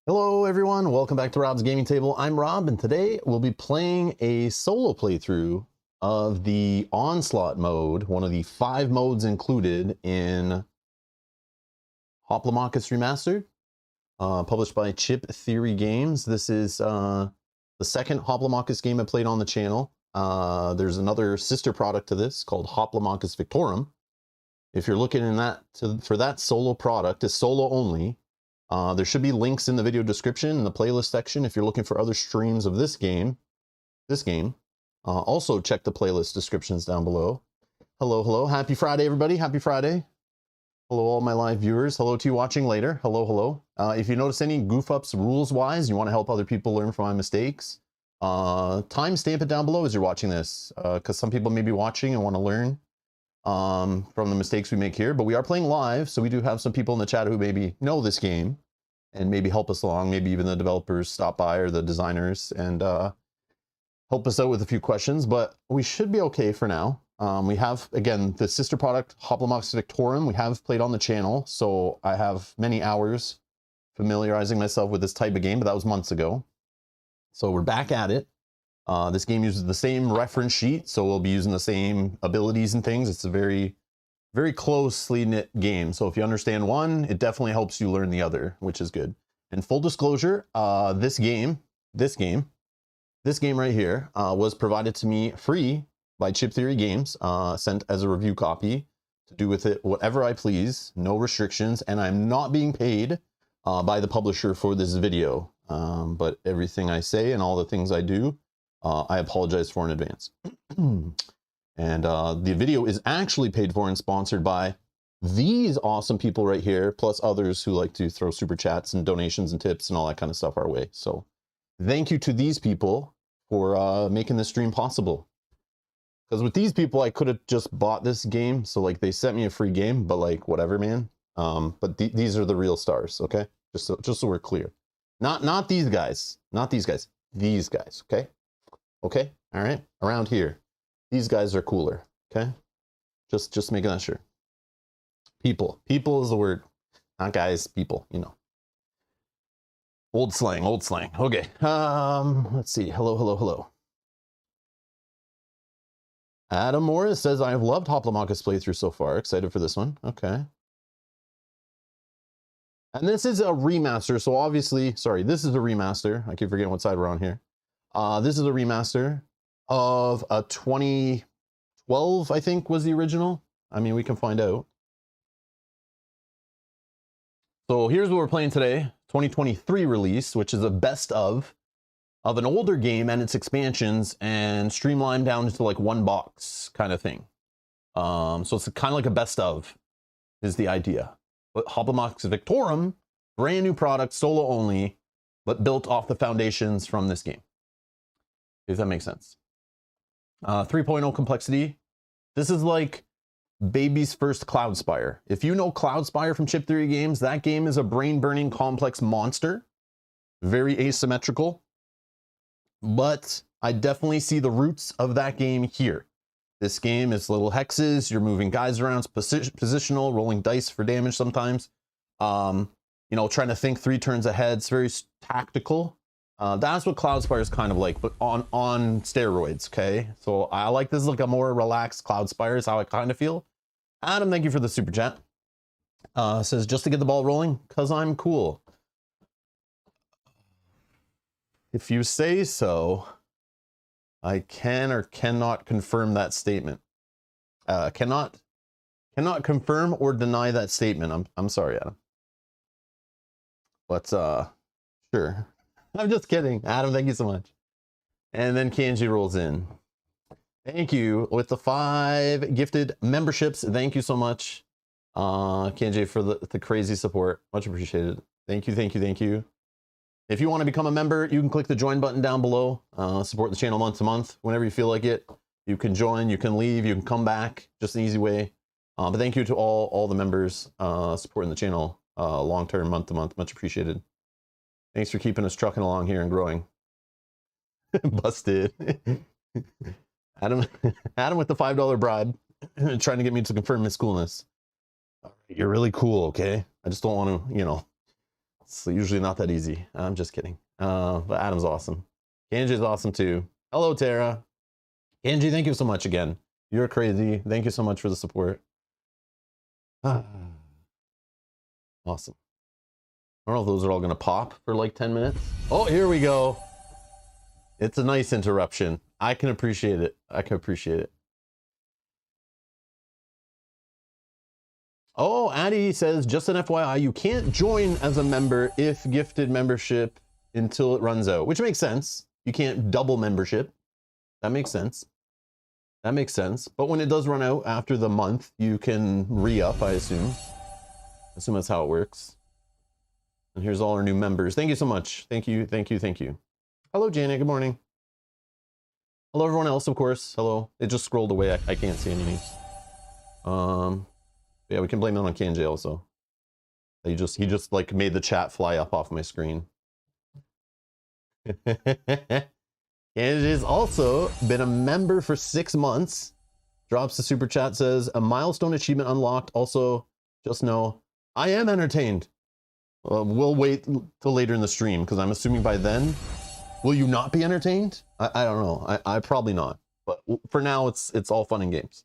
Hello everyone, welcome back to Rob's Gaming Table. I'm Rob, and today we'll be playing a solo playthrough of the Onslaught mode, one of the 5 modes included in Hoplomachus Remastered, published by Chip Theory Games. This is the second Hoplomachus game I played on the channel. There's another sister product to this called Hoplomachus Victorum. If you're looking for that solo product, it's solo only. There should be links in the video description in the playlist section if you're looking for other streams of this game. Also check the playlist descriptions down below. Hello. Happy Friday, everybody. Happy Friday. Hello, all my live viewers. Hello to you watching later. Hello. If you notice any goof ups rules-wise, you want to help other people learn from my mistakes, timestamp it down below as you're watching this, because some people may be watching and want to learn from the mistakes we make here. But we are playing live, so we do have some people in the chat who maybe know this game and maybe help us along. Maybe even the developers stop by, or the designers, and help us out with a few questions. But we should be okay for now. We have, again, the sister product, Hoplomachus Victorum, we have played on the channel, so I have many hours familiarizing myself with this type of game, but that was months ago. So we're back at it. This game uses the same reference sheet, so we'll be using the same abilities and things. It's a very, very closely knit game. So if you understand one, it definitely helps you learn the other, which is good. And full disclosure, this game right here was provided to me free by Chip Theory Games, sent as a review copy to do with it whatever I please, no restrictions, and I'm not being paid by the publisher for this video. But everything I say and all the things I do, I apologize for in advance. And the video is actually paid for and sponsored by these awesome people right here, plus others who like to throw super chats and donations and tips and all that kind of stuff our way. So thank you to these people for making this stream possible. Because with these people, I could have just bought this game. So like, they sent me a free game, but like, whatever, man. But these are the real stars, okay? Just so we're clear. Not these guys. Not these guys. These guys, okay? Okay, all right, around here. These guys are cooler, okay? Just making that sure. People is the word. Not guys, people, you know. Old slang. Okay, let's see, hello. Adam Morris says, I've loved Hoplomachus playthrough so far. Excited for this one, okay. And this is a remaster, so obviously, sorry, this is a remaster. I keep forgetting what side we're on here. This is a remaster of a 2012, I think, was the original. I mean, we can find out. So here's what we're playing today. 2023 release, which is a best of an older game and its expansions, and streamlined down to like one box kind of thing. So it's kind of like a best of is the idea. But Hoplomachus Victorum, brand new product, solo only, but built off the foundations from this game. If that makes sense. 3.0 complexity. This is like baby's first Cloudspire. If you know Cloudspire from Chip Theory Games, that game is a brain-burning complex monster. Very asymmetrical. But I definitely see the roots of that game here. This game is little hexes, you're moving guys around, positional, rolling dice for damage sometimes. You know, trying to think 3 turns ahead. It's very tactical. That's what Cloudspire is kind of like, but on steroids, okay? So I like this, like a more relaxed Cloudspire is how I kind of feel. Adam, thank you for the super chat. Says, just to get the ball rolling, because I'm cool. If you say so, I can or cannot confirm that statement. Cannot confirm or deny that statement. I'm sorry, Adam. But sure. I'm just kidding. Adam, thank you so much. And then Kanji rolls in. Thank you with the 5 gifted memberships. Thank you so much, Kanji, for the crazy support. Much appreciated. Thank you. If you want to become a member, you can click the join button down below. Support the channel month to month. Whenever you feel like it, you can join, you can leave, you can come back. Just an easy way. But thank you to all the members supporting the channel long-term, month to month. Much appreciated. Thanks for keeping us trucking along here and growing. Busted. Adam with the $5 bribe, trying to get me to confirm his coolness. You're really cool, okay? I just don't want to, you know, It's usually not that easy. I'm just kidding. But Adam's awesome. Kanji's awesome too. Hello, Tara. Kanji, thank you so much again. You're crazy. Thank you so much for the support. Awesome. I don't know if those are all going to pop for like 10 minutes. Oh, here we go. It's a nice interruption. I can appreciate it. I can appreciate it. Oh, Addy says, just an FYI, you can't join as a member if gifted membership until it runs out, which makes sense. You can't double membership. That makes sense. That makes sense. But when it does run out after the month, you can re-up, I assume. I assume that's how it works. And here's all our new members. Thank you so much. Thank you, thank you, thank you. Hello, Janet. Good morning. Hello, everyone else, of course. Hello. It just scrolled away. I can't see any names. Yeah, we can blame it on Kanji also. He just like made the chat fly up off my screen. Kanji's also been a member for 6 months. Drops the super chat, says, a milestone achievement unlocked. Also, just know, I am entertained. We'll wait till later in the stream, because I'm assuming by then, will you not be entertained? I don't know. I probably not. But for now, it's all fun and games.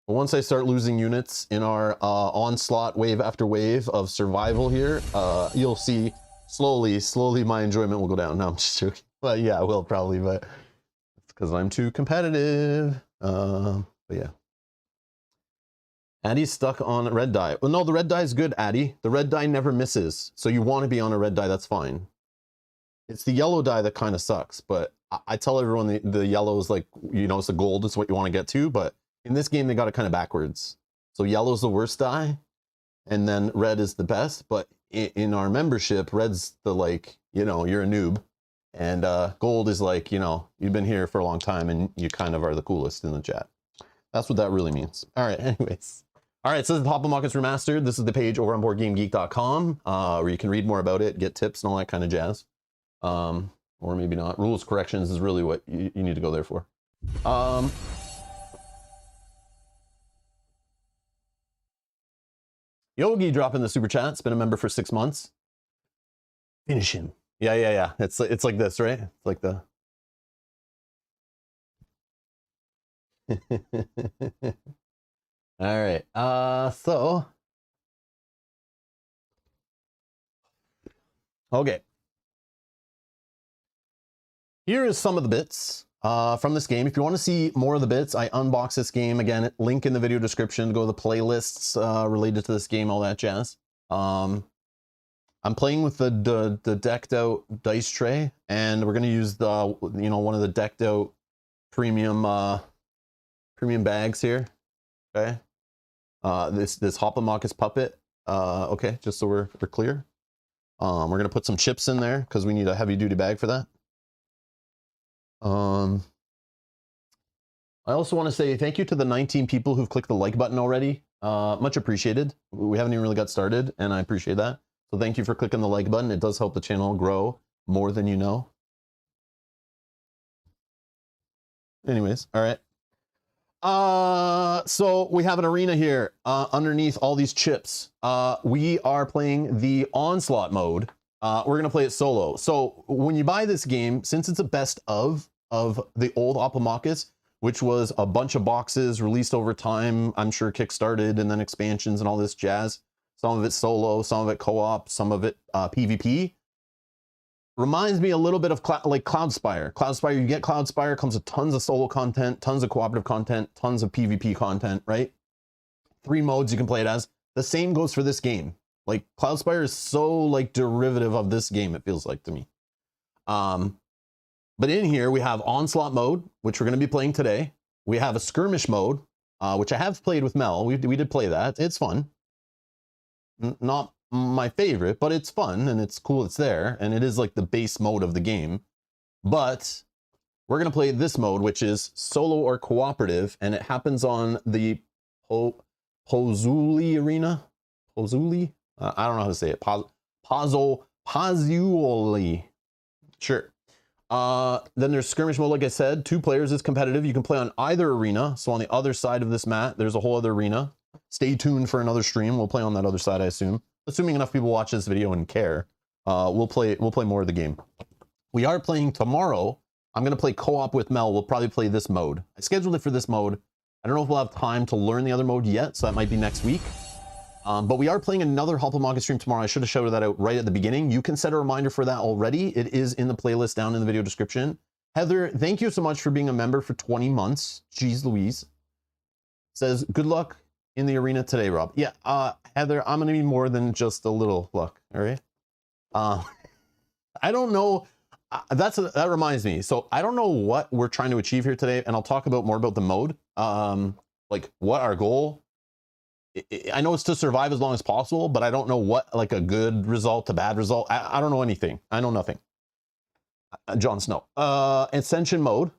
But once I start losing units in our onslaught wave after wave of survival here, you'll see slowly my enjoyment will go down. No, I'm just joking. Well, yeah, I will probably, but it's because I'm too competitive. But yeah. Addy's stuck on red dye. Well, no, the red dye is good, Addy. The red dye never misses. So you want to be on a red dye, that's fine. It's the yellow dye that kind of sucks, but I tell everyone the yellow is like, you know, it's the gold is what you want to get to, but in this game, they got it kind of backwards. So yellow's the worst dye, and then red is the best, but in our membership, red's the like, you know, you're a noob, and gold is like, you know, you've been here for a long time, and you kind of are the coolest in the chat. That's what that really means. All right, anyways. All right, so this is Hoplomachus Remastered. This is the page over on BoardGameGeek.com, where you can read more about it, get tips and all that kind of jazz. Or maybe not. Rules corrections is really what you need to go there for. Yogi dropping the super chat. It's been a member for 6 months. Finish him. Yeah. It's like this, right? It's like the... All right. So... Okay. Here is some of the bits from this game. If you want to see more of the bits, I unbox this game. Again, link in the video description to go to the playlists related to this game, all that jazz. I'm playing with the decked out dice tray, and we're going to use the, you know, one of the decked out premium bags here. Okay. This Hoplomachus puppet. Okay, just so we're clear. We're going to put some chips in there because we need a heavy duty bag for that. I also want to say thank you to the 19 people who've clicked the like button already. Much appreciated. We haven't even really got started, and I appreciate that. So thank you for clicking the like button. It does help the channel grow more than you know. Anyways, all right. So we have an arena here underneath all these chips. We are playing the Onslaught mode. We're going to play it solo. So when you buy this game, since it's a best of the old Hoplomachus, which was a bunch of boxes released over time, I'm sure kickstarted, and then expansions and all this jazz. Some of it solo, some of it co-op, some of it PvP. Reminds me a little bit of like Cloudspire. Cloudspire, you get Cloudspire, comes with tons of solo content, tons of cooperative content, tons of PvP content, right? 3 modes you can play it as. The same goes for this game. Like, Cloudspire is so, like, derivative of this game, it feels like to me. But in here, we have Onslaught mode, which we're going to be playing today. We have a skirmish mode, which I have played with Mel. We did play that. It's fun. Not my favorite, but it's fun, and it's cool it's there, and it is, like, the base mode of the game. But we're going to play this mode, which is solo or cooperative, and it happens on the Pozzoli arena. Pozzoli? I don't know how to say it. Pozzoli. Sure. Then there's skirmish mode, like I said. 2 players is competitive. You can play on either arena. So on the other side of this mat, there's a whole other arena. Stay tuned for another stream. We'll play on that other side, I assume. assuming enough people watch this video and care, we'll play more of the game. We are playing tomorrow. I'm going to play co-op with Mel. We'll probably play this mode. I scheduled it for this mode. I don't know if we'll have time to learn the other mode yet, so that might be next week. But we are playing another Hoplomachus stream tomorrow. I should have shouted that out right at the beginning. You can set a reminder for that already. It is in the playlist down in the video description. Heather, thank you so much for being a member for 20 months. Jeez Louise. Says, good luck in the arena today, Rob. Yeah, Heather, I'm going to need more than just a little luck, all right? I don't know. That reminds me. So I don't know what we're trying to achieve here today, and I'll talk about more about the mode. Like what our goal. I know it's to survive as long as possible, but I don't know what like a good result, a bad result. I don't know anything. I know nothing. Jon Snow. Ascension mode.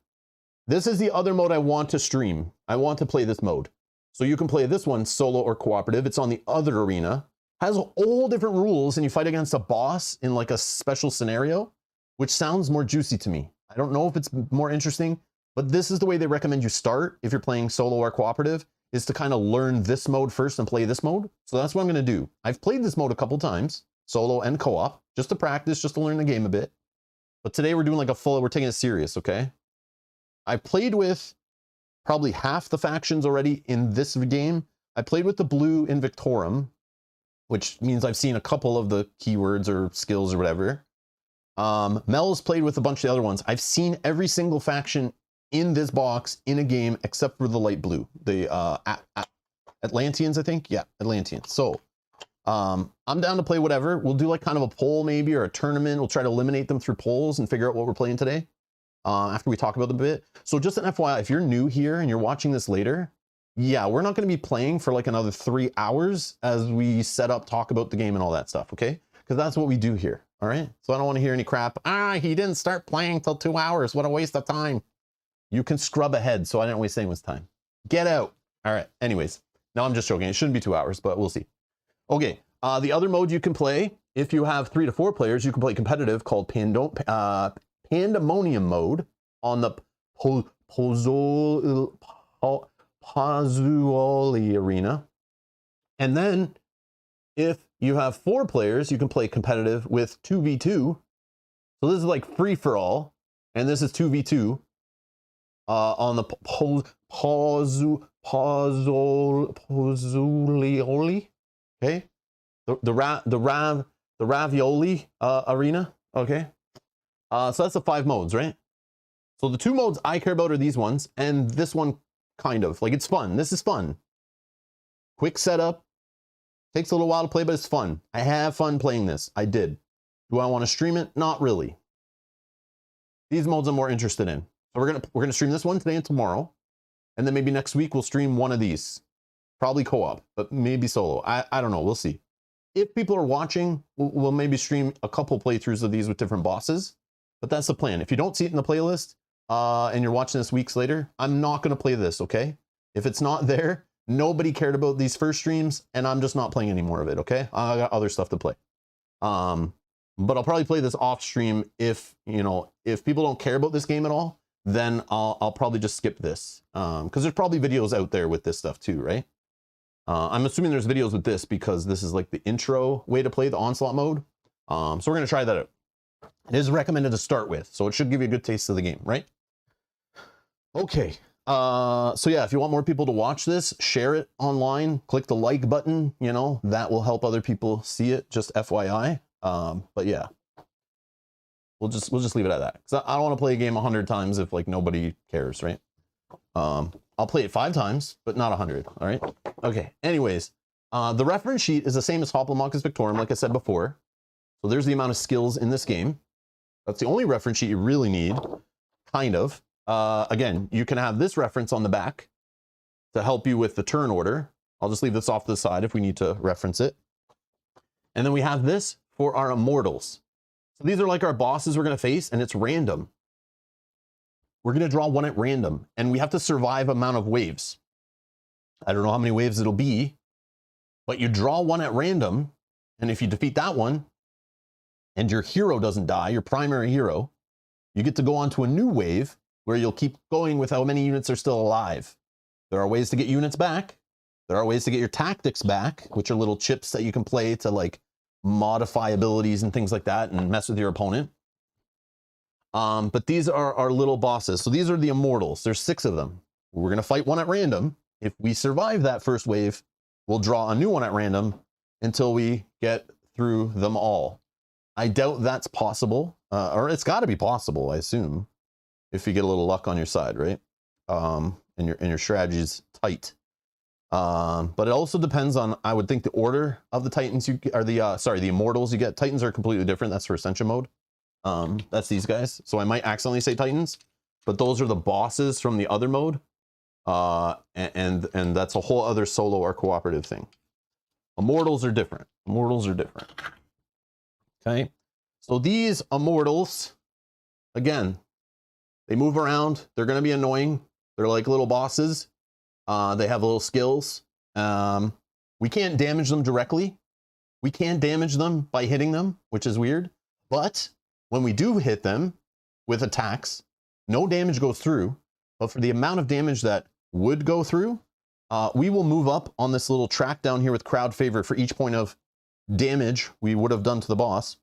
This is the other mode I want to stream. I want to play this mode. So you can play this one solo or cooperative. It's on the other arena. Has all different rules, and you fight against a boss in like a special scenario, which sounds more juicy to me. I don't know if it's more interesting, but this is the way they recommend you start if you're playing solo or cooperative, is to kind of learn this mode first and play this mode. So that's what I'm going to do. I've played this mode a couple times, solo and co-op, just to practice, just to learn the game a bit. But today we're doing like we're taking it serious, okay? I played with probably half the factions already in this game. I played with the blue Invictorum, which means I've seen a couple of the keywords or skills or whatever. Mel's played with a bunch of the other ones. I've seen every single faction in this box in a game except for the light blue, the Atlanteans, I think. Yeah, Atlanteans. So I'm down to play whatever. We'll do like kind of a poll maybe, or a tournament. We'll try to eliminate them through polls and figure out what we're playing today after we talk about them a bit. So just an FYI, if you're new here and you're watching this later, yeah, we're not going to be playing for like another 3 hours as we set up, talk about the game and all that stuff, okay? Because that's what we do here, all right? So I don't want to hear any crap. He didn't start playing till 2 hours. What a waste of time. You can scrub ahead, so I didn't waste anyone's time. Get out. All right, anyways. Now I'm just joking. It shouldn't be 2 hours, but we'll see. Okay, the other mode you can play, if you have 3 to 4 players, you can play competitive called Pandemonium mode on the Pozzuoli arena. And then if you have 4 players, you can play competitive with 2v2. So this is like free for all, and this is 2v2 on the Pozzuoli, okay? The Ravioli arena, okay? So that's the 5 modes, right? So the 2 modes I care about are these ones, and this one kind of. Like, it's fun. This is fun. Quick setup. Takes a little while to play, but it's fun. I have fun playing this. I did. Do I want to stream it? Not really. These modes I'm more interested in. So we're gonna stream this one today and tomorrow, and then maybe next week we'll stream one of these. Probably co-op, but maybe solo. I don't know. We'll see. If people are watching, we'll maybe stream a couple playthroughs of these with different bosses. But that's the plan. If you don't see it in the playlist and you're watching this weeks later, I'm not going to play this, okay? If it's not there, nobody cared about these first streams, and I'm just not playing any more of it, okay? I got other stuff to play. But I'll probably play this off stream if, you know, if people don't care about this game at all, then I'll probably just skip this. Because there's probably videos out there with this stuff too, right? I'm assuming there's videos with this because this is like the intro way to play the Onslaught mode. So we're going to try that out. It is recommended to start with, so it should give you a good taste of the game, right? Okay. So yeah, if you want more people to watch this, share it online, click the like button, you know, that will help other people see it, just FYI. But yeah, we'll just leave it at that. Cause I don't want to play a game 100 times if like nobody cares, right? I'll play it 5 times, but not 100. All right. Okay. Anyways, the reference sheet is the same as Hoplomachus Victorum, like I said before. So there's the amount of skills in this game. That's the only reference sheet you really need, kind of. Again, you can have this reference on the back to help you with the turn order. I'll just leave this off to the side if we need to reference it. And then we have this for our immortals. So these are like our bosses we're going to face, and it's random. We're going to draw one at random, and we have to survive amount of waves. I don't know how many waves it'll be, but you draw one at random, and if you defeat that one, and your hero doesn't die, your primary hero, you get to go on to a new wave where you'll keep going with how many units are still alive. There are ways to get units back, There are ways to get your tactics back, which are little chips that you can play to like modify abilities and things like that and mess with your opponent. But these are our little bosses. So these are the immortals. There's 6 of them. We're going to fight one at random. If we survive that first wave, we'll draw a new one at random until we get through them all. I doubt that's possible, or it's got to be possible, I assume, if you get a little luck on your side, right? And your strategy's tight. But it also depends on, I would think, the order of the Titans you get, or the Immortals you get. Titans are completely different. That's for Ascension mode. That's these guys. So I might accidentally say Titans, but those are the bosses from the other mode. And that's a whole other solo or cooperative thing. Immortals are different. Immortals are different. Okay. So these Immortals, again, they move around. They're going to be annoying. They're like little bosses. They have little skills. We can't damage them directly. We can damage them by hitting them, which is weird. But when we do hit them with attacks, no damage goes through. But for the amount of damage that would go through, we will move up on this little track down here with crowd favor for each point of damage we would have done to the boss.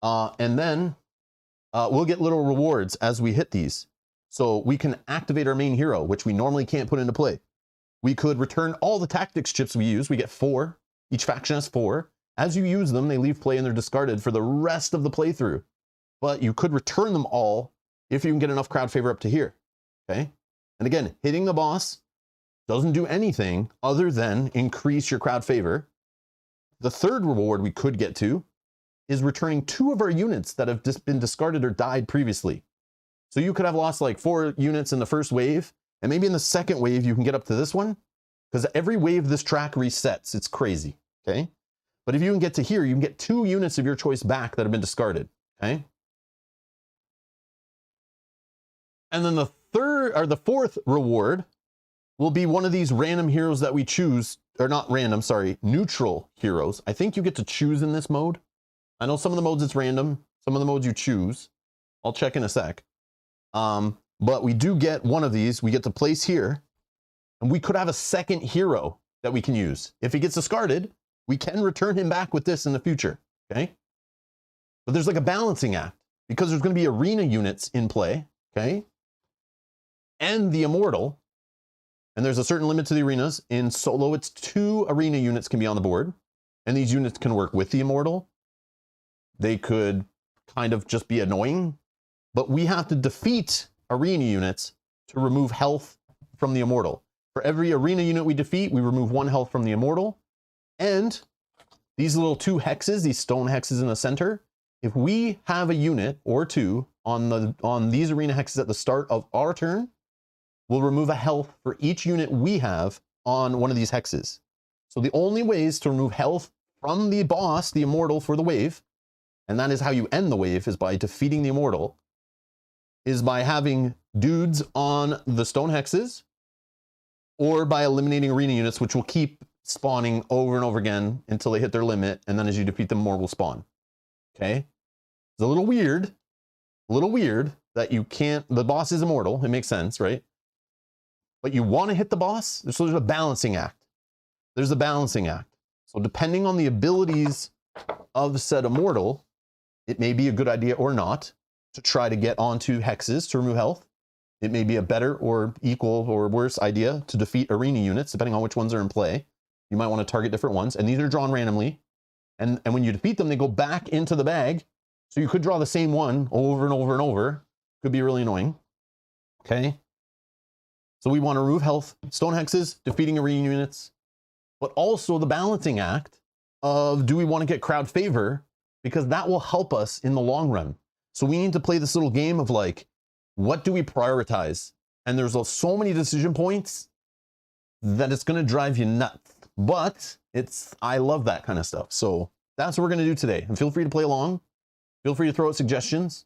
And then we'll get little rewards as we hit these. So we can activate our main hero, which we normally can't put into play. We could return all the tactics chips we use. We get 4. Each faction has 4. As you use them, they leave play and they're discarded for the rest of the playthrough. But you could return them all if you can get enough crowd favor up to here. Okay? And again, hitting the boss doesn't do anything other than increase your crowd favor. The third reward we could get to is returning 2 of our units that have just been discarded or died previously. So you could have lost like 4 units in the first wave, and maybe in the second wave you can get up to this one, because every wave this track resets. It's crazy, okay? But if you can get to here, you can get 2 units of your choice back that have been discarded, okay? And then the fourth reward will be one of these random heroes that we choose, or not random, sorry, neutral heroes. I think you get to choose in this mode. I know some of the modes it's random, some of the modes you choose. I'll check in a sec. But we do get one of these. We get to place here, and we could have a second hero that we can use. If he gets discarded, we can return him back with this in the future, okay? But there's like a balancing act, because there's going to be arena units in play, okay? And the Immortal, and there's a certain limit to the arenas. In solo, it's 2 arena units can be on the board, and these units can work with the Immortal. They could kind of just be annoying, but we have to defeat arena units to remove health from the Immortal. For every arena unit we defeat, we remove 1 health from the Immortal. And these little 2 hexes, these stone hexes in the center, if we have a unit or 2 on these arena hexes at the start of our turn, we'll remove a health for each unit we have on one of these hexes. So the only ways to remove health from the boss, the Immortal, for the wave, and that is how you end the wave, is by defeating the Immortal, is by having dudes on the stone hexes, or by eliminating arena units, which will keep spawning over and over again until they hit their limit, and then as you defeat them, more will spawn. Okay? It's a little weird that you can't, the boss is immortal, it makes sense, right? But you want to hit the boss, so there's a balancing act. There's a balancing act. So depending on the abilities of said immortal, it may be a good idea or not to try to get onto hexes to remove health. It may be a better or equal or worse idea to defeat arena units, depending on which ones are in play. You might want to target different ones, and these are drawn randomly. And when you defeat them, they go back into the bag. So you could draw the same one over and over and over. Could be really annoying. Okay. So we want to remove health, stone hexes, defeating arena units, but also the balancing act of, do we want to get crowd favor? Because that will help us in the long run. So we need to play this little game of like, what do we prioritize? And there's so many decision points that it's going to drive you nuts. But I love that kind of stuff. So that's what we're going to do today. And feel free to play along. Feel free to throw out suggestions.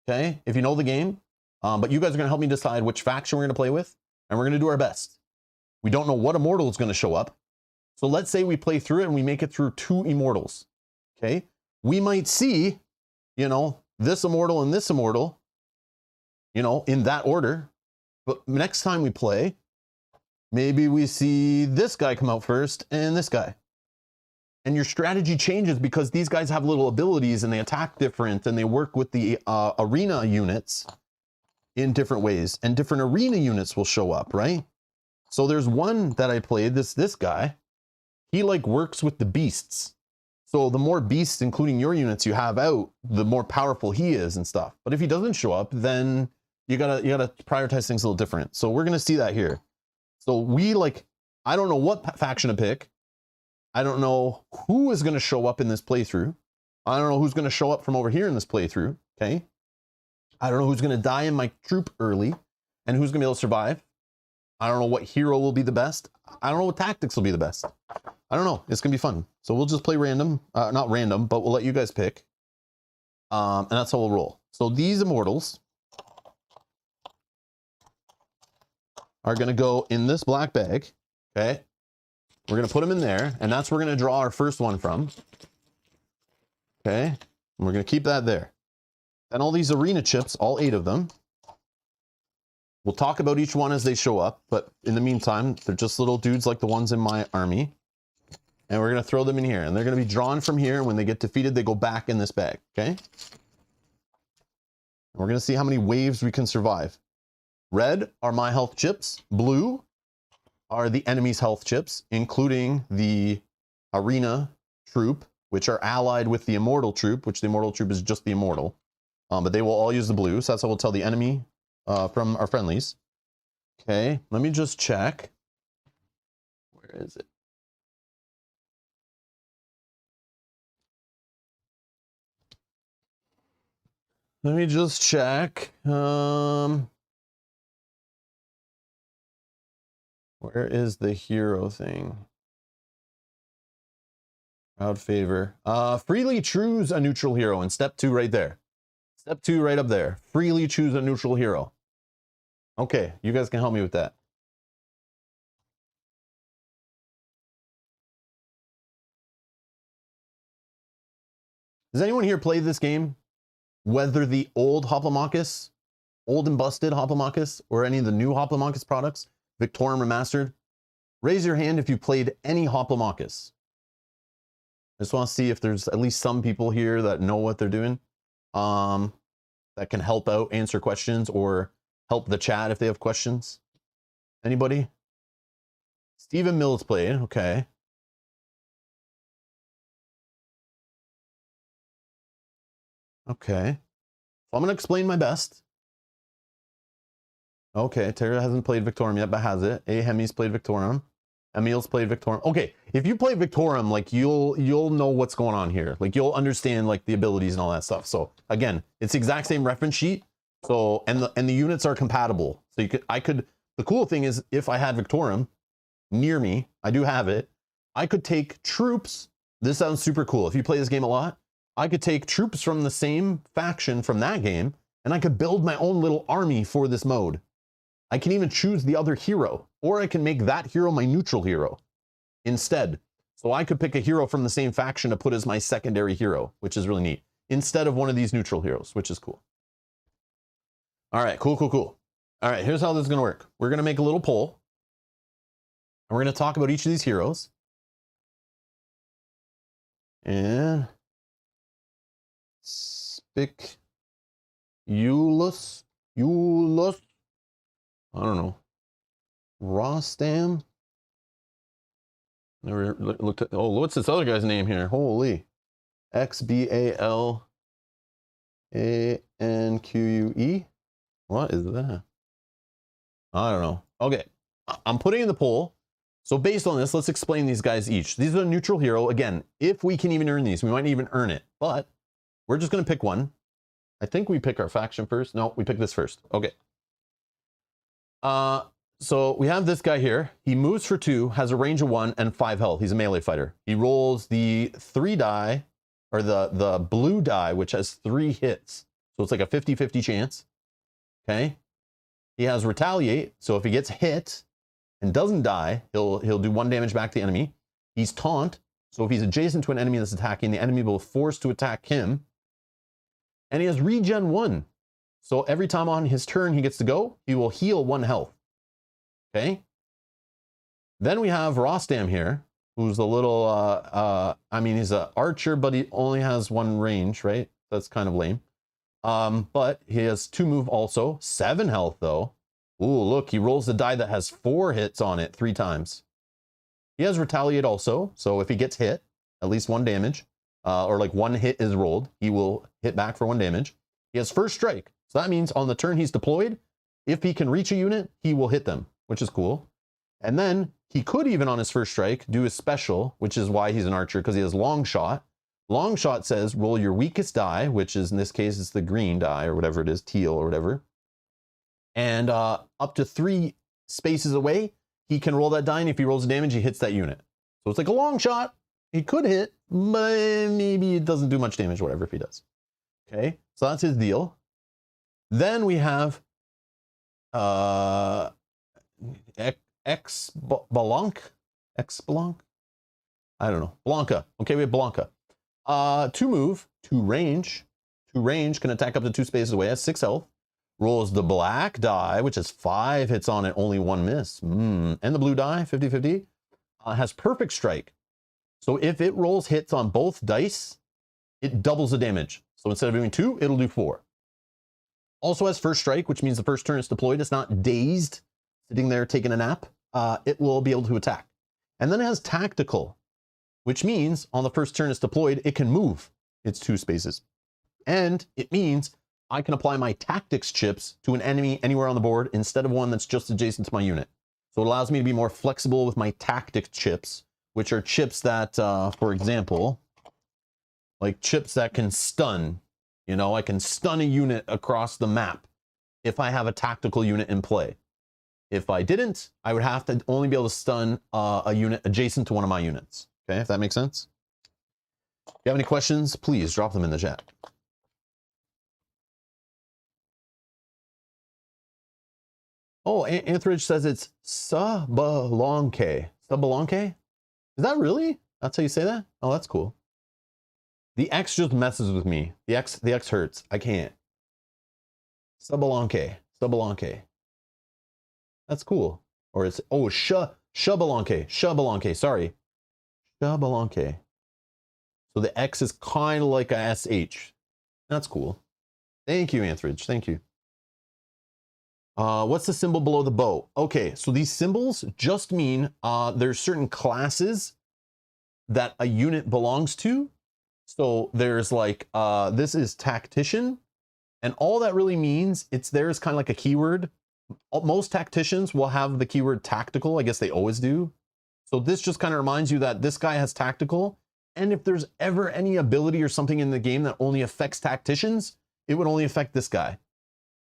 Okay, if you know the game. But you guys are going to help me decide which faction we're going to play with. And we're going to do our best. We don't know what immortal is going to show up. So let's say we play through it and we make it through 2 immortals. Okay, we might see, this immortal and this immortal, in that order. But next time we play, Maybe we see this guy come out first and this guy. And your strategy changes because these guys have little abilities and they attack different and they work with the arena units in different ways. And different arena units will show up, right? So there's one that I played, this guy. He like works with the beasts. So the more beasts, including your units, you have out, the more powerful he is and stuff. But if he doesn't show up, then you gotta prioritize things a little different. So we're gonna see that here. So we like, I don't know what faction to pick. I don't know who is gonna show up in this playthrough. I don't know who's gonna show up from over here in this playthrough, okay? I don't know who's gonna die in my troop early and who's gonna be able to survive. I don't know what hero will be the best. I don't know what tactics will be the best. I don't know. It's going to be fun. So we'll just play random. Not random, but we'll let you guys pick. And that's how we'll roll. So these immortals are going to go in this black bag. Okay. We're going to put them in there. And that's where we're going to draw our first one from. Okay. And we're going to keep that there. And all these arena chips, all 8 of them. We'll talk about each one as they show up. But in the meantime, they're just little dudes like the ones in my army. And we're going to throw them in here. And they're going to be drawn from here. And when they get defeated, they go back in this bag. Okay? And we're going to see how many waves we can survive. Red are my health chips. Blue are the enemy's health chips, including the arena troop, which are allied with the immortal troop, which the immortal troop is just the immortal. But they will all use the blue. So that's how we'll tell the enemy from our friendlies. Okay, let me just check. Where is it? Let me just check. Where is the hero thing? Crowd favor. Freely choose a neutral hero in step 2 right there. Step 2 right up there. Freely choose a neutral hero. Okay, you guys can help me with that. Does anyone here play this game? Whether the old Hoplomachus, old and busted Hoplomachus, or any of the new Hoplomachus products, Victorum Remastered? Raise your hand if you played any Hoplomachus. I just want to see if there's at least some people here that know what they're doing, that can help out, answer questions, or help the chat if they have questions. Anybody? Stephen Mills played, okay. Okay. So I'm going to explain my best. Okay, Tara hasn't played Victorum yet, but has it. Hemi's played Victorum. Emil's played Victorum. Okay, if you play Victorum, like you'll know what's going on here. Like you'll understand like the abilities and all that stuff. So again, it's the exact same reference sheet. So and the units are compatible. So the cool thing is if I had Victorum near me, I do have it, I could take troops. This sounds super cool. If you play this game a lot, I could take troops from the same faction from that game, and I could build my own little army for this mode. I can even choose the other hero, or I can make that hero my neutral hero instead. So I could pick a hero from the same faction to put as my secondary hero, which is really neat, instead of one of these neutral heroes, which is cool. All right, cool. All right, here's how this is going to work. We're going to make a little poll, and we're going to talk about each of these heroes. And Eulus, I don't know. Rostam. Never looked at. Oh, what's this other guy's name here? Holy. XBALANQUE. What is that? I don't know. Okay. I'm putting in the poll. So based on this, let's explain these guys each. These are a neutral hero. Again, if we can even earn these, we might even earn it. But we're just going to pick one. I think we pick our faction first. No, we pick this first. Okay. So we have this guy here. He moves for 2, has a range of 1 and 5 health. He's a melee fighter. He rolls the 3 die, or the blue die, which has 3 hits. So it's like a 50-50 chance. Okay. He has retaliate. So if he gets hit and doesn't die, he'll do 1 damage back to the enemy. He's taunt. So if he's adjacent to an enemy that's attacking, the enemy will force to attack him. And he has regen 1. So every time on his turn he gets to go, he will heal 1 health. Okay? Then we have Rostam here, who's a little, I mean, he's an archer, but he only has 1 range, right? That's kind of lame. But he has 2 move also, 7 health though. Ooh, look, he rolls the die that has 4 hits on it 3 times. He has retaliate also, so if he gets hit, at least 1 damage, or like 1 hit is rolled, he will hit back for 1 damage. He has first strike, so that means on the turn he's deployed, if he can reach a unit, he will hit them, which is cool. And then he could even on his first strike do his special, which is why he's an archer, because he has long shot. Long shot says roll your weakest die, which is in this case it's the green die or whatever it is, teal or whatever. And up to 3 spaces away, he can roll that die, and if he rolls damage, he hits that unit. So it's like a long shot. He could hit, but maybe it doesn't do much damage, whatever, if he does. Okay, so that's his deal. Then we have X-Blanc? I don't know. Blanca. Okay, we have Blanca. 2 move, 2 range. 2 range, can attack up to 2 spaces away, has 6 health. Rolls the black die, which has 5 hits on it, only 1 miss. And the blue die, 50-50, has perfect strike. So if it rolls hits on both dice, it doubles the damage. So instead of doing 2, it'll do 4. Also has first strike, which means the first turn it's deployed. It's not dazed, sitting there taking a nap. It will be able to attack. And then it has tactical, which means on the first turn it's deployed, it can move its 2 spaces. And it means I can apply my tactics chips to an enemy anywhere on the board instead of one that's just adjacent to my unit. So it allows me to be more flexible with my tactics chips, which are chips that, for example, like chips that can stun. You know, I can stun a unit across the map if I have a tactical unit in play. If I didn't, I would have to only be able to stun a unit adjacent to one of my units. Okay, if that makes sense. If you have any questions, please drop them in the chat. Oh, Anthridge says it's Sabalanque. Sabalanque? Is that really? That's how you say that? Oh, that's cool. The X just messes with me. The X hurts. I can't. Sabalanque. Sabalanque. That's cool. Or it's, oh, Shabalanque. Shabalanque. Sorry. Shabalanque. So the X is kind of like a SH. That's cool. Thank you, Anthridge. Thank you. What's the symbol below the bow? Okay, so these symbols just mean there's certain classes that a unit belongs to. So there's like, this is tactician, and all that really means, it's there's kind of like a keyword. Most tacticians will have the keyword tactical. I guess they always do. So this just kind of reminds you that this guy has tactical, and if there's ever any ability or something in the game that only affects tacticians, it would only affect this guy.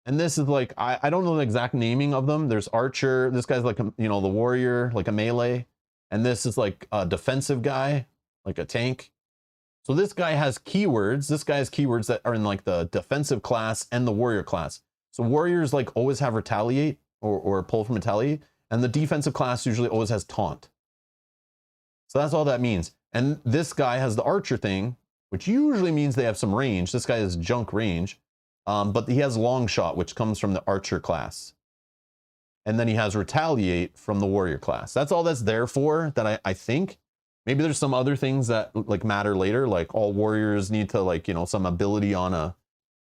And this is like, I don't know the exact naming of them. There's archer. This guy's like, you know, the warrior, like a melee. And this is like a defensive guy, like a tank. So this guy has keywords. This guy has keywords that are in like the defensive class and the warrior class. So warriors like always have retaliate or pull from retaliate. And the defensive class usually always has taunt. So that's all that means. And this guy has the archer thing, which usually means they have some range. This guy has junk range. But he has long shot, which comes from the archer class. And then he has retaliate from the warrior class. That's all that's there for, that I think. Maybe there's some other things that like matter later, like all warriors need to like, you know, some ability on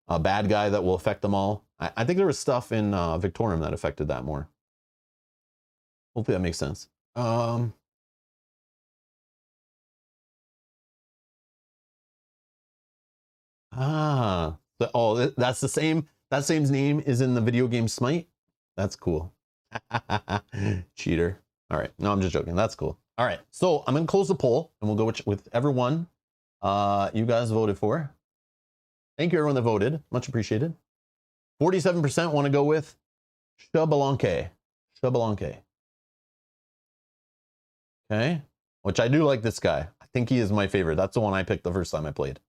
a bad guy that will affect them all. I think there was stuff in Victorium that affected that more. Hopefully that makes sense. Oh, that's the same. That same name is in the video game Smite. That's cool. Cheater. All right. No, I'm just joking. That's cool. All right. So I'm going to close the poll and we'll go with whichever one you guys voted for. Thank you, everyone that voted. Much appreciated. 47% want to go with Shabalanque. Shabalanque. Okay. Which I do like this guy. I think he is my favorite. That's the one I picked the first time I played.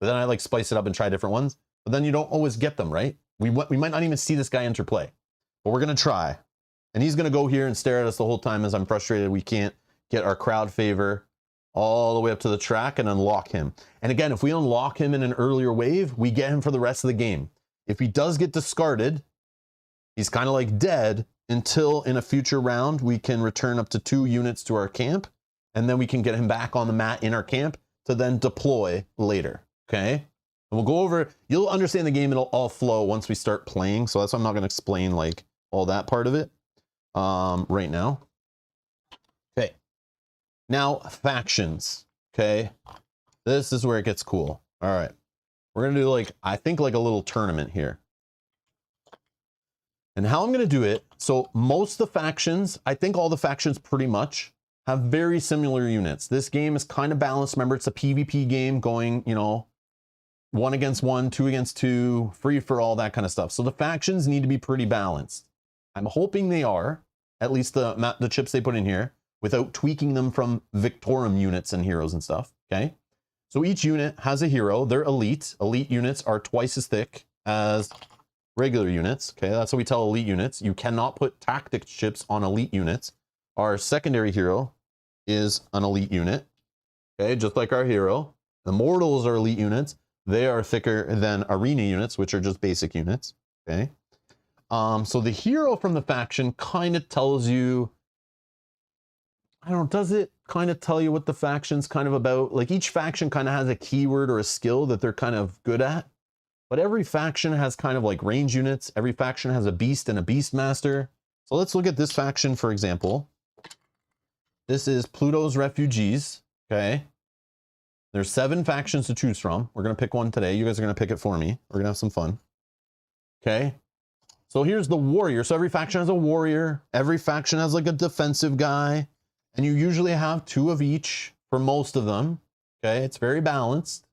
But then I like spice it up and try different ones. But then you don't always get them, right? We might not even see this guy enter play. But we're going to try. And he's going to go here and stare at us the whole time as I'm frustrated we can't get our crowd favor all the way up to the track and unlock him. And again, if we unlock him in an earlier wave, we get him for the rest of the game. If he does get discarded, he's kind of like dead, until in a future round we can return up to 2 units to our camp, and then we can get him back on the mat in our camp to then deploy later. Okay, and we'll go over, you'll understand the game, it'll all flow once we start playing, so that's why I'm not going to explain like all that part of it right now. Okay, now factions. Okay, this is where it gets cool. All right, we're gonna do like, I think like a little tournament here. And how I'm gonna do it, so most of the factions, I think all the factions pretty much have very similar units. This game is kind of balanced. Remember, it's a PvP game going, you know, 1 against 1, 2 against 2, free for all, that kind of stuff. So the factions need to be pretty balanced. I'm hoping they are, at least the chips they put in here, without tweaking them from Victorum units and heroes and stuff, okay? So each unit has a hero. They're elite. Elite units are twice as thick as regular units, okay? That's what we tell elite units. You cannot put tactic chips on elite units. Our secondary hero is an elite unit, okay? Just like our hero. The mortals are elite units. They are thicker than arena units, which are just basic units, okay? So the hero from the faction kind of tells you, I don't know, does it kind of tell you what the faction's kind of about? Like each faction kind of has a keyword or a skill that they're kind of good at, but every faction has kind of like range units. Every faction has a beast and a beastmaster. So let's look at this faction, for example. This is Pluto's Refugees, okay? There's 7 factions to choose from. We're going to pick one today. You guys are going to pick it for me. We're going to have some fun. Okay. So here's the warrior. So every faction has a warrior. Every faction has like a defensive guy. And you usually have 2 of each for most of them. Okay. It's very balanced.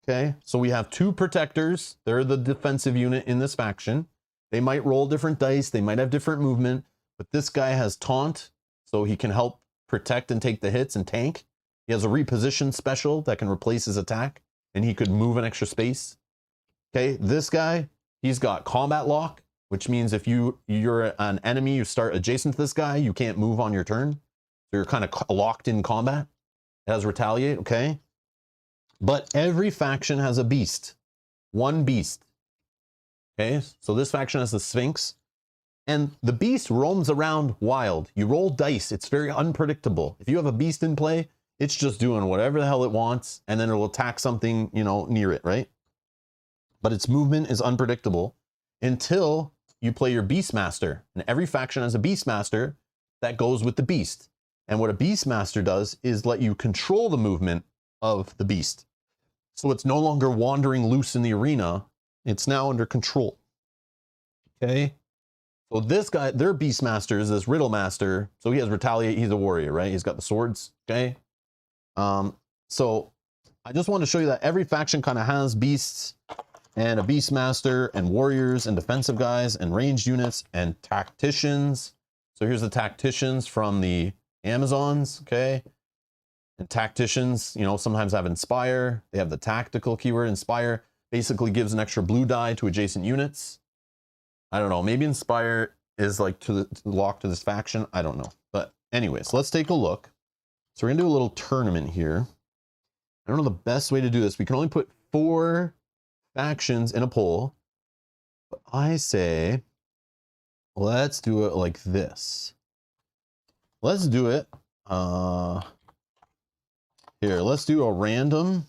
Okay. So we have 2 protectors. They're the defensive unit in this faction. They might roll different dice. They might have different movement. But this guy has taunt. So he can help protect and take the hits and tank. He has a reposition special that can replace his attack, and he could move an extra space. Okay, this guy, he's got combat lock, which means if you're an enemy, you start adjacent to this guy, you can't move on your turn. So you're kind of locked in combat. It has retaliate, okay? But every faction has a beast. 1 beast. Okay, so this faction has the Sphinx. And the beast roams around wild. You roll dice, it's very unpredictable. If you have a beast in play, it's just doing whatever the hell it wants, and then it'll attack something, you know, near it, right? But its movement is unpredictable until you play your Beastmaster. And every faction has a Beastmaster that goes with the beast. And what a Beastmaster does is let you control the movement of the beast. So it's no longer wandering loose in the arena. It's now under control. Okay? So this guy, their Beastmaster is this Riddlemaster. So he has retaliate, he's a warrior, right? He's got the swords, okay? So I just want to show you that every faction kind of has beasts and a Beastmaster and warriors and defensive guys and ranged units and tacticians. So here's the tacticians from the Amazons, okay? And tacticians, you know, sometimes have inspire. They have the tactical keyword. Inspire basically gives an extra blue die to adjacent units. I don't know, maybe inspire is like locked to this faction. I don't know. But anyways, let's take a look. So we're gonna do a little tournament here. I don't know the best way to do this. We can only put 4 factions in a poll. But I say, let's do it like this. Let's do it. Here, let's do a random.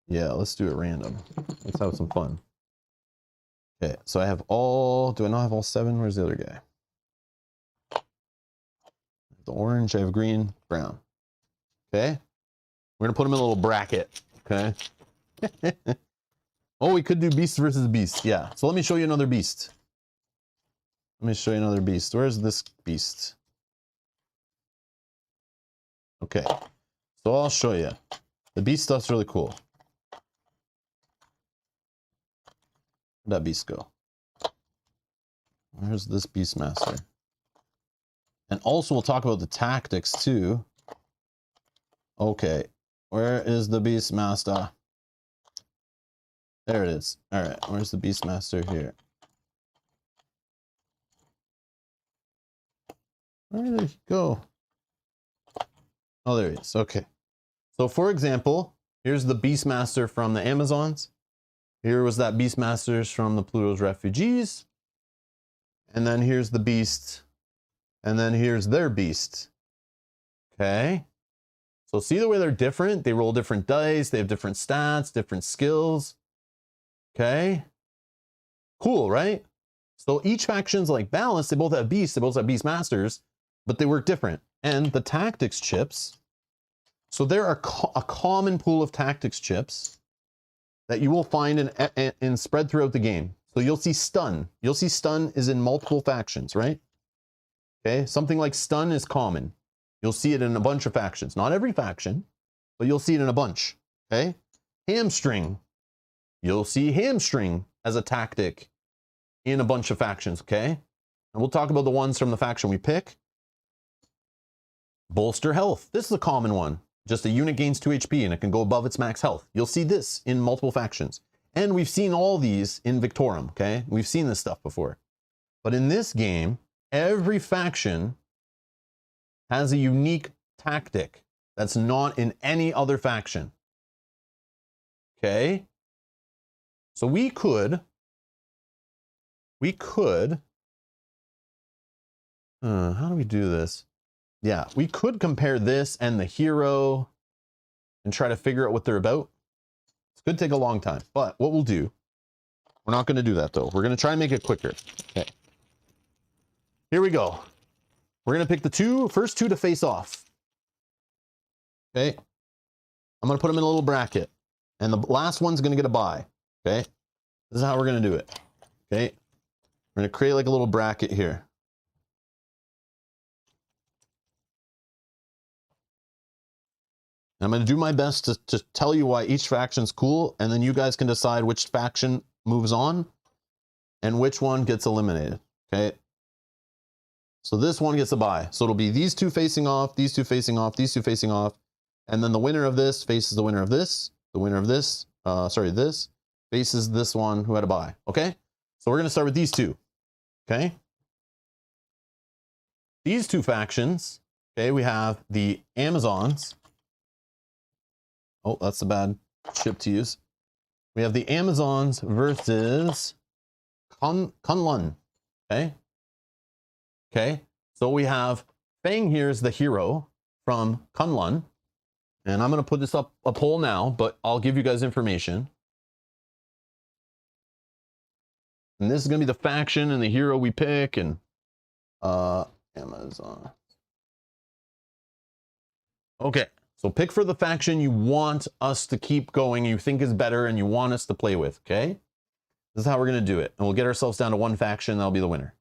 Yeah, let's do it random. Let's have some fun. Okay, so I have all, do I not have all 7? Where's the other guy? The orange, I have green, brown. Okay. We're gonna put them in a little bracket. Okay. Oh, we could do beast versus beast. Yeah. So let me show you another beast. Let me show you another beast. Where's this beast? Okay. So I'll show you. The beast stuff's really cool. Where'd that beast go? Where's this Beastmaster? And also we'll talk about the tactics too. Okay, where is the Beastmaster? There it is. All right, where's the Beastmaster here? Where did he go? Oh, there he is. Okay. So for example, here's the Beastmaster from the Amazons. Here was that Beastmasters from the Pluto's Refugees. And then here's the beast. And then here's their beast. Okay. So see the way they're different? They roll different dice. They have different stats, different skills. Okay. Cool, right? So each faction's like balanced. They both have beasts. They both have beast masters, but they work different. And the tactics chips. So there are a common pool of tactics chips that you will find in spread throughout the game. So you'll see stun. You'll see stun is in multiple factions, right? Okay, something like stun is common. You'll see it in a bunch of factions. Not every faction, but you'll see it in a bunch, okay? Hamstring. You'll see hamstring as a tactic in a bunch of factions, okay? And we'll talk about the ones from the faction we pick. Bolster health. This is a common one. Just a unit gains 2 HP and it can go above its max health. You'll see this in multiple factions. And we've seen all these in Victorum, okay? We've seen this stuff before. But in this game, every faction has a unique tactic that's not in any other faction. Okay? So we could, how do we do this? Yeah, we could compare this and the hero and try to figure out what they're about. It's going to take a long time, but what we'll do, we're not going to do that though. We're going to try and make it quicker. Okay. Here we go. We're going to pick the first two to face off. Okay. I'm going to put them in a little bracket and the last one's going to get a bye. Okay. This is how we're going to do it. Okay. We're going to create like a little bracket here. I'm going to do my best to tell you why each faction's cool, and then you guys can decide which faction moves on and which one gets eliminated, okay? So this one gets a bye. So it'll be these two facing off, these two facing off, these two facing off, and then the winner of this faces the winner of this, the winner of this, this faces this one who had a bye, okay? So we're going to start with these two, okay? These two factions, okay, we have the Amazons. Oh, that's a bad ship to use. We have the Amazons versus Kunlun. Okay. Okay. So we have Fang here is the hero from Kunlun. And I'm going to put this up a poll now, but I'll give you guys information. And this is going to be the faction and the hero we pick and Amazon. Okay. So pick for the faction you want us to keep going, you think is better, and you want us to play with, okay? This is how we're going to do it. And we'll get ourselves down to one faction, that'll be the winner.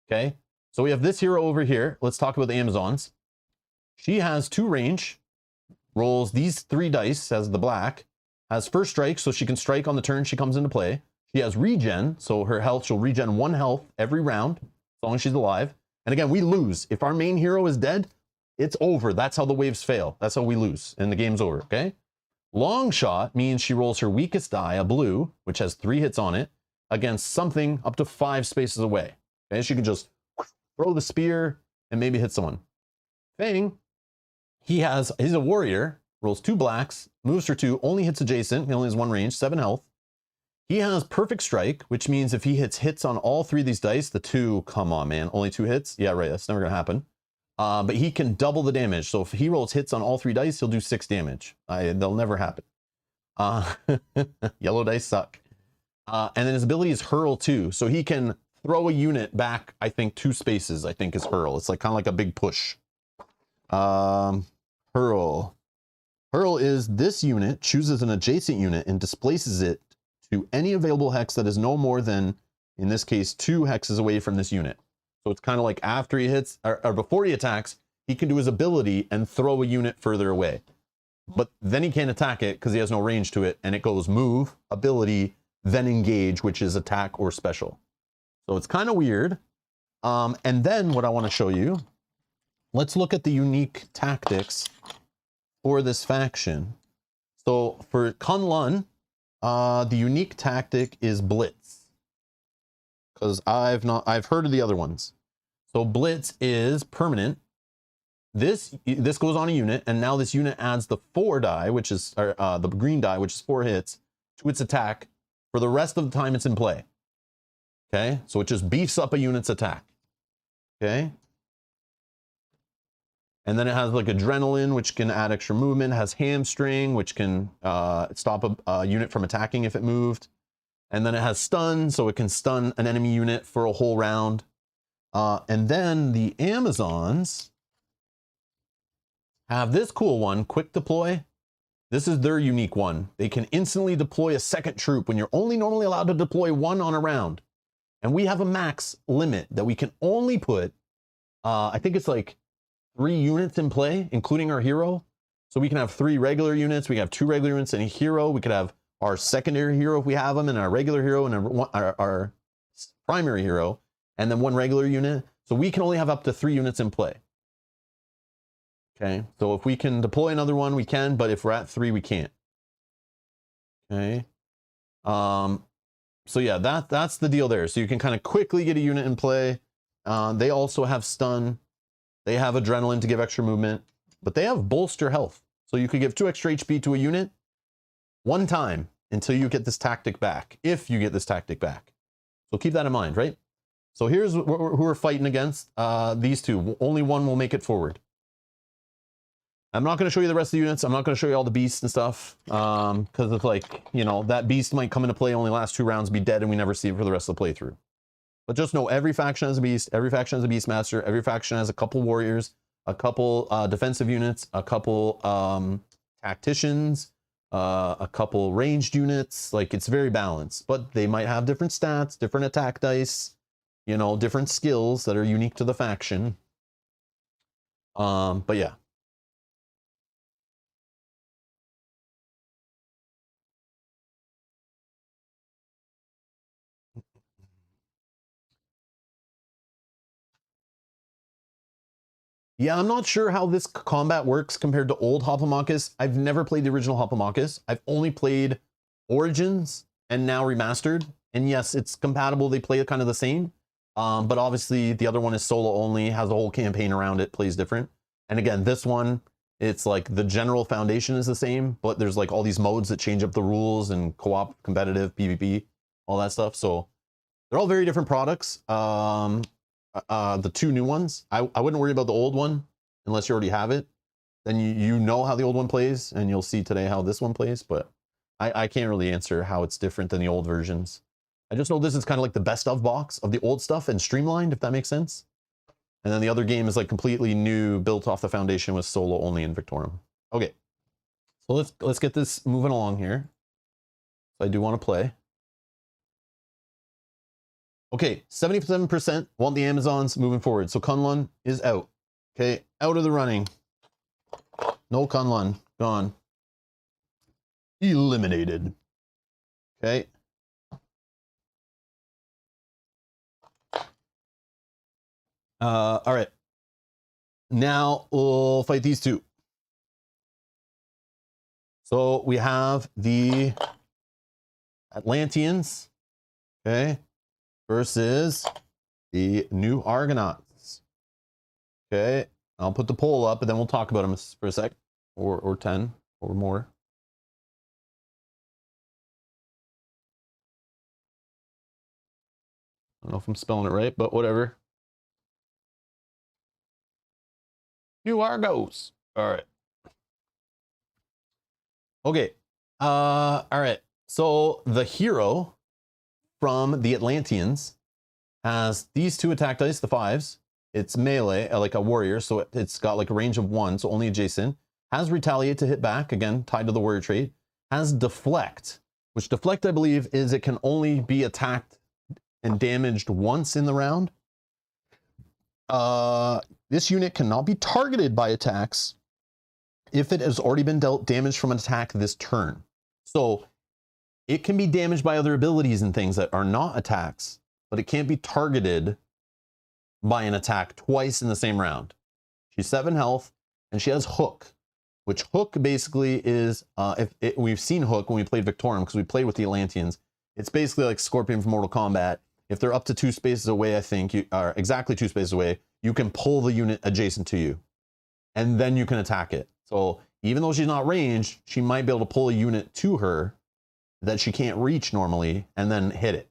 Okay? So we have this hero over here. Let's talk about the Amazons. She has 2 range, rolls these 3 dice as the black, has first strike, so she can strike on the turn she comes into play. She has regen, so her health, she'll regen 1 health every round, as long as she's alive. And again, we lose. If our main hero is dead, it's over. That's how the waves fail. That's how we lose and the game's over, okay? Long shot means she rolls her weakest die, a blue, which has 3 hits on it, against something up to 5 spaces away. Okay, she can just throw the spear and maybe hit someone. Fang, he's a warrior, rolls 2 blacks, moves for 2, only hits adjacent, he only has 1 range, 7 health. He has perfect strike, which means if he hits on all 3 of these dice, the 2, come on, man, only 2 hits? Yeah, right, that's never gonna happen. But he can double the damage. So if he rolls hits on all 3 dice, he'll do 6 damage. They'll never happen. Yellow dice suck. And then his ability is hurl too. So he can throw a unit back, I think 2 spaces, I think is hurl. It's like kind of like a big push. Hurl. Hurl is this unit chooses an adjacent unit and displaces it to any available hex that is no more than, in this case, 2 hexes away from this unit. So it's kind of like after he hits, or before he attacks, he can do his ability and throw a unit further away. But then he can't attack it because he has no range to it, and it goes move, ability, then engage, which is attack or special. So it's kind of weird. And then what I want to show you, let's look at the unique tactics for this faction. So for Kunlun, the unique tactic is Blitz. Because I've heard of the other ones. So Blitz is permanent. This goes on a unit, and now this unit adds the 4 die, which is the green die, which is 4 hits, to its attack for the rest of the time it's in play. Okay, so it just beefs up a unit's attack. Okay. And then it has like adrenaline, which can add extra movement, has hamstring, which can stop a unit from attacking if it moved. And then it has stun, so it can stun an enemy unit for a whole round. And then the Amazons have this cool one, quick deploy. This is their unique one. They can instantly deploy a second troop when you're only normally allowed to deploy one on a round. And we have a max limit that we can only put, I think it's like 3 units in play, including our hero. So we can have 3 regular units, we can have 2 regular units and a hero. We could have our secondary hero if we have them, and our regular hero, and our primary hero, and then 1 regular unit. So we can only have up to 3 units in play. Okay, so if we can deploy another one, we can, but if we're at 3, we can't. Okay. So yeah, that's the deal there. So you can kind of quickly get a unit in play. They also have stun. They have adrenaline to give extra movement, but they have bolster health. So you could give 2 extra HP to a unit 1 time until you get this tactic back, if you get this tactic back. So keep that in mind, right? So here's who we're fighting against. These 2, only 1 will make it forward. I'm not going to show you the rest of the units. I'm not going to show you all the beasts and stuff, because it's like, you know, that beast might come into play, only last 2 rounds, be dead, and we never see it for the rest of the playthrough. But just know every faction has a beast, every faction has a beastmaster, every faction has a couple warriors, a couple defensive units, a couple tacticians, a couple ranged units. Like, it's very balanced, but they might have different stats, different attack dice, you know, different skills that are unique to the faction. But yeah. Yeah, I'm not sure how this combat works compared to old Hoplomachus. I've never played the original Hoplomachus. I've only played Origins and now Remastered. And yes, it's compatible. They play kind of the same. But obviously the other one is solo only, has a whole campaign around it, plays different. And again, this one, it's like the general foundation is the same, but there's like all these modes that change up the rules and co-op, competitive, PvP, all that stuff. So they're all very different products. The 2 new ones, I wouldn't worry about the old one unless you already have it. Then you know how the old one plays, and you'll see today how this one plays, but I can't really answer how it's different than the old versions. I just know this is kind of like the best of box of the old stuff and streamlined, if that makes sense. And then the other game is like completely new, built off the foundation with solo only in Victorum. Okay, so let's get this moving along here. So I do want to play. Okay, 77% want the Amazons moving forward. So Kunlun is out. Okay, out of the running. No Kunlun, gone. Eliminated. Okay. All right. Now we'll fight these 2. So we have the Atlanteans, okay, versus the new Argonauts. Okay, I'll put the poll up, and then we'll talk about them for a sec, or 10 or more. I don't know if I'm spelling it right, but whatever. New Argos. All right. Okay. All right. So the hero from the Atlanteans has these 2 attack dice, the 5s. It's melee, like a warrior, so it's got like a range of 1, so only adjacent. Has retaliate to hit back, again, tied to the warrior trait. Has deflect, which deflect, I believe, is it can only be attacked and damaged once in the round. This unit cannot be targeted by attacks if it has already been dealt damage from an attack this turn. So it can be damaged by other abilities and things that are not attacks, but it can't be targeted by an attack twice in the same round. She's 7 health, and she has Hook, which Hook basically is, we've seen Hook when we played Victorum, because we played with the Atlanteans. It's basically like Scorpion from Mortal Kombat. If they're up to 2 spaces away, I think, you are exactly 2 spaces away, you can pull the unit adjacent to you, and then you can attack it. So even though she's not ranged, she might be able to pull a unit to her that she can't reach normally, and then hit it.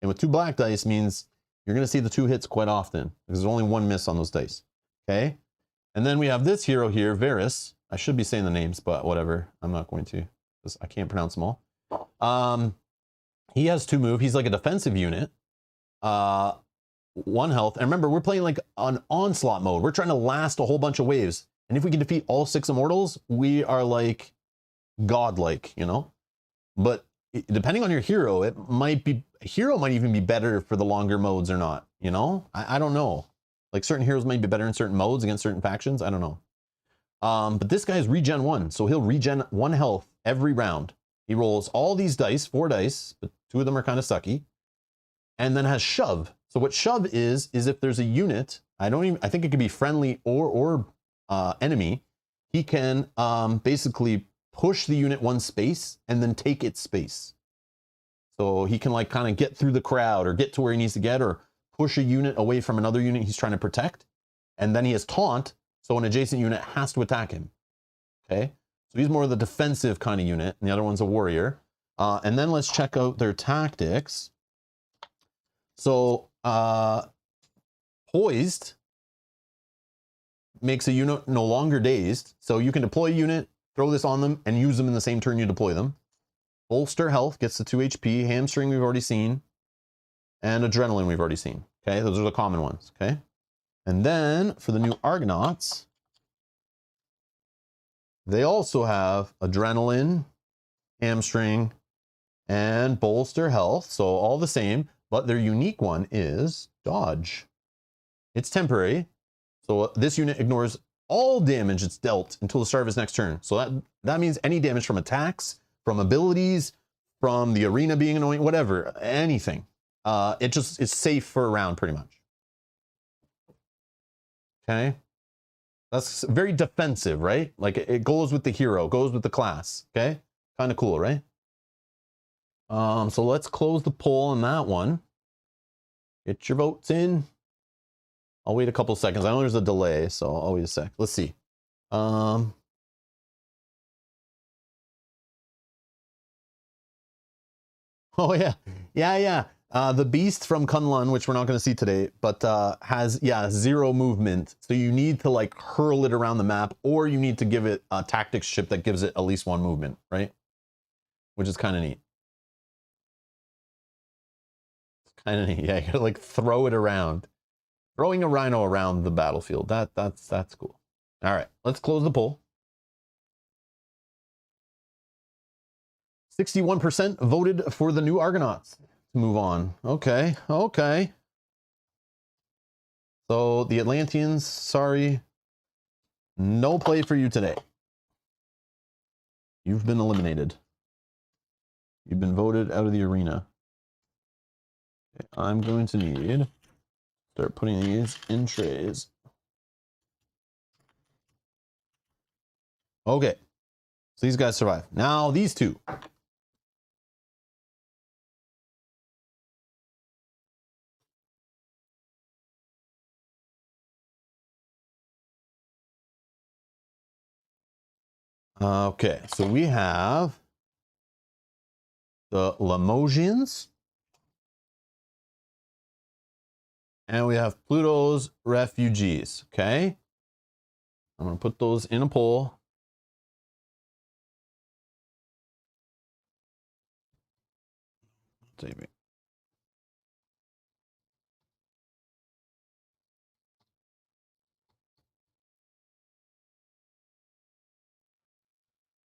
And with 2 black dice means you're going to see the 2 hits quite often because there's only 1 miss on those dice. Okay. And then we have this hero here, Varus. I should be saying the names, but whatever. I'm not going to because I can't pronounce them all. He has 2 move. He's like a defensive unit. 1 health. And remember, we're playing like an Onslaught mode. We're trying to last a whole bunch of waves. And if we can defeat all 6 immortals, we are like godlike, you know? But depending on your hero, it might be, a hero might even be better for the longer modes or not, you know? I don't know. Like certain heroes might be better in certain modes against certain factions. I don't know. But this guy is regen 1. So he'll regen 1 health every round. He rolls all these dice, 4 dice, but 2 of them are kind of sucky. And then has shove. So what shove is if there's a unit, I think it could be friendly or enemy, he can basically push the unit 1 space and then take its space. So he can like kind of get through the crowd or get to where he needs to get, or push a unit away from another unit he's trying to protect. And then he has taunt, so an adjacent unit has to attack him. Okay, so he's more of the defensive kind of unit, and the other one's a warrior. And then let's check out their tactics. So poised makes a unit no longer dazed. So you can deploy a unit, throw this on them, and use them in the same turn you deploy them. Bolster health gets the 2 HP. Hamstring we've already seen. And adrenaline we've already seen. Okay, those are the common ones. Okay. And then for the new Argonauts, they also have adrenaline, hamstring, and bolster health. So all the same, but their unique one is dodge. It's temporary. So this unit ignores all damage it's dealt until the start of its next turn. So that means any damage from attacks, from abilities, from the arena being annoying, whatever, anything. It just is safe for a round pretty much. Okay. That's very defensive, right? Like it goes with the hero, goes with the class. Okay. Kind of cool, right? So let's close the poll on that one. Get your votes in. I'll wait a couple seconds. I know there's a delay, so I'll wait a sec. Let's see. Oh yeah. The beast from Kunlun, which we're not going to see today, but has 0 movement. So you need to like hurl it around the map, or you need to give it a tactics chip that gives it at least 1 movement, right? Which is kind of neat. It's kind of neat. Yeah, you gotta like throw it around. Throwing a rhino around the battlefield. That's cool. All right, let's close the poll. 61% voted for the new Argonauts to move on. Okay. So the Atlanteans, sorry, no play for you today. You've been eliminated. You've been voted out of the arena. Okay, I'm going to need start putting these in trays. Okay, so these guys survive. Now these 2. Okay, so we have the Lemosians. And we have Pluto's refugees. Okay. I'm going to put those in a poll. Save it.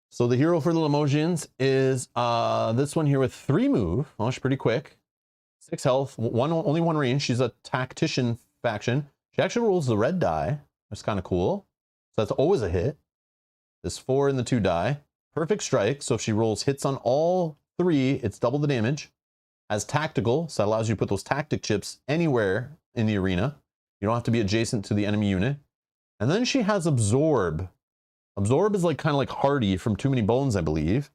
So the hero for the Lemosians is this one here with 3 move. Oh, she's pretty quick. 6 health, only 1 range. She's a tactician faction. She actually rolls the red die. That's kind of cool. So that's always a hit. There's 4 in the 2 die. Perfect strike. So if she rolls hits on all 3, it's double the damage. As tactical, so that allows you to put those tactic chips anywhere in the arena. You don't have to be adjacent to the enemy unit. And then she has absorb. Absorb is like kind of like Hardy from Too Many Bones, I believe,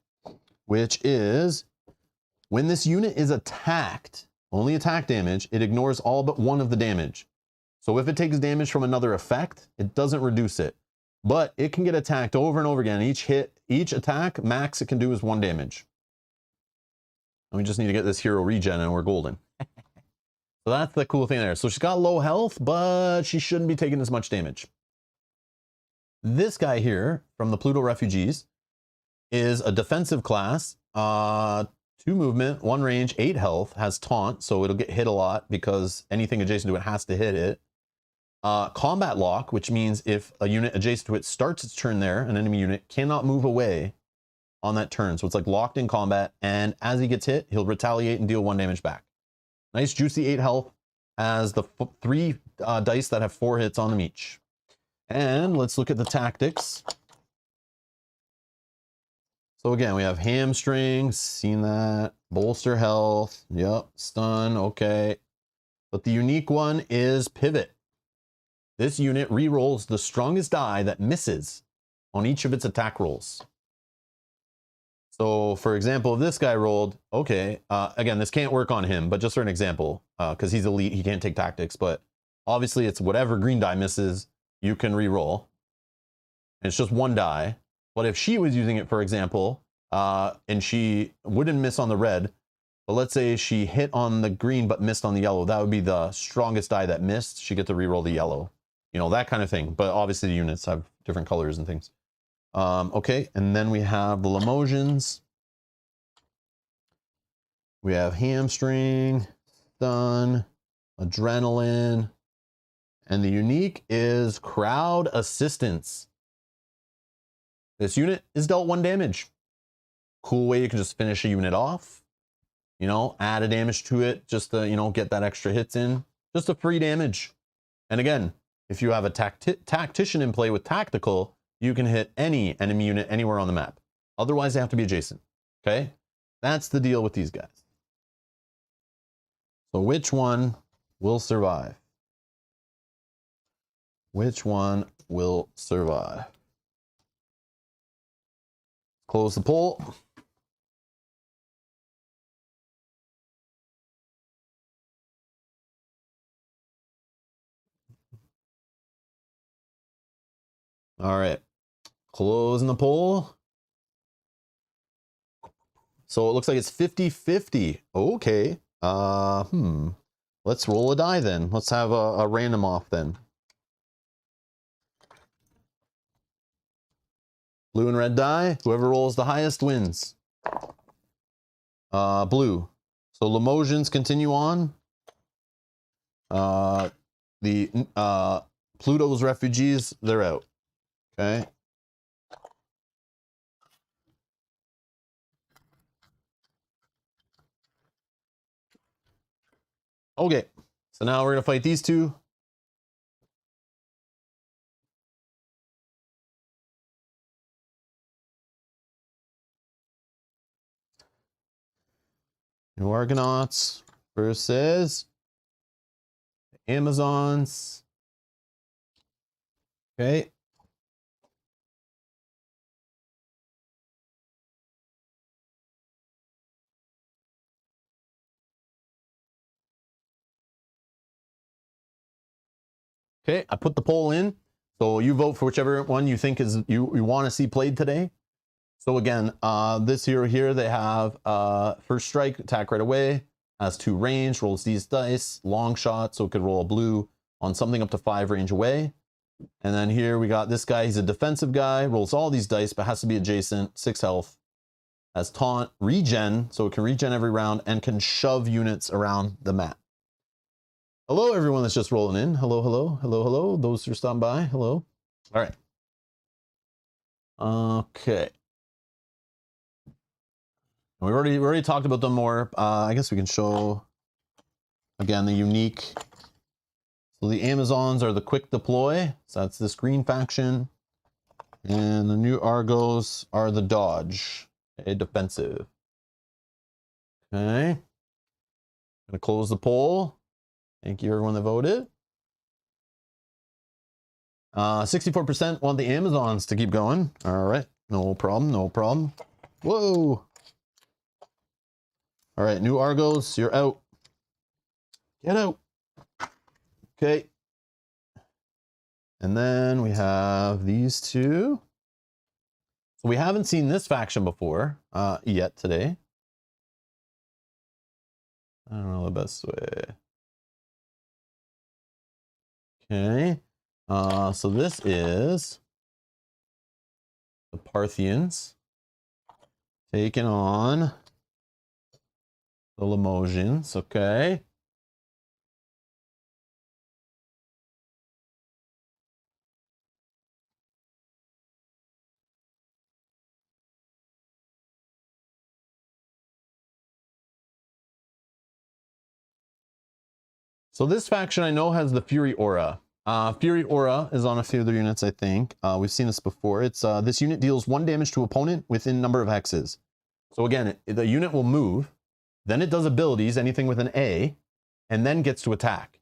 which is when this unit is attacked, only attack damage, it ignores all but 1 of the damage. So if it takes damage from another effect, it doesn't reduce it, but it can get attacked over and over again. Each attack max it can do is 1 damage. And we just need to get this hero regen and we're golden. So that's the cool thing there. So she's got low health, but she shouldn't be taking as much damage. This guy here from the Pluto Refugees is a defensive class. 2 movement, 1 range, 8 health, has taunt, so it'll get hit a lot because anything adjacent to it has to hit it. Combat lock, which means if a unit adjacent to it starts its turn there, an enemy unit cannot move away on that turn. So it's like locked in combat, and as he gets hit, he'll retaliate and deal 1 damage back. Nice juicy 8 health, has the 3 dice that have 4 hits on them each. And let's look at the tactics. So again, we have hamstring, seen that, bolster health, yep, stun, okay. But the unique one is pivot. This unit re-rolls the strongest die that misses on each of its attack rolls. So for example, if this guy rolled, okay, again, this can't work on him, but just for an example, because he's elite, he can't take tactics, but obviously it's whatever green die misses, you can re-roll. It's just 1 die. But if she was using it, for example, and she wouldn't miss on the red, but let's say she hit on the green but missed on the yellow, that would be the strongest die that missed. She get to re-roll the yellow, you know, that kind of thing. But obviously the units have different colors and things. Okay, and then we have the Limosions. We have hamstring, stun, adrenaline, and the unique is crowd assistance. This unit is dealt 1 damage. Cool way you can just finish a unit off. You know, add a damage to it just to, you know, get that extra hits in. Just a free damage. And again, if you have a tactician in play with tactical, you can hit any enemy unit anywhere on the map. Otherwise, they have to be adjacent. Okay? That's the deal with these guys. So which one will survive? Which one will survive? Close the poll. All right, closing the poll. So it looks like it's 50-50. Okay. Let's roll a die then. Let's have a random off then. Blue and red die. Whoever rolls the highest wins. Blue. So Limosions continue on. Pluto's Refugees, they're out. Okay. Okay. So now we're gonna fight these two. New Argonauts versus Amazons. Okay. Okay, I put the poll in. So you vote for whichever one you think is you want to see played today. So again, this hero here, they have first strike, attack right away, has 2 range, rolls these dice, long shot, so it could roll a blue on something up to 5 range away. And then here we got this guy, he's a defensive guy, rolls all these dice, but has to be adjacent, 6 health, has taunt, regen, so it can regen every round, and can shove units around the map. Hello, everyone that's just rolling in. Hello, hello, hello, hello. Those who are stopping by, hello. All right. Okay. We already talked about them more. I guess we can show again the unique. So the Amazons are the quick deploy. So that's this green faction, and the new Argos are the dodge, a defensive. Okay. Gonna close the poll. Thank you everyone that voted. 64% want the Amazons to keep going. All right, no problem, no problem. Whoa. All right, new Argos, you're out. Get out. Okay. And then we have these two. So we haven't seen this faction before yet today. I don't know the best way. Okay. So this is the Parthians taking on the Limoges. Okay. So this faction I know has the Fury Aura. Fury Aura is on a few of their units, I think. We've seen this before. It's this unit deals 1 damage to opponent within number of hexes. So again, the unit will move, then it does abilities, anything with an A, and then gets to attack.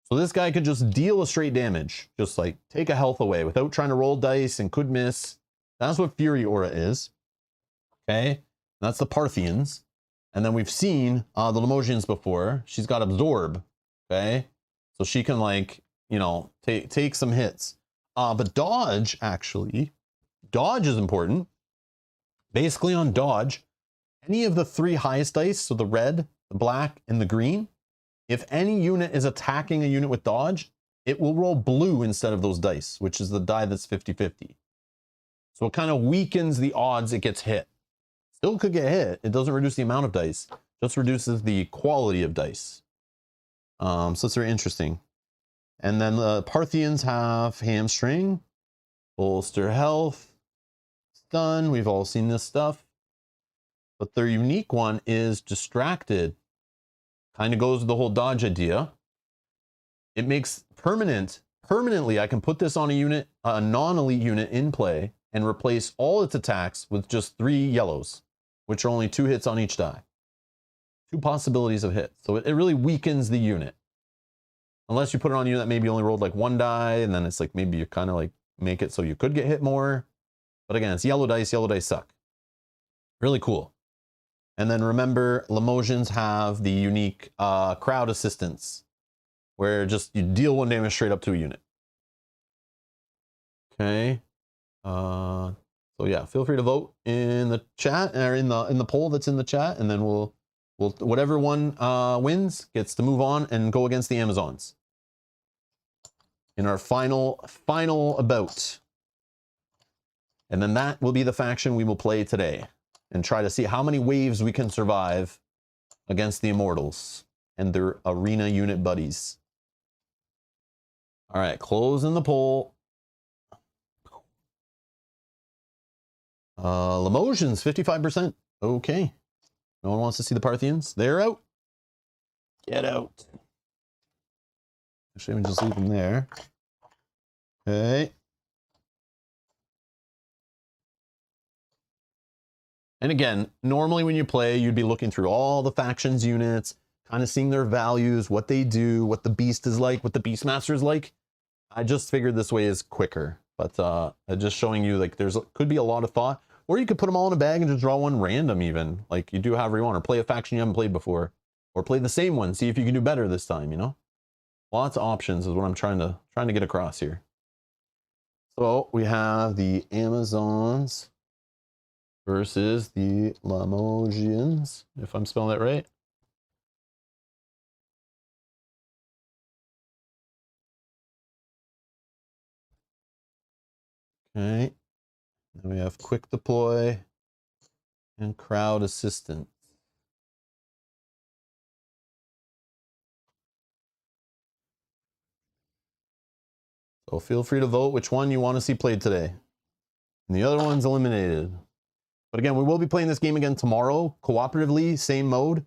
So this guy could just deal a straight damage, just like take a health away without trying to roll dice and could miss. That's what Fury Aura is. Okay, that's the Parthians. And then we've seen the Limoges before. She's got Absorb. Okay, so she can, like, you know, take some hits. But dodge, actually, dodge is important. Basically on dodge, any of the 3 highest dice, so the red, the black, and the green, if any unit is attacking a unit with dodge, it will roll blue instead of those dice, which is the die that's 50-50. So it kind of weakens the odds it gets hit. Still could get hit. It doesn't reduce the amount of dice, just reduces the quality of dice. So it's very interesting. And then the Parthians have Hamstring, Bolster Health, Stun. We've all seen this stuff. But their unique one is Distracted. Kind of goes with the whole dodge idea. It makes permanently, I can put this on a unit, a non-elite unit in play, and replace all its attacks with just 3 yellows, which are only 2 hits on each die. 2 possibilities of hits. So it really weakens the unit. Unless you put it on a unit that maybe only rolled like 1 die, and then it's like maybe you kind of like make it so you could get hit more. But again, it's yellow dice suck. Really cool. And then remember, Limoges have the unique crowd assistance, where just you deal 1 damage straight up to a unit. Okay. So yeah, feel free to vote in the chat, or in the poll that's in the chat, and then we'll whatever one wins gets to move on and go against the Amazons in our final bout. And then that will be the faction we will play today, and try to see how many waves we can survive against the Immortals and their arena unit buddies. All right, closing the poll. Limoges, 55%. Okay. No one wants to see the Parthians. They're out. Get out. Actually, let me just leave them there. Okay. And again, normally when you play, you'd be looking through all the factions units, kind of seeing their values, what they do, what the beast is like, what the Beastmaster is like. I just figured this way is quicker, but just showing you, like, could be a lot of thought. Or you could put them all in a bag and just draw one random even, like you do however you want, or play a faction you haven't played before, or play the same one, see if you can do better this time, you know? Lots of options is what I'm trying to get across here. So we have the Amazons versus the Limoges, if I'm spelling that right. Okay. Then we have quick deploy and crowd assistance. So feel free to vote which one you want to see played today. And the other one's eliminated. But again, we will be playing this game again tomorrow, cooperatively, same mode,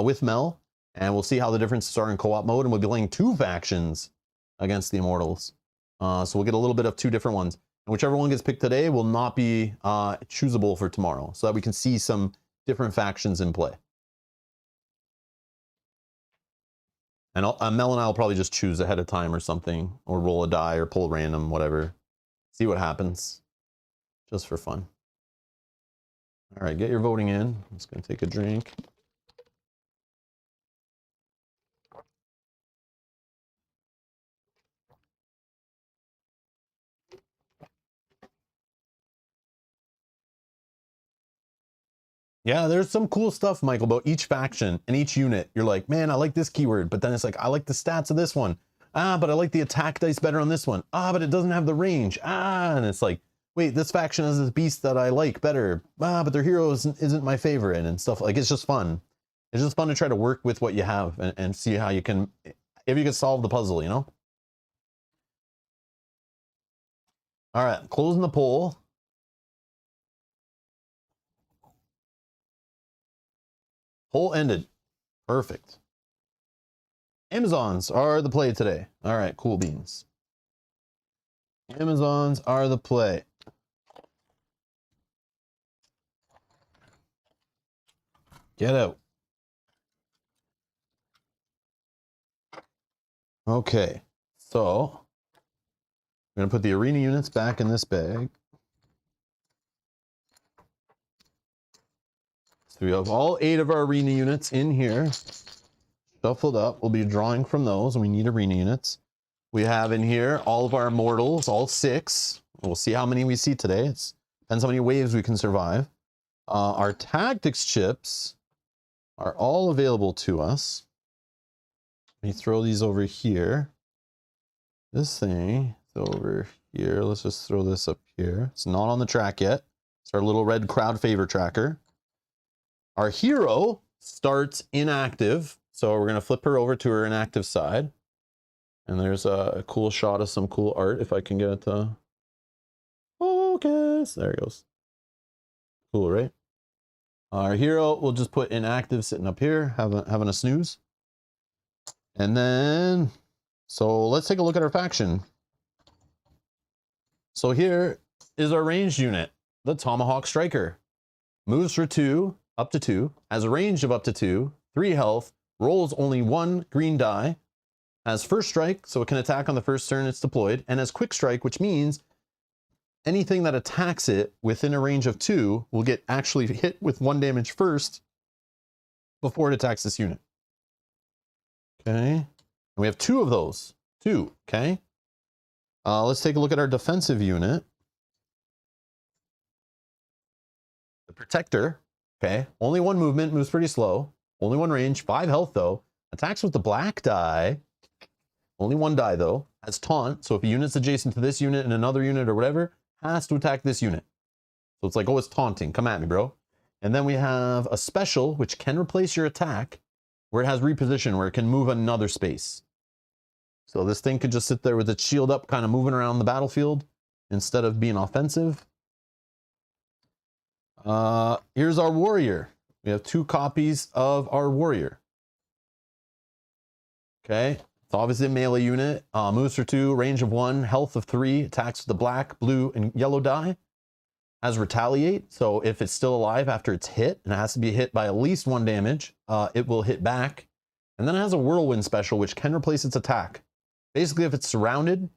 with Mel. And we'll see how the differences are in co-op mode. And we'll be playing 2 factions against the Immortals. So we'll get a little bit of 2 different ones. And whichever one gets picked today will not be choosable for tomorrow, so that we can see some different factions in play. And Mel and I will probably just choose ahead of time or something, or roll a die or pull random, whatever. See what happens, just for fun. All right, get your voting in. I'm just going to take a drink. Yeah, there's some cool stuff, Michael, about each faction and each unit. You're like, man, I like this keyword, but then it's like, I like the stats of this one. Ah, but I like the attack dice better on this one. Ah, but it doesn't have the range. Ah, and it's like, wait, this faction has this beast that I like better. Ah, but their hero isn't my favorite and stuff. Like, it's just fun. It's just fun to try to work with what you have and see how you can, if you can solve the puzzle, you know? All right, closing the poll. Poll ended. Perfect. Amazons are the play today. All right, cool beans. Amazons are the play. Get out. Okay, so I'm gonna put the arena units back in this bag. So we have all 8 of our arena units in here, shuffled up. We'll be drawing from those, and we need arena units. We have in here all of our immortals, all 6. We'll see how many we see today. It depends how many waves we can survive. Our tactics chips are all available to us. Let me throw these over here. This thing is over here. Let's just throw this up here. It's not on the track yet. It's our little red crowd favor tracker. Our hero starts inactive. So we're going to flip her over to her inactive side. And there's a cool shot of some cool art if I can get it to focus. There it goes. Cool, right? Our hero we'll just put inactive sitting up here, having a snooze. And then, so let's take a look at our faction. So here is our ranged unit, the Tomahawk Striker. Moves for 2, up to 2, has a range of up to 2, 3 health, rolls only 1 green die, has first strike, so it can attack on the first turn it's deployed, and has quick strike, which means anything that attacks it within a range of 2 will get actually hit with 1 damage first before it attacks this unit. Okay, and we have 2 of those. 2, okay? Let's take a look at our defensive unit. The Protector, okay? Only 1 movement, moves pretty slow. Only 1 range, 5 health though. Attacks with the black die. Only 1 die though. Has taunt, so if a unit's adjacent to this unit and another unit or whatever, has to attack this unit. So it's like, oh, it's taunting. Come at me, bro. And then we have a special, which can replace your attack, where it has reposition, where it can move another space. So this thing could just sit there with its shield up, kind of moving around the battlefield instead of being offensive. Here's our warrior. We have 2 copies of our warrior. Okay, it's obviously a melee unit. Moves for 2, range of 1, health of 3, attacks with the black, blue, and yellow die. Has retaliate, so if it's still alive after it's hit, and it has to be hit by at least 1 damage, it will hit back. And then it has a whirlwind special, which can replace its attack. Basically, if it's surrounded,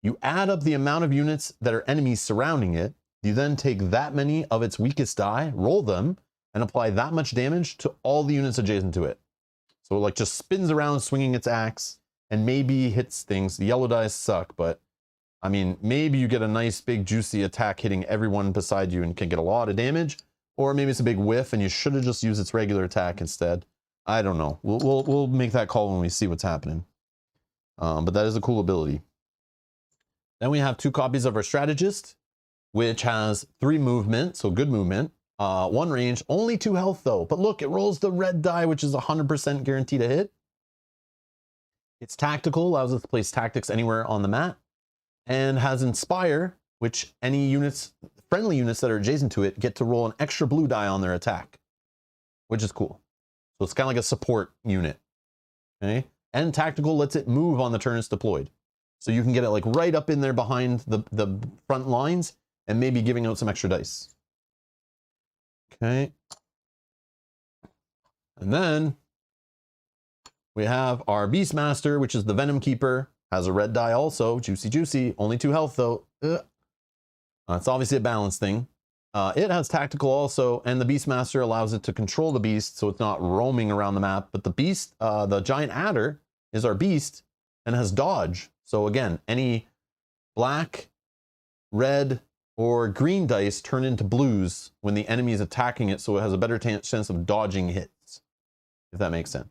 you add up the amount of units that are enemies surrounding it. You then take that many of its weakest die, roll them, and apply that much damage to all the units adjacent to it. So it like just spins around swinging its axe and maybe hits things. The yellow dice suck, but I mean, maybe you get a nice big juicy attack hitting everyone beside you and can get a lot of damage, or maybe it's a big whiff and you should have just used its regular attack instead. I don't know. We'll make that call when we see what's happening. But that is a cool ability. Then we have 2 copies of our strategist, which has 3 movement, so good movement. 1 range, only 2 health though. But look, it rolls the red die, which is 100% guaranteed to hit. It's tactical, allows us to place tactics anywhere on the map. And has inspire, which any units, friendly units that are adjacent to it, get to roll an extra blue die on their attack, which is cool. So it's kind of like a support unit. Okay, and tactical lets it move on the turn it's deployed, so you can get it like right up in there behind the front lines and maybe giving out some extra dice. Okay, and then we have our Beastmaster, which is the Venom Keeper. Has a red die also, juicy, only 2 health though. It's obviously a balance thing. It has tactical also, and the Beastmaster allows it to control the beast, so it's not roaming around the map. But the beast, the giant adder, is our beast and has dodge. So again, any black, red, or green dice turn into blues when the enemy is attacking it, so it has a better chance of dodging hits, if that makes sense.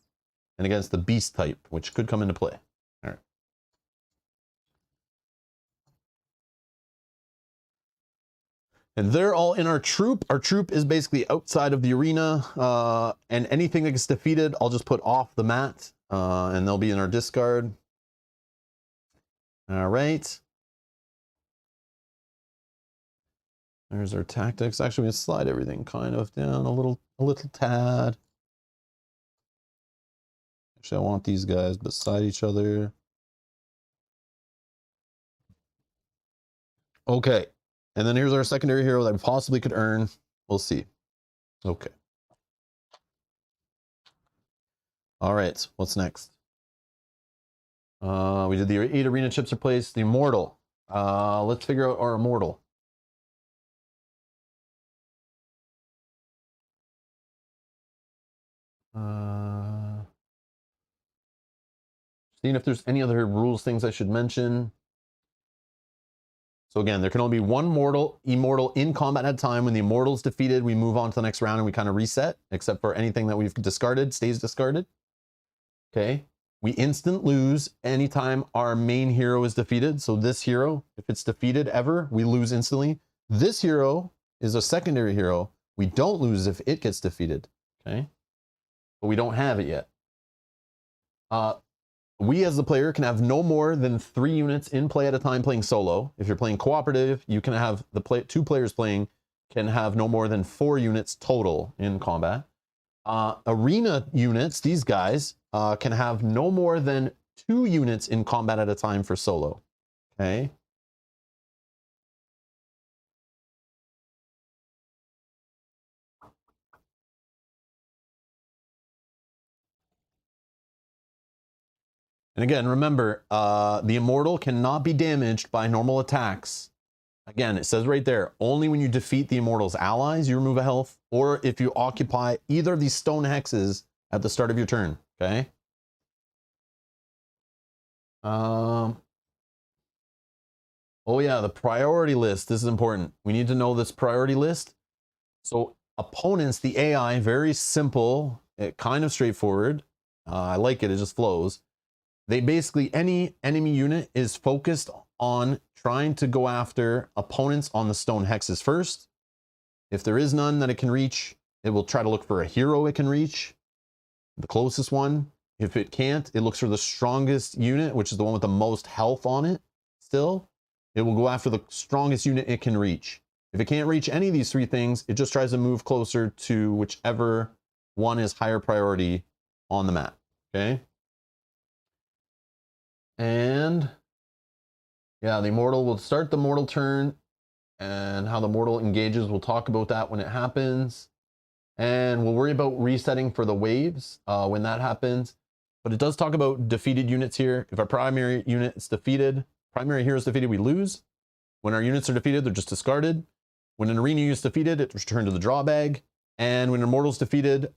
And against the beast type, which could come into play. All right. And they're all in our troop. Our troop is basically outside of the arena, and anything that gets defeated, I'll just put off the mat, and they'll be in our discard. All right. There's our tactics. Actually, we can slide everything kind of down a little tad. Actually, I want these guys beside each other. Okay. And then here's our secondary hero that we possibly could earn. We'll see. Okay. All right. What's next? We did the 8 arena chips replaced. The immortal. Let's figure out our immortal. Seeing if there's any other rules, things I should mention. So again, there can only be one immortal in combat at a time. When the immortal is defeated, we move on to the next round and we kind of reset, except for anything that we've discarded stays discarded. Okay. We instant lose anytime our main hero is defeated. So this hero, if it's defeated ever, we lose instantly. This hero is a secondary hero. We don't lose if it gets defeated. Okay. But we don't have it yet. We as the player can have no more than 3 units in play at a time playing solo. If you're playing cooperative, you can have two players playing can have no more than 4 units total in combat. Arena units, these guys, can have no more than 2 units in combat at a time for solo. Okay. And again, remember, the immortal cannot be damaged by normal attacks. Again, it says right there, only when you defeat the immortal's allies, you remove a health, or if you occupy either of these stone hexes at the start of your turn, okay? Oh yeah, the priority list, this is important. We need to know this priority list. So opponents, the AI, very simple, kind of straightforward. I like it, it just flows. They basically, any enemy unit is focused on trying to go after opponents on the stone hexes first. If there is none that it can reach, it will try to look for a hero it can reach, the closest one. If it can't, it looks for the strongest unit, which is the one with the most health on it still. It will go after the strongest unit it can reach. If it can't reach any of these 3 things, it just tries to move closer to whichever one is higher priority on the map, okay? And yeah, the immortal will start the mortal turn, and how the mortal engages, we'll talk about that when it happens. And we'll worry about resetting for the waves when that happens. But it does talk about defeated units here. If our primary unit is defeated, primary hero is defeated, we lose. When our units are defeated, they're just discarded. When an arena unit is defeated, it's returned to the draw bag. And when an immortal is defeated,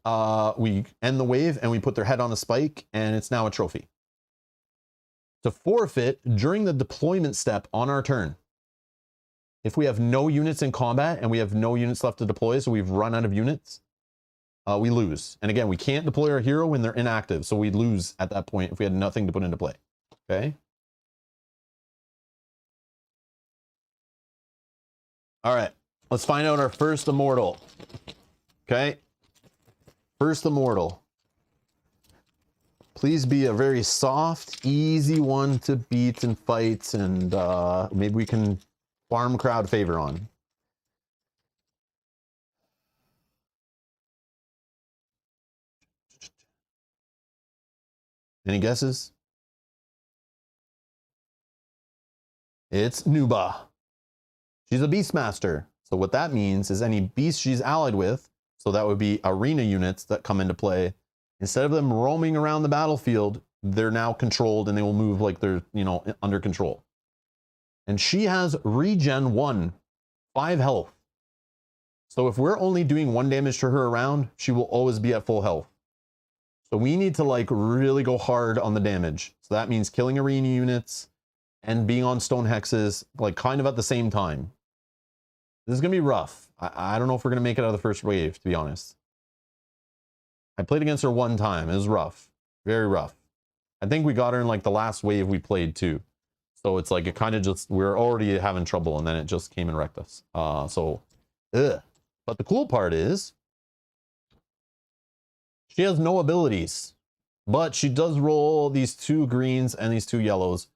we end the wave and we put their head on a spike, and it's now a trophy. To forfeit during the deployment step on our turn. If we have no units in combat and we have no units left to deploy, so we've run out of units, we lose. And again, we can't deploy our hero when they're inactive, so we'd lose at that point if we had nothing to put into play. Okay? All right, let's find out our first immortal. Okay? First immortal. Please be a very soft, easy one to beat and fight, and maybe we can farm crowd favor on. Any guesses? It's Nuba. She's a Beastmaster. So what that means is any beast she's allied with, so that would be arena units that come into play, instead of them roaming around the battlefield, they're now controlled and they will move like they're, you know, under control. And she has regen 1, 5 health. So if we're only doing 1 damage to her around, she will always be at full health. So we need to like really go hard on the damage. So that means killing arena units and being on stone hexes, like kind of at the same time. This is gonna be rough. I don't know if we're gonna make it out of the first wave, to be honest. I played against her 1 time. It was rough. Very rough. I think we got her in like the last wave we played too. So it's like it kind of just, we're already having trouble and then it just came and wrecked us. Ugh. But the cool part is she has no abilities, but she does roll these 2 greens and these 2 yellows.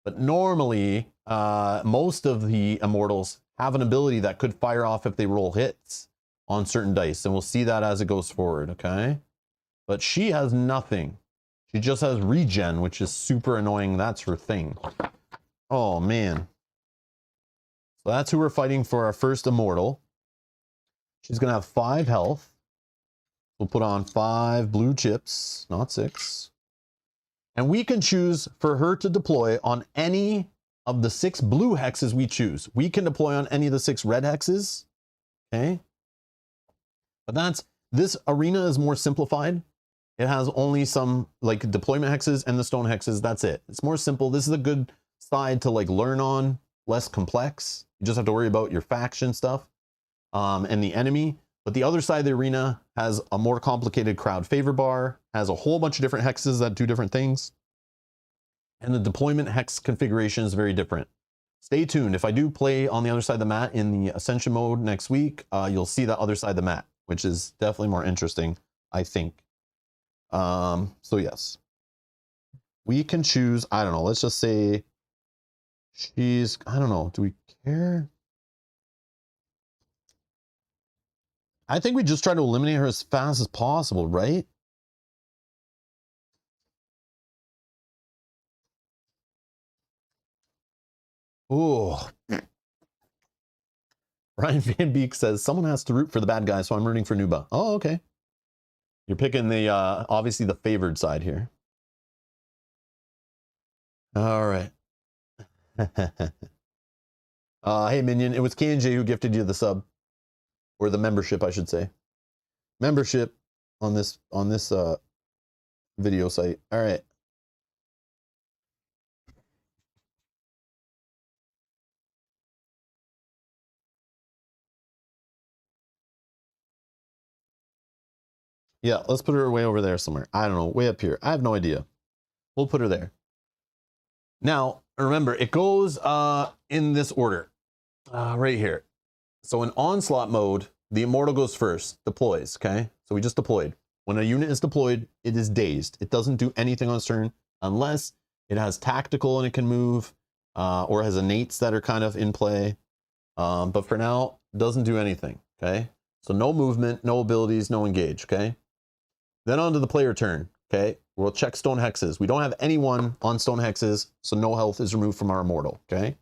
But normally, most of the immortals have an ability that could fire off if they roll hits on certain dice. And we'll see that as it goes forward, okay? But she has nothing. She just has regen, which is super annoying. That's her thing. Oh, man. So that's who we're fighting for our first immortal. She's going to have 5 health. We'll put on 5 blue chips, not 6. And we can choose for her to deploy on any of the 6 blue hexes we choose. We can deploy on any of the 6 red hexes. Okay. But this arena is more simplified. It has only some like deployment hexes and the stone hexes. That's it. It's more simple. This is a good side to like learn on, less complex. You just have to worry about your faction stuff and the enemy. But the other side of the arena has a more complicated crowd favor bar, has a whole bunch of different hexes that do different things. And the deployment hex configuration is very different. Stay tuned. If I do play on the other side of the mat in the Ascension mode next week, you'll see that other side of the mat, which is definitely more interesting, I think. So yes. We can choose, I don't know, let's just say she's, I don't know, do we care? I think we just try to eliminate her as fast as possible, right? Oh. Ryan Van Beek says, someone has to root for the bad guy, so I'm rooting for Nuba. Oh, okay. You're picking the, obviously the favored side here. All right. Hey, Minion, it was K&J who gifted you the sub. Or the membership, I should say. Membership on this video site. All right. Yeah, let's put her way over there somewhere. I don't know, way up here. I have no idea. We'll put her there. Now, remember, it goes in this order, right here. So in Onslaught mode, the Immortal goes first, deploys, okay? So we just deployed. When a unit is deployed, it is dazed. It doesn't do anything on its turn unless it has tactical and it can move, or has innates that are kind of in play. But for now, doesn't do anything, okay? So no movement, no abilities, no engage, okay? Then on to the player turn, okay? We'll check stone hexes. We don't have anyone on stone hexes, so no health is removed from our Immortal, okay?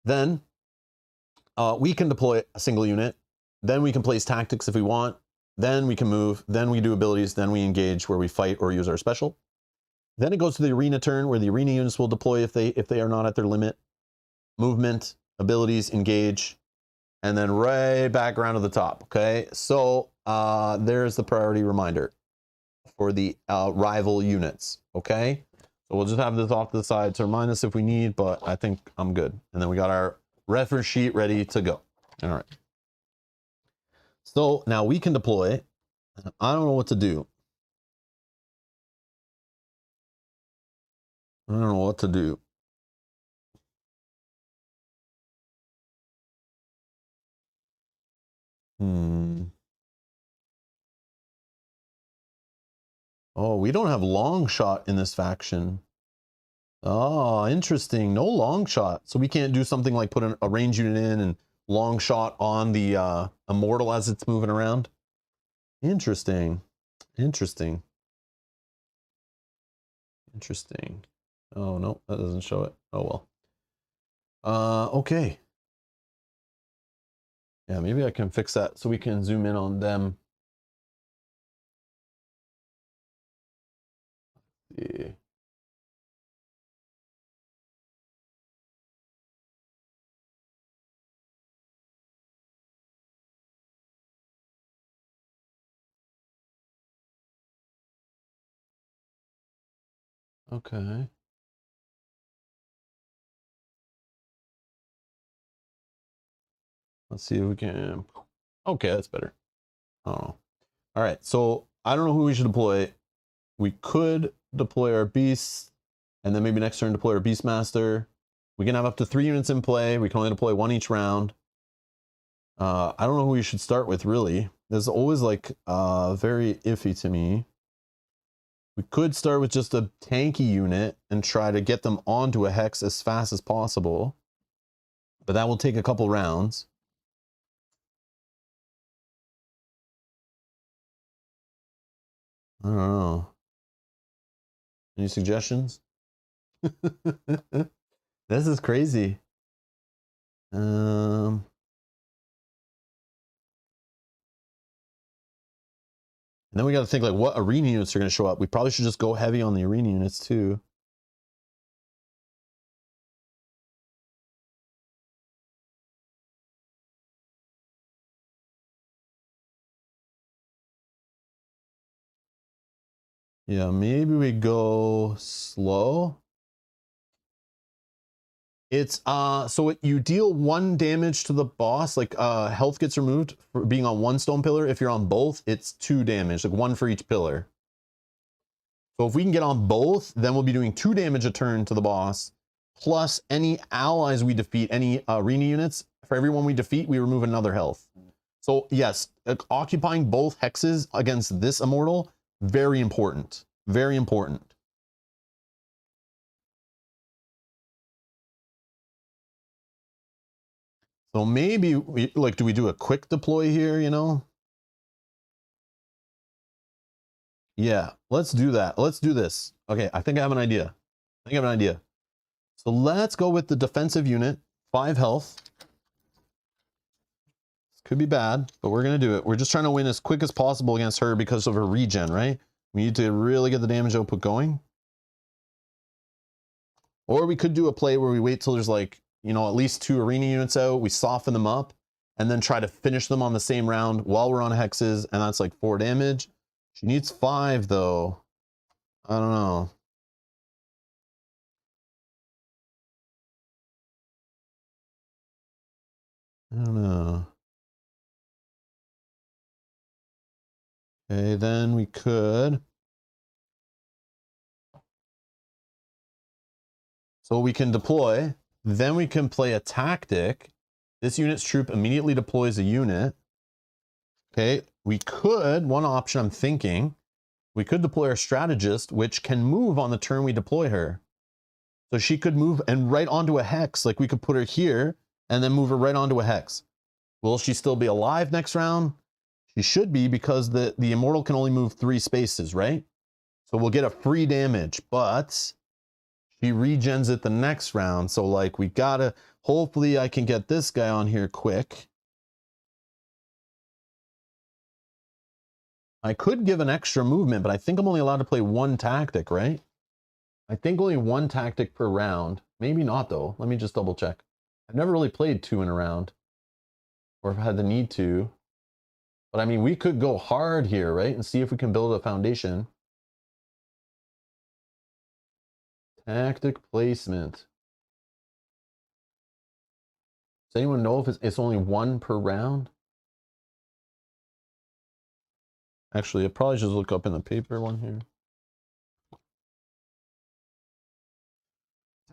Then we can deploy a single unit. Then we can place tactics if we want. Then we can move. Then we do abilities. Then we engage where we fight or use our special. Then it goes to the arena turn where the arena units will deploy if they are not at their limit. Movement, abilities, engage, and then right back around to the top. Okay, so there's the priority reminder for the rival units. Okay, so we'll just have this off to the side to remind us if we need, but I think I'm good. And then we got our reference sheet ready to go. All right. So now we can deploy. I don't know what to do. I don't know what to do. Oh, we don't have long shot in this faction. Oh, interesting. No long shot. So we can't do something like put a range unit in and long shot on the Immortal as it's moving around. Interesting. Interesting. Interesting. Oh, no, that doesn't show it. Oh, well. Okay. Yeah, maybe I can fix that so we can zoom in on them. Yeah. Okay. Let's see if we can. Okay, that's better. Oh. All right. So I don't know who we should deploy. We could deploy our beasts And then maybe next turn deploy our Beastmaster. We can have up to 3 units in play. We can only deploy 1 each round. I don't know who we should start with, really. There's always like very iffy to me. We could start with just a tanky unit and try to get them onto a hex as fast as possible. But that will take a couple rounds. I don't know. Any suggestions? This is crazy. And then we got to think like what arena units are going to show up. We probably should just go heavy on the arena units too. Yeah, maybe we go slow. It's so you deal 1 damage to the boss, like health gets removed for being on 1 stone pillar. If you're on both, it's 2 damage, like 1 for each pillar. So if we can get on both, then we'll be doing 2 damage a turn to the boss, plus any allies we defeat, any arena units. For every one we defeat, we remove another health. So yes, occupying both hexes against this immortal, very important. Very important. So maybe we like, do we do a quick deploy here, you know? Yeah, let's do that. Let's do this. Okay, I think I have an idea. So let's go with the defensive unit, 5 health. This could be bad, but we're gonna do it. We're just trying to win as quick as possible against her because of her regen, right? We need to really get the damage output going. Or we could do a play where we wait till there's like, you know, at least 2 arena units out, we soften them up, and then try to finish them on the same round while we're on hexes, and that's like 4 damage. She needs 5 though. I don't know. Okay, then we could. So we can deploy, then we can play a tactic. This unit's troop immediately deploys a unit. Okay, we could, one option I'm thinking, we could deploy our strategist, which can move on the turn we deploy her. So she could move and right onto a hex, like we could put her here and then move her right onto a hex. Will she still be alive next round? She should be, because the immortal can only move 3 spaces, right? So we'll get a free damage, but she regens it the next round. So like we gotta, hopefully I can get this guy on here quick. I could give an extra movement, but I think I'm only allowed to play 1 tactic, right? I think only 1 tactic per round. Maybe not though. Let me just double check. I've never really played 2 in a round, or if I had the need to. But I mean, we could go hard here, right? And see if we can build a foundation. Tactic placement. Does anyone know if it's only 1 per round? Actually, I probably should look up in the paper one here.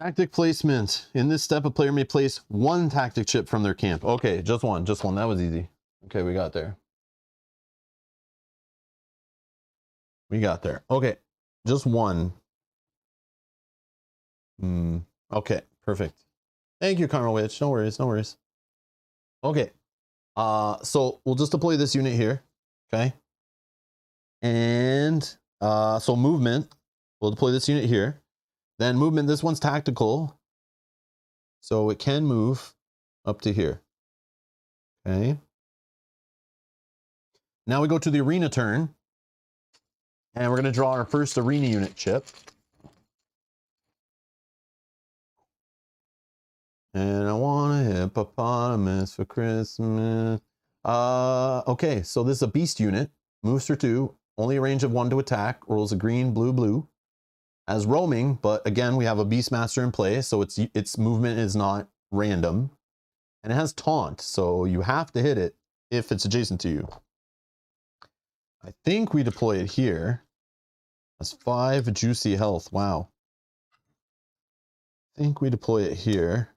Tactic placement. In this step, a player may place 1 tactic chip from their camp. Okay, just one. That was easy. Okay, we got there. Okay, just 1. Okay, perfect. Thank you, Karma Witch. No worries. Okay, so we'll just deploy this unit here. Okay, and so movement, we'll deploy this unit here. Then movement, this one's tactical, so it can move up to here. Okay, now we go to the arena turn, and we're going to draw our first arena unit chip. And I want a hippopotamus for Christmas. Okay, so this is a beast unit. Moves for 2. Only a range of 1 to attack. Rolls a green, blue, blue. As roaming, but again, we have a Beastmaster in play, so its movement is not random. And it has taunt, so you have to hit it if it's adjacent to you. I think we deploy it here. That's 5 juicy health. Wow. think we deploy it here.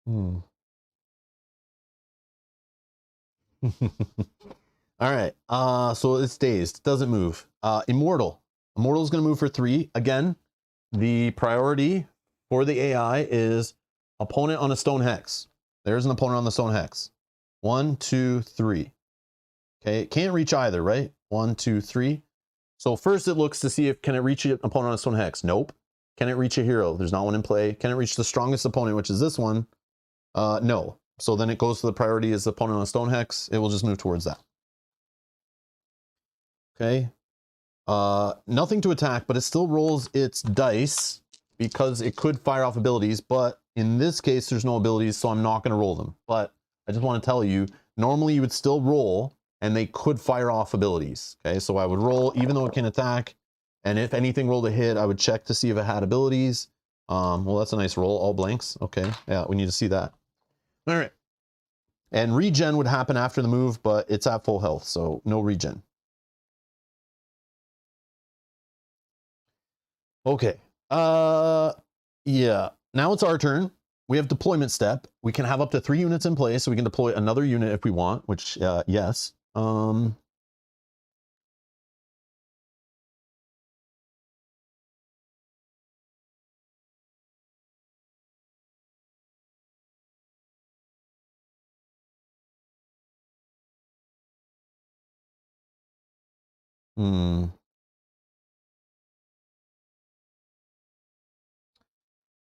Hmm. All right. So it's dazed. It doesn't move. Immortal. Immortal is going to move for 3. Again, the priority for the AI is opponent on a stone hex. There's an opponent on the stone hex. 1, 2, 3. Okay, it can't reach either, right? 1, 2, 3. So first it looks to see if can it reach an opponent on a stone hex. Nope. Can it reach a hero? There's not one in play. Can it reach the strongest opponent, which is this one? No. So then it goes to the priority is opponent on a stone hex. It will just move towards that. Okay. Nothing to attack, but it still rolls its dice because it could fire off abilities. But in this case, there's no abilities, so I'm not going to roll them. But I just want to tell you, normally you would still roll, and they could fire off abilities. Okay, so I would roll even though it can attack, and if anything rolled a hit, I would check to see if it had abilities. Well, that's a nice roll, all blanks. Okay, yeah, we need to see that. All right. And regen would happen after the move, but it's at full health, so no regen. Okay. Yeah. Now it's our turn. We have deployment step. We can have up to 3 units in place, so we can deploy another unit if we want, which, yes.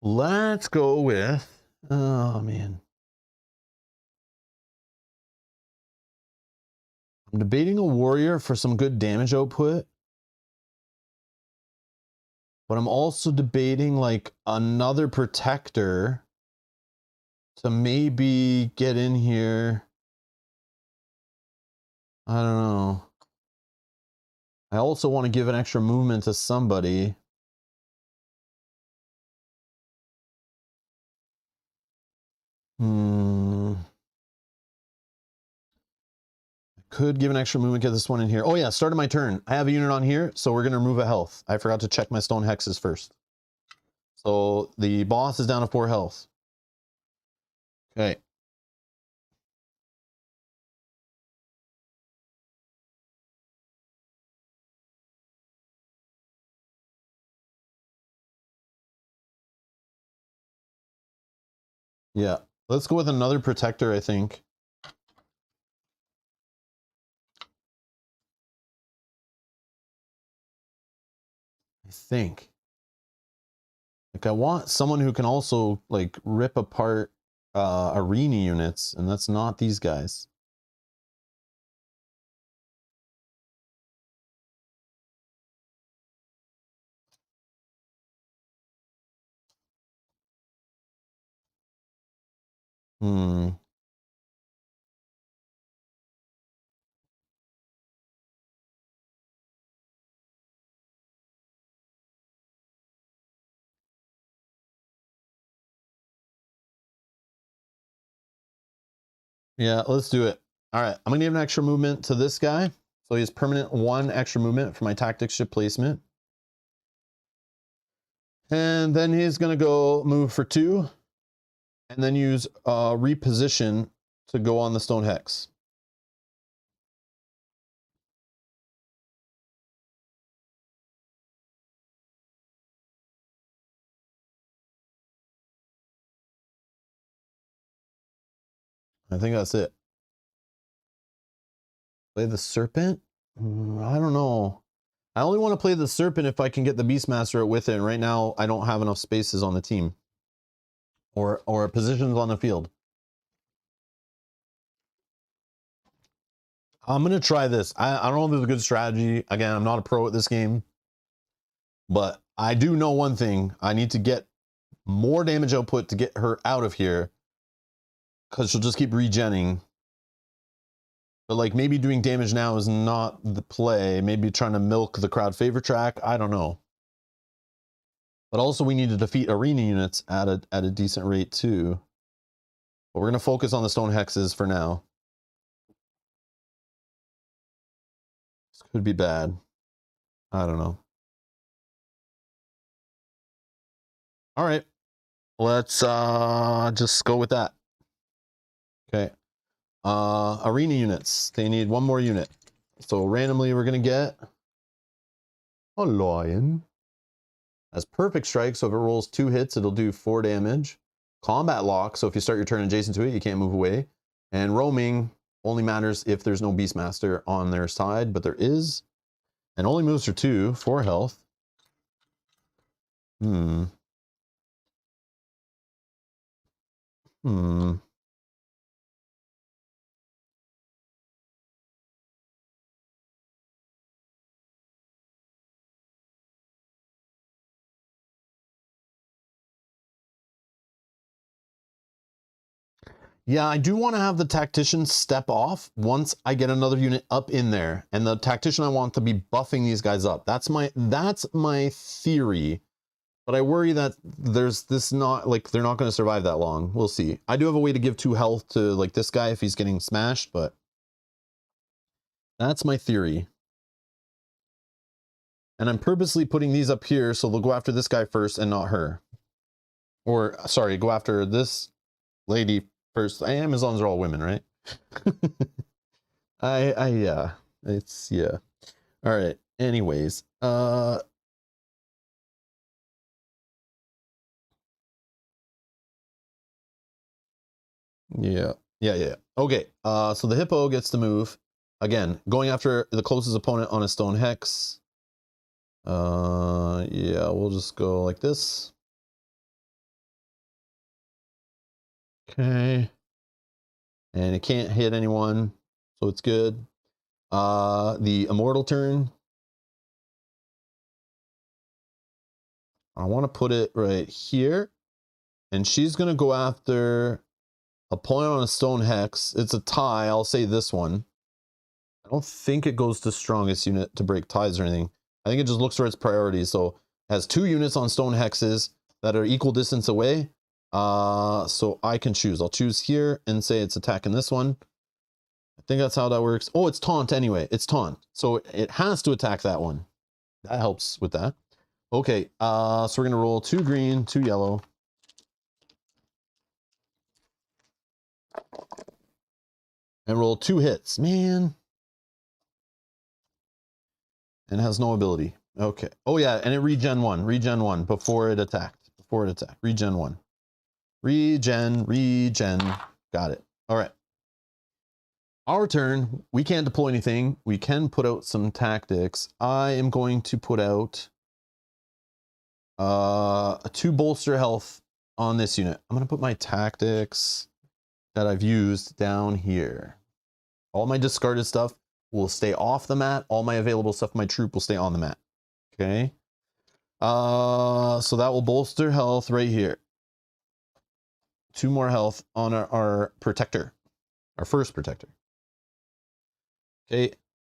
Let's go with, oh man. I'm debating a warrior for some good damage output. But I'm also debating like another protector to maybe get in here. I don't know. I also want to give an extra movement to somebody. Could give an extra movement, get this one in here. Oh yeah, started my turn. I have a unit on here, so we're going to remove a health. I forgot to check my stone hexes first. So the boss is down to 4 health. Okay. Yeah. Let's go with another protector, I think. Like I want someone who can also like rip apart arena units, and that's not these guys. Yeah, let's do it. All right, I'm gonna give an extra movement to this guy. So he has permanent 1 extra movement for my tactics ship placement. And then he's gonna go move for 2 and then use reposition to go on the stone hex. I think that's it. Play the serpent? I don't know. I only want to play the serpent if I can get the Beastmaster with it. And right now, I don't have enough spaces on the team or positions on the field. I'm going to try this. I don't know if this is a good strategy. Again, I'm not a pro at this game, but I do know one thing. I need to get more damage output to get her out of here because she'll just keep regenning. But like maybe doing damage now is not the play. Maybe trying to milk the crowd favor track. I don't know. But also we need to defeat arena units at a decent rate too. But we're going to focus on the stone hexes for now. This could be bad. I don't know. All right. Let's just go with that. Okay. Arena units. They need one more unit. So randomly we're going to get a lion. Has perfect strike, so if it rolls 2 hits, it'll do 4 damage. Combat lock, so if you start your turn adjacent to it, you can't move away. And roaming only matters if there's no Beastmaster on their side, but there is. And only moves for 2, 4 health. Yeah, I do want to have the tactician step off once I get another unit up in there. And the tactician I want to be buffing these guys up. That's my theory. But I worry that there's this not like they're not going to survive that long. We'll see. I do have a way to give 2 health to like this guy if he's getting smashed, but that's my theory. And I'm purposely putting these up here so they'll go after this guy first and not her. Or sorry, go after this lady first. Amazons are all women, right? yeah. It's yeah. All right. Anyways, yeah. Okay. So the hippo gets to move. Again, going after the closest opponent on a stone hex. Yeah, we'll just go like this. Okay. And it can't hit anyone, so it's good. The immortal turn. I want to put it right here. And she's going to go after opponent on a stone hex. It's a tie. I'll say this one. I don't think it goes to strongest unit to break ties or anything. I think it just looks for its priorities. So it has 2 units on stone hexes that are equal distance away. So I can choose. I'll choose here and say it's attacking this one. I think that's how that works. Oh, it's taunt anyway. It's taunt. So it has to attack that one. That helps with that. Okay, so we're going to roll 2 green, 2 yellow. And roll 2 hits. Man. And has no ability. Okay. Oh, yeah, and it regen 1. Regen 1 before it attacked. Before it attacked. Regen 1. Regen. Got it. All right. Our turn. We can't deploy anything. We can put out some tactics. I am going to put out a 2 bolster health on this unit. I'm going to put my tactics that I've used down here. All my discarded stuff will stay off the mat. All my available stuff, my troop, will stay on the mat. Okay. So that will bolster health right here. 2 more health on our protector. Our first protector. Okay.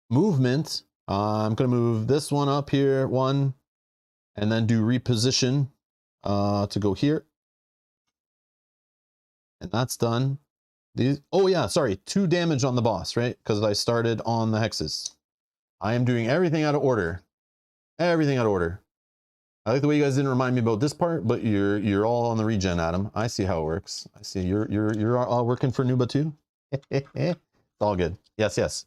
Movement. I'm going to move this one up here. 1. And then do reposition to go here. And that's done. These, oh yeah, sorry, 2 damage on the boss, right? Because I started on the hexes. I am doing everything out of order. Everything out of order. I like the way you guys didn't remind me about this part, but you're all on the regen, Adam. I see how it works. I see you're all working for Nuba too. It's all good. Yes.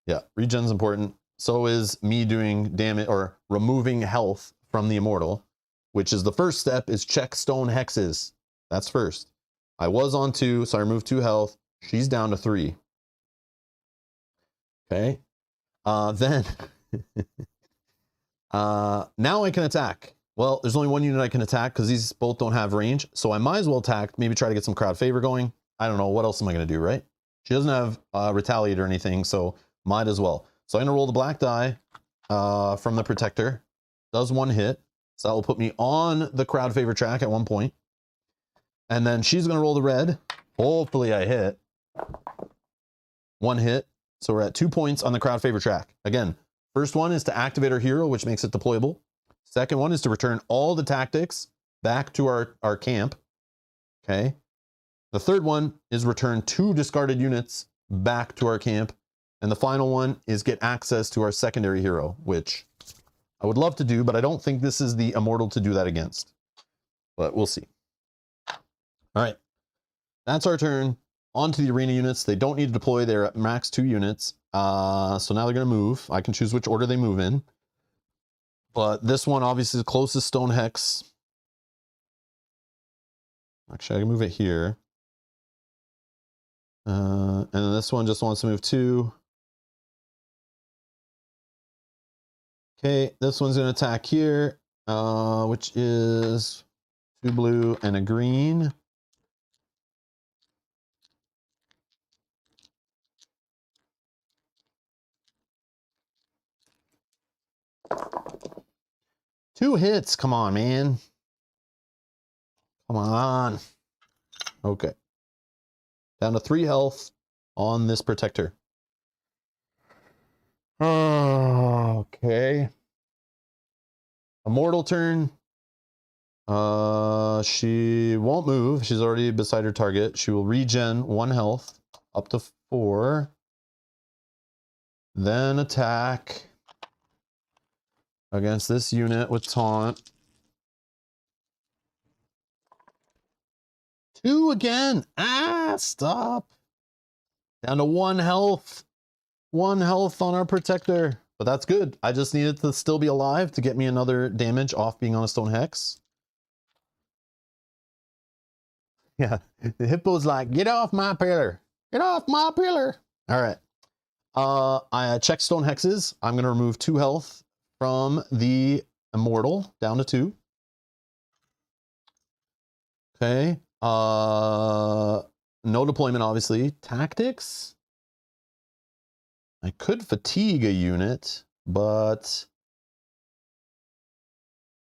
Yeah, regen's important. So is me doing damage or removing health from the immortal, which is the first step. Is check stone hexes. That's first. I was on 2, so I removed 2 health. She's down to 3. Okay. Then now I can attack. Well, there's only 1 unit I can attack because these both don't have range. So I might as well attack, maybe try to get some crowd favor going. I don't know. What else am I going to do, right? She doesn't have retaliate or anything, so might as well. So I'm going to roll the black die from the protector. Does 1 hit. So that will put me on the crowd favor track at 1 point. And then she's going to roll the red. Hopefully I hit. 1 hit. So we're at 2 points on the crowd favor track. Again, first one is to activate our hero, which makes it deployable. Second one is to return all the tactics back to our camp. Okay. The third one is return 2 discarded units back to our camp. And the final one is get access to our secondary hero, which I would love to do, but I don't think this is the Immortal to do that against. But we'll see. All right. That's our turn. On to the arena units. They don't need to deploy. They're at max 2 units. So now they're going to move. I can choose which order they move in. But this one obviously is the closest stone hex. Actually, I can move it here. And then this one just wants to move 2. Okay, this one's going to attack here, which is 2 blue and a green. Two hits. Come on, man. Come on. Okay. Down to 3 health on this protector. Okay. Immortal turn. She won't move. She's already beside her target. She will regen 1 health up to 4. Then attack against this unit with taunt. 2 again. Ah, stop. Down to 1 health. 1 health on our protector. But that's good. I just needed to still be alive to get me another damage off being on a stone hex. Yeah, the hippo's like, get off my pillar. Get off my pillar. All right. I checked stone hexes. I'm going to remove 2 health from the Immortal down to 2. Okay. No deployment, obviously. Tactics. I could fatigue a unit, but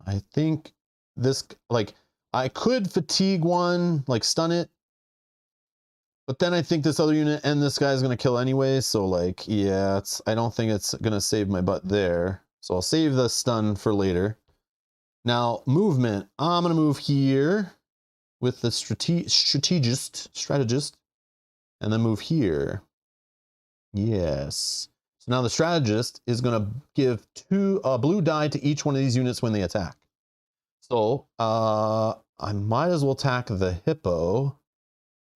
I think this, like, I could fatigue one, like stun it, but then I think this other unit and this guy's going to kill anyway. So like, yeah, I don't think it's going to save my butt there. So I'll save the stun for later. Now movement, I'm going to move here with the strategist, and then move here. Yes. So now the strategist is going to give 2 blue die to each one of these units when they attack. So I might as well attack the hippo,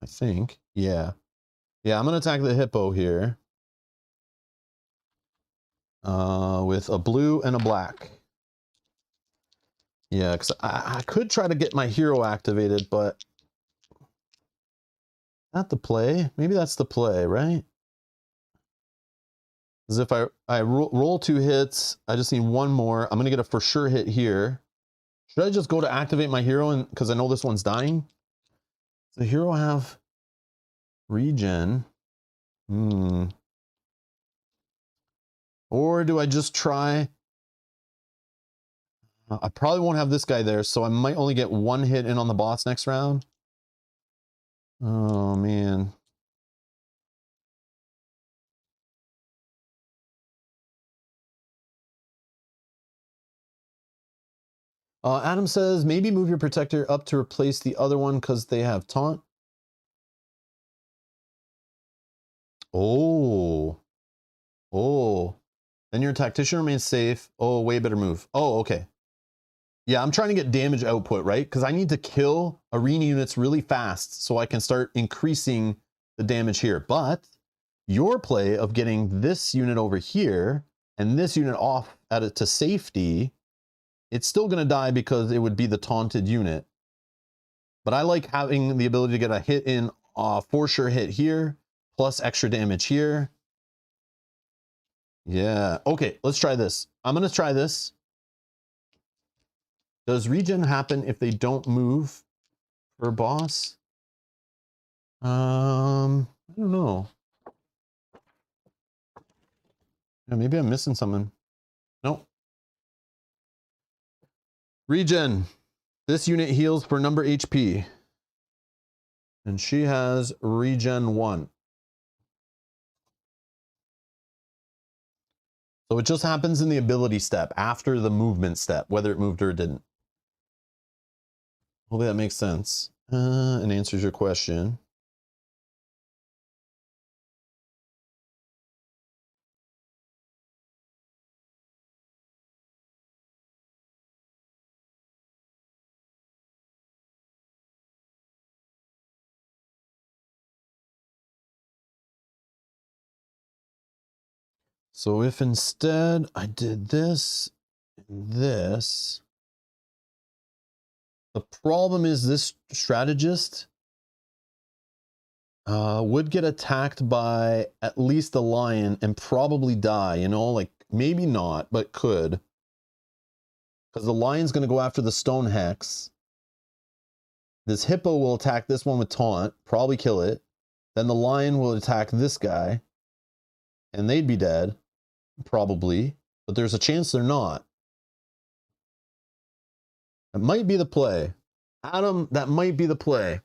I think. Yeah. Yeah, I'm going to attack the hippo here with a blue and a black. Yeah, because I could try to get my hero activated, but not the play. Maybe that's the play, right? As if I roll 2 hits, I just need 1 more. I'm going to get a for sure hit here. Should I just go to activate my hero and because I know this one's dying? Does the hero have regen? Or do I just try? I probably won't have this guy there, so I might only get 1 hit in on the boss next round. Oh, man. Adam says, maybe move your protector up to replace the other one because they have taunt. Oh. Oh. Then your tactician remains safe. Oh, way better move. Oh, okay. Yeah, I'm trying to get damage output, right? Because I need to kill arena units really fast so I can start increasing the damage here. But your play of getting this unit over here and this unit off at it to safety, it's still going to die because it would be the taunted unit. But I like having the ability to get a hit in, for sure hit here, plus extra damage here. Yeah. Okay, let's try this. I'm going to try this. Does regen happen if they don't move for boss? I don't know. Yeah, maybe I'm missing something. Nope. Regen. This unit heals for number HP. And she has regen 1. So it just happens in the ability step after the movement step, whether it moved or it didn't. Hopefully that makes sense and answers your question. So if instead I did this and this, the problem is this strategist would get attacked by at least a lion and probably die, you know, like maybe not, but could. Because the lion's going to go after the stone hex. This hippo will attack this one with taunt, probably kill it. Then the lion will attack this guy, and they'd be dead, probably. But there's a chance they're not. That might be the play. Adam, that might be the play.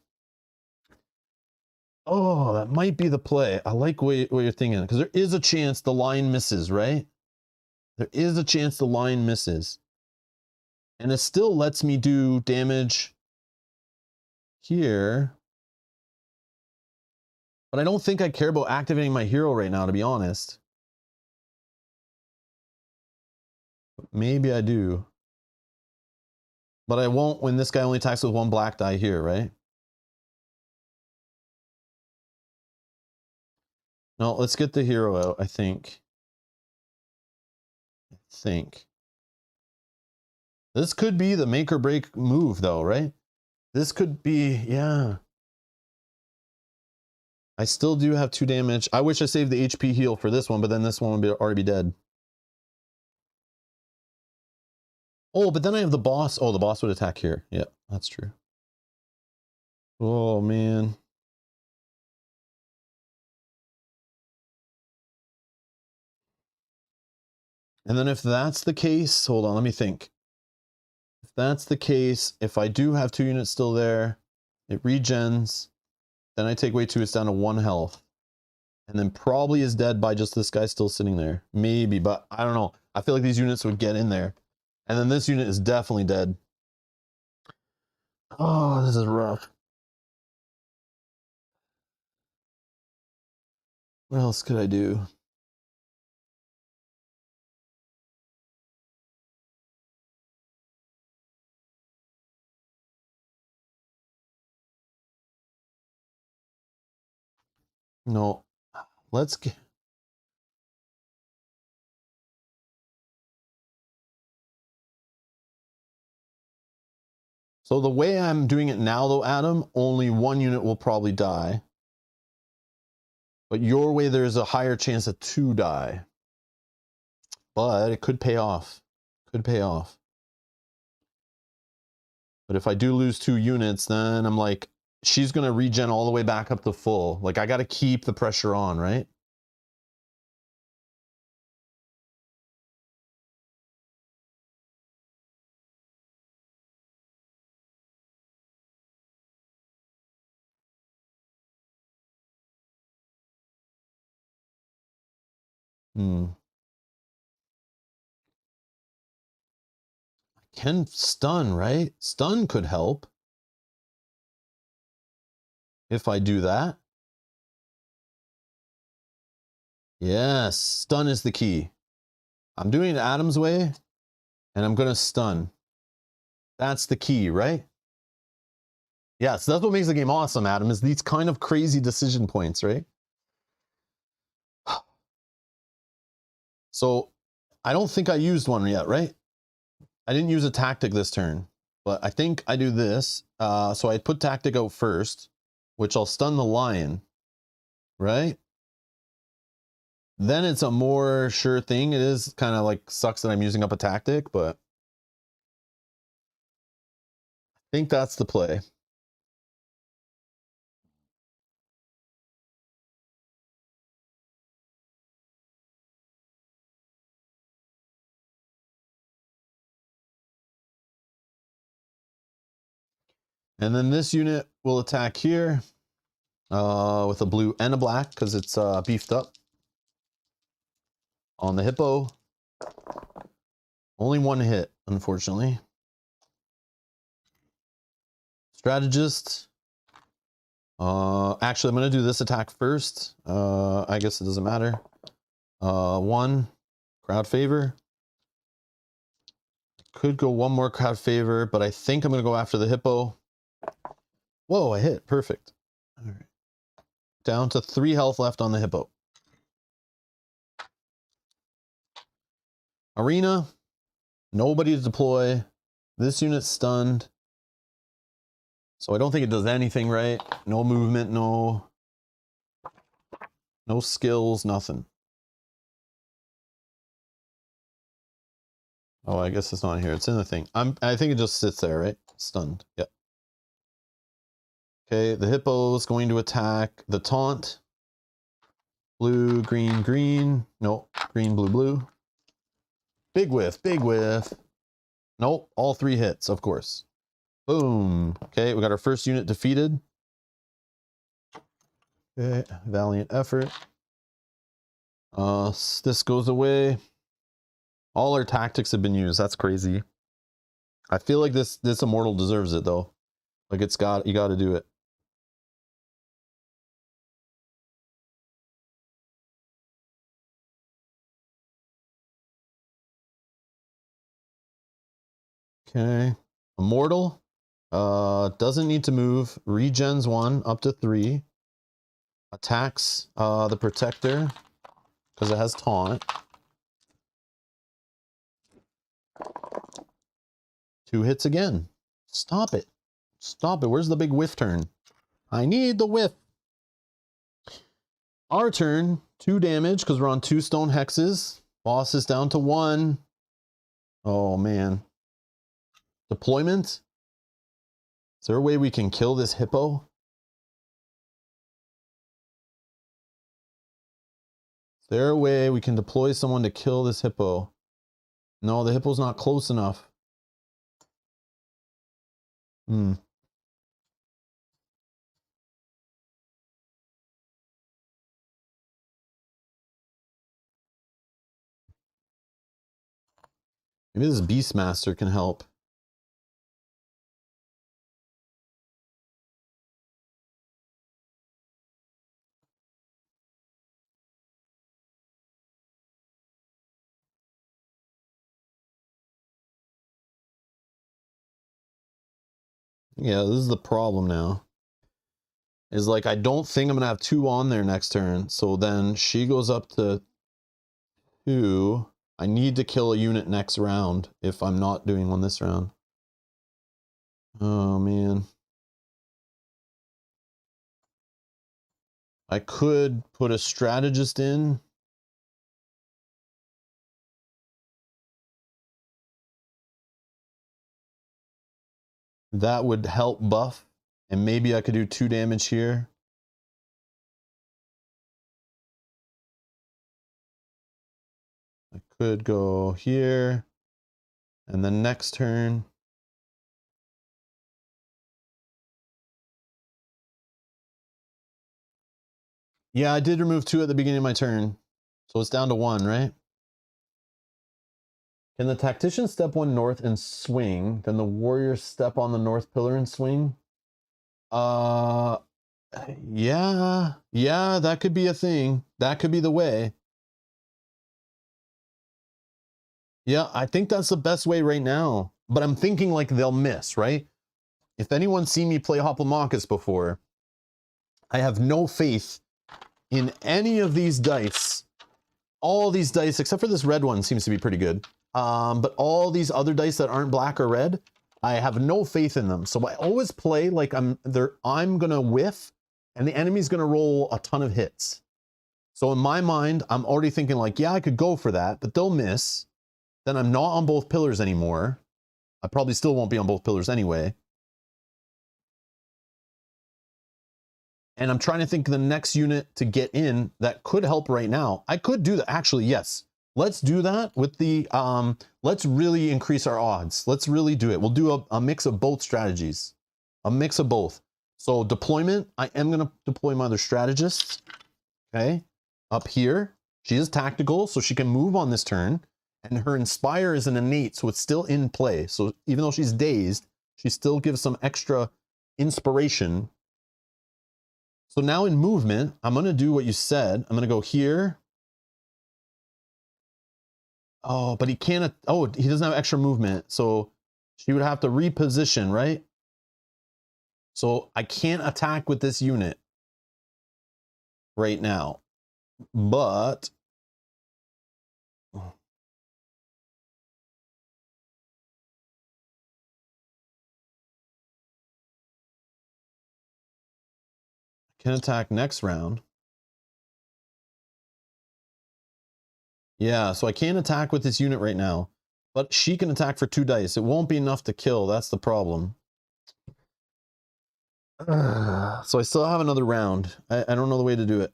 Oh, that might be the play. I like what you're thinking. Because there is a chance the line misses, right? There is a chance the line misses. And it still lets me do damage here. But I don't think I care about activating my hero right now, to be honest. Maybe I do. But I won't when this guy only attacks with one black die here, right? No, let's get the hero out, I think. This could be the make or break move, though, right? This could be, yeah. I still do have 2 damage. I wish I saved the HP heal for this one, but then this one would already be dead. Oh, but then I have the boss. Oh, the boss would attack here. Yeah, that's true. Oh, man. And then if that's the case, hold on, let me think. If that's the case, if I do have 2 units still there, it regens, then I take away 2, it's down to 1 health. And then probably is dead by just this guy still sitting there. Maybe, but I don't know. I feel like these units would get in there. And then this unit is definitely dead. Oh, this is rough. What else could I do? No, let's get... So the way I'm doing it now, though, Adam, only 1 unit will probably die. But your way, there's a higher chance that 2 die. But it could pay off. Could pay off. But if I do lose 2 units, then I'm like, she's going to regen all the way back up to full. Like, I got to keep the pressure on, right? I can stun, right? Stun could help. If I do that. Yes, stun is the key. I'm doing it Adam's way, and I'm going to stun. That's the key, right? Yes, that's what makes the game awesome, Adam, is these kind of crazy decision points, right? So, I don't think I used one yet, right? I didn't use a tactic this turn, but I think I do this. So I put tactic out first, which I'll stun the lion, right? Then it's a more sure thing. It is kind of like sucks that I'm using up a tactic, but I think that's the play. And then this unit will attack here with a blue and a black because it's beefed up on the hippo. Only one hit, unfortunately. Strategist. Actually, I'm going to do this attack first. I guess it doesn't matter. 1. Crowd favor. Could go one more crowd favor, but I think I'm going to go after the hippo. Whoa, I hit. Perfect. All right. Down to 3 health left on the hippo. Arena. Nobody to deploy. This unit's stunned. So I don't think it does anything right. No movement, no skills, nothing. Oh, I guess it's not here. It's in the thing. I think it just sits there, right? Stunned. Yep. Okay, the hippo is going to attack the taunt. Blue, green, green. Nope. Green, blue, blue. Big whiff, big whiff. Nope. All 3 hits, of course. Boom. Okay, we got our first unit defeated. Okay, valiant effort. This goes away. All our tactics have been used. That's crazy. I feel like this immortal deserves it though. Like you got to do it. Okay. Immortal. Doesn't need to move. Regens 1 up to 3. Attacks the protector because it has taunt. 2 hits again. Stop it. Stop it. Where's the big whiff turn? I need the whiff. Our turn. 2 damage because we're on 2 stone hexes. Boss is down to 1. Oh man. Deployment. Is there a way we can kill this hippo? Is there a way we can deploy someone to kill this hippo? No, the hippo's not close enough. Maybe this Beastmaster can help. Yeah, this is the problem now. Is like, I don't think I'm going to have 2 on there next turn. So then she goes up to 2. I need to kill a unit next round if I'm not doing one this round. Oh, man. I could put a strategist in. That would help buff. And maybe I could do 2 damage here. I could go here. And then next turn. Yeah, I did remove 2 at the beginning of my turn. So it's down to 1, right? Can the tactician step 1 north and swing? Then the warrior step on the north pillar and swing? Yeah, that could be a thing. That could be the way. Yeah, I think that's the best way right now. But I'm thinking like they'll miss, right? If anyone's seen me play Hoplomachus before, I have no faith in any of these dice. All these dice, except for this red one, seems to be pretty good. But all these other dice that aren't black or red, I have no faith in them. So I always play like I'm gonna whiff and the enemy's gonna roll a ton of hits. So in my mind, I'm already thinking like, yeah, I could go for that, but they'll miss. Then I'm not on both pillars anymore. I probably still won't be on both pillars anyway. And I'm trying to think of the next unit to get in that could help right now. I could do that. Actually, yes. Let's do that with the, let's really increase our odds. Let's really do it. We'll do a mix of both strategies. A mix of both. So deployment, I am going to deploy my other strategist. Okay. Up here. She is tactical, so she can move on this turn. And her Inspire is an innate, so it's still in play. So even though she's dazed, she still gives some extra inspiration. So now in movement, I'm going to do what you said. I'm going to go here. Oh, but he can't. Oh, he doesn't have extra movement. So she would have to reposition, right? So I can't attack with this unit right now. But I can attack next round. Yeah, so I can't attack with this unit right now. But she can attack for 2 dice. It won't be enough to kill. That's the problem. So I still have another round. I don't know the way to do it.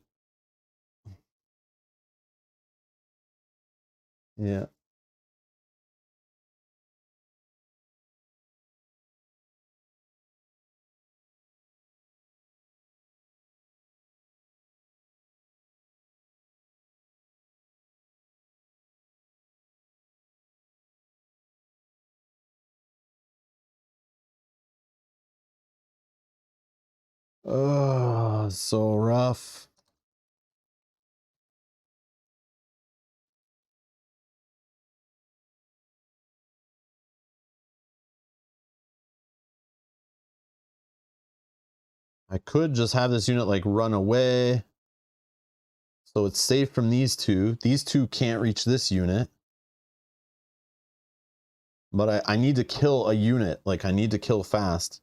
Yeah. Oh, so rough. I could just have this unit like run away. So it's safe from these two. These two can't reach this unit. But I need to kill a unit. Like I need to kill fast.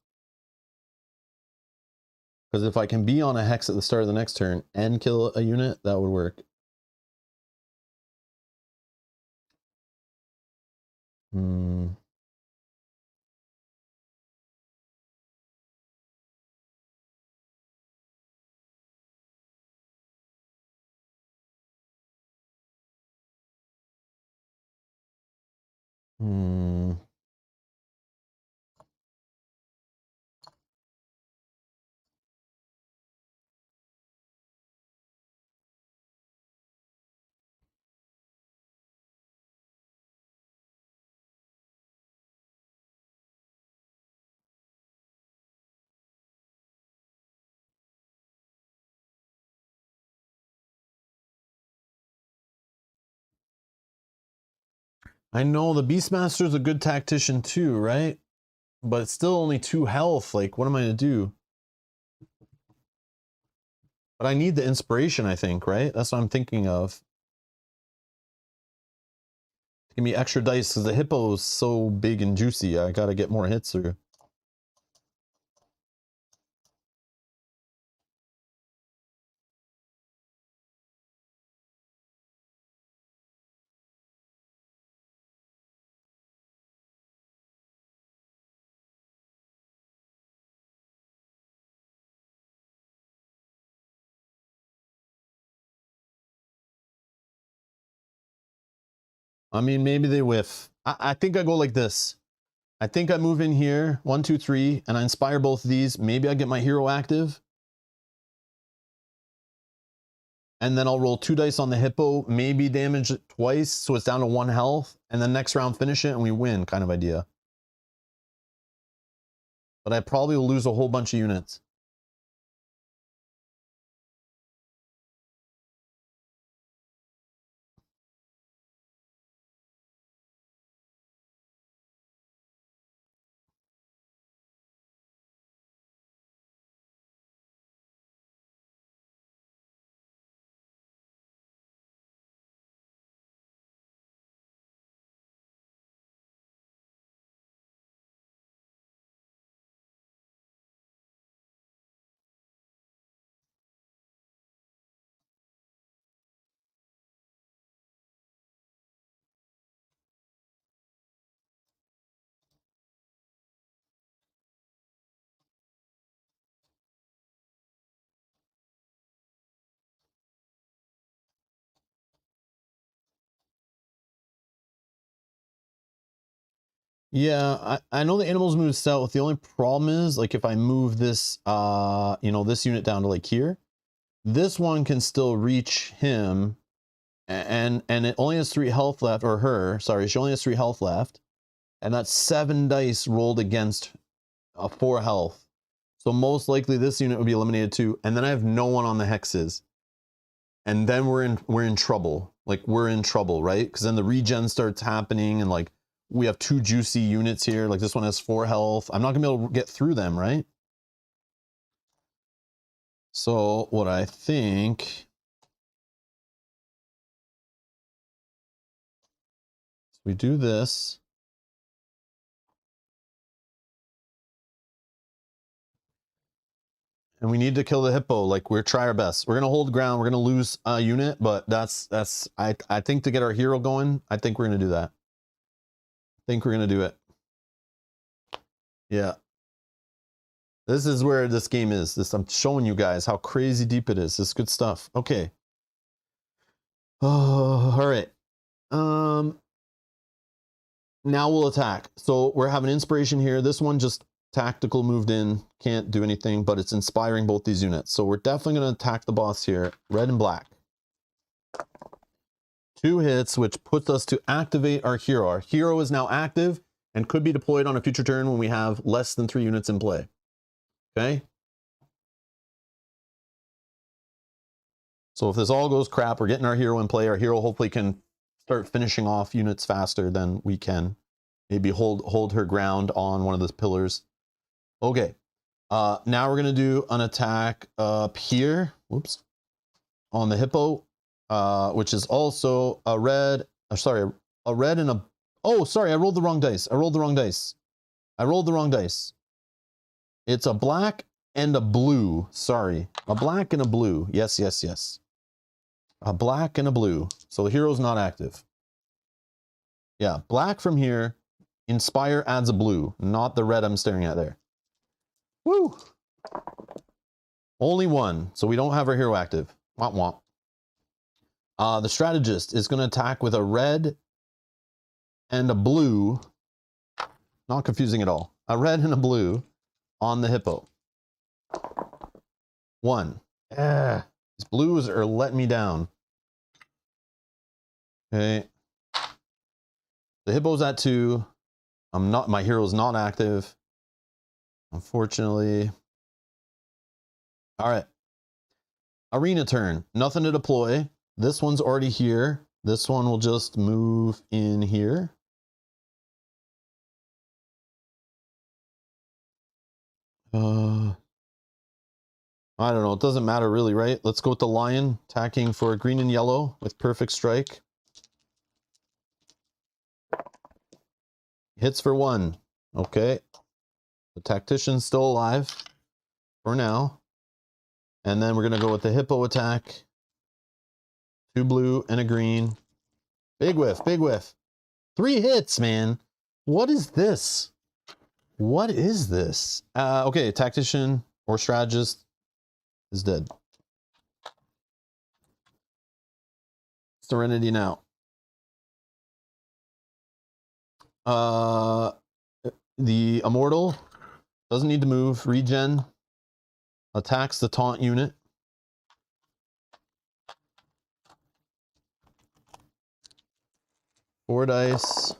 Because if I can be on a hex at the start of the next turn and kill a unit, that would work. Hmm. Hmm. I know the Beastmaster is a good tactician too, right? But it's still only 2 health. Like, what am I to do? But I need the inspiration, I think, right? That's what I'm thinking of. Give me extra dice because the hippo is so big and juicy. I gotta get more hits through. I mean, maybe they whiff. I think I go like this. I think I move in here, 1, 2, 3, and I inspire both of these. Maybe I get my hero active. And then I'll roll 2 dice on the hippo, maybe damage it twice, so it's down to 1 health. And then next round finish it and we win, kind of idea. But I probably will lose a whole bunch of units. Yeah, I know the animals move south. The only problem is, like, if I move this, you know, this unit down to like here, this one can still reach him And it only has 3 health left, or her, sorry, she only has 3 health left. And that's 7 dice rolled against 4 health. So most likely this unit would be eliminated too. And then I have no one on the hexes. And then we're in trouble. Like, we're in trouble, right? Because then the regen starts happening, and like we have 2 juicy units here. Like this one has 4 health. I'm not gonna be able to get through them, right? So what I think, we do this. And we need to kill the hippo. Like, we're try our best. We're gonna hold ground. We're gonna lose a unit, but I think to get our hero going, I think we're gonna do that. I think we're gonna do it. Yeah. This is where this game is. I'm showing you guys how crazy deep it is. This is good stuff. Okay. Oh, all right. Now we'll attack. So we're having inspiration here. This one just tactical moved in, can't do anything, but it's inspiring both these units. So we're definitely going to attack the boss here. Red and black. 2 hits, which puts us to activate our hero. Our hero is now active and could be deployed on a future turn when we have less than 3 units in play. Okay. So if this all goes crap, we're getting our hero in play. Our hero hopefully can start finishing off units faster than we can. Maybe hold her ground on one of the pillars. Okay. Now we're gonna do an attack up here. Whoops. On the hippo, which is also a red. Sorry, a red and a. Oh, sorry, I rolled the wrong dice. I rolled the wrong dice. It's a black and a blue. Sorry, a black and a blue. Yes, yes, yes. A black and a blue. So the hero's not active. Yeah, black from here. Inspire adds a blue, not the red I'm staring at there. Woo! Only 1, so we don't have our hero active. Womp womp. The strategist is going to attack with a red and a blue. Not confusing at all. A red and a blue on the hippo. 1. These blues are letting me down. Okay. The hippo's at 2. My hero's not active. Unfortunately. All right. Arena turn. Nothing to deploy. This one's already here. This one will just move in here. I don't know. It doesn't matter really, right? Let's go with the lion, attacking for green and yellow with perfect strike. Hits for 1. Okay. The tactician's still alive for now. And then we're going to go with the hippo attack. 2 blue and a green. Big whiff, big whiff. 3 hits, man. What is this? What is this? Okay, tactician or strategist is dead. Serenity now. The immortal doesn't need to move. Regen. Attacks the taunt unit. Four dice.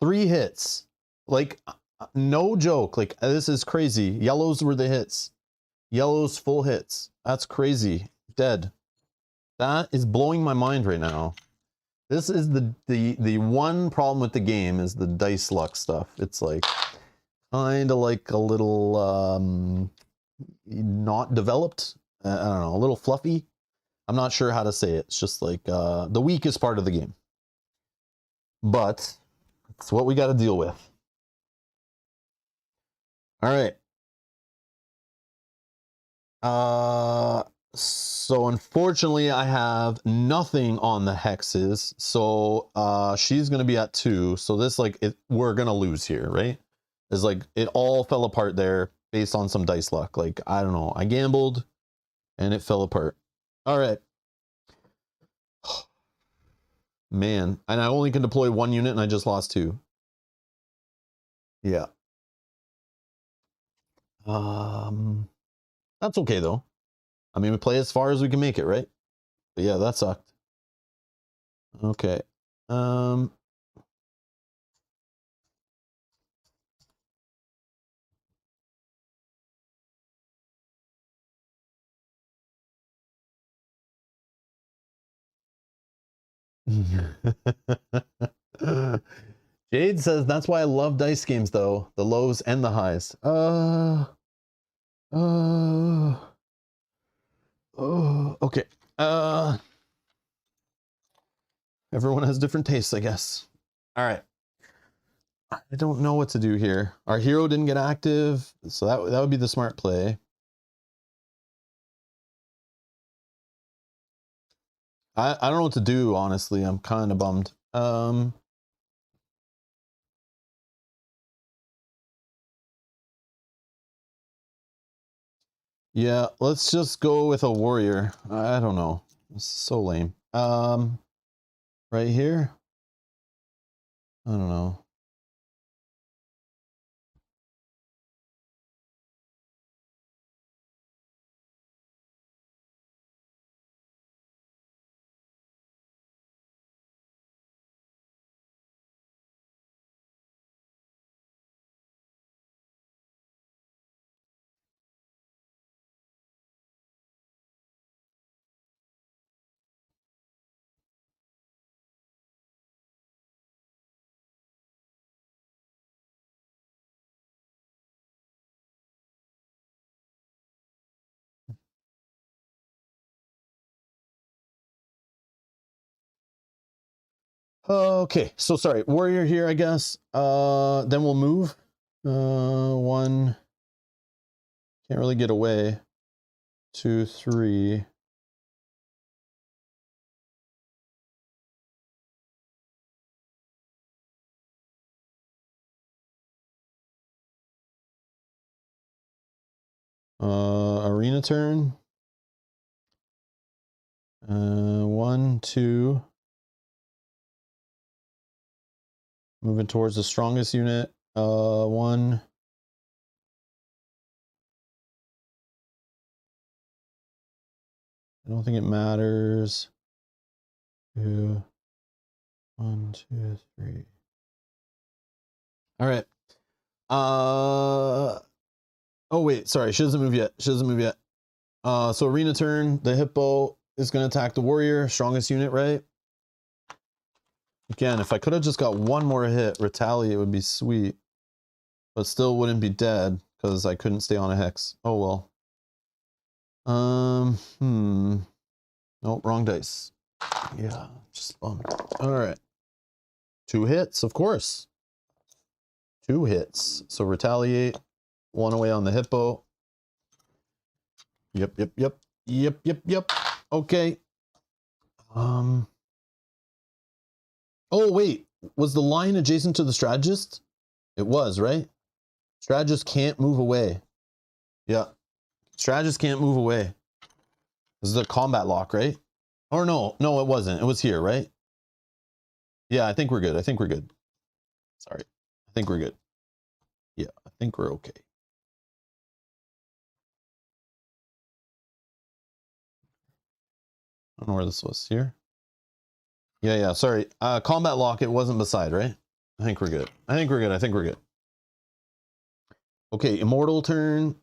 3 hits. Like, no joke. Like, this is crazy. Yellows were the hits. Yellows full hits. That's crazy. Dead. That is blowing my mind right now. This is the one problem with the game is the dice luck stuff. It's like kind of like a little not developed. I don't know, a little fluffy. I'm not sure how to say it. It's just like the weakest part of the game. But it's what we got to deal with. All right. So unfortunately I have nothing on the hexes. So she's gonna be at 2. So this we're gonna lose here, right? It's like it all fell apart there based on some dice luck. Like, I don't know. I gambled and it fell apart. All right. Man, and I only can deploy 1 unit and I just lost 2. Yeah. That's okay though. I mean, we play as far as we can make it, right? But yeah, that sucked. Okay. Jade says that's why I love dice games though, the lows and the highs. Okay. Everyone has different tastes, I guess. All right. I don't know what to do here. Our hero didn't get active, so that would be the smart play. I don't know what to do, honestly. I'm kind of bummed. Yeah, let's just go with a warrior. I don't know. This is so lame. Right here? I don't know. Okay, so sorry, warrior here, I guess. Then we'll move. One. Can't really get away. 2, 3. Arena turn. 1, 2. Moving towards the strongest unit. 1. I don't think it matters. 2. 1, 2, 3. All right. Oh wait, sorry, she doesn't move yet. She doesn't move yet. So arena turn, the hippo is gonna attack the warrior, strongest unit, right? Again, if I could have just got one more hit, retaliate would be sweet. But still wouldn't be dead, because I couldn't stay on a hex. Oh well. Nope, wrong dice. Yeah, just bummed. Alright. 2 hits, of course. 2 hits. So retaliate. 1 away on the hippo. Yep. Okay. Oh wait, was the line adjacent to the strategist? It was, right? Strategist can't move away. Yeah. Strategist can't move away. This is a combat lock, right? Or no, it wasn't. It was here, right? Yeah, I think we're good. Sorry. I think we're good. Yeah, I think we're okay. I don't know where this was. Here? Yeah, sorry. Combat lock, it wasn't beside, right? I think we're good. Okay, immortal turn.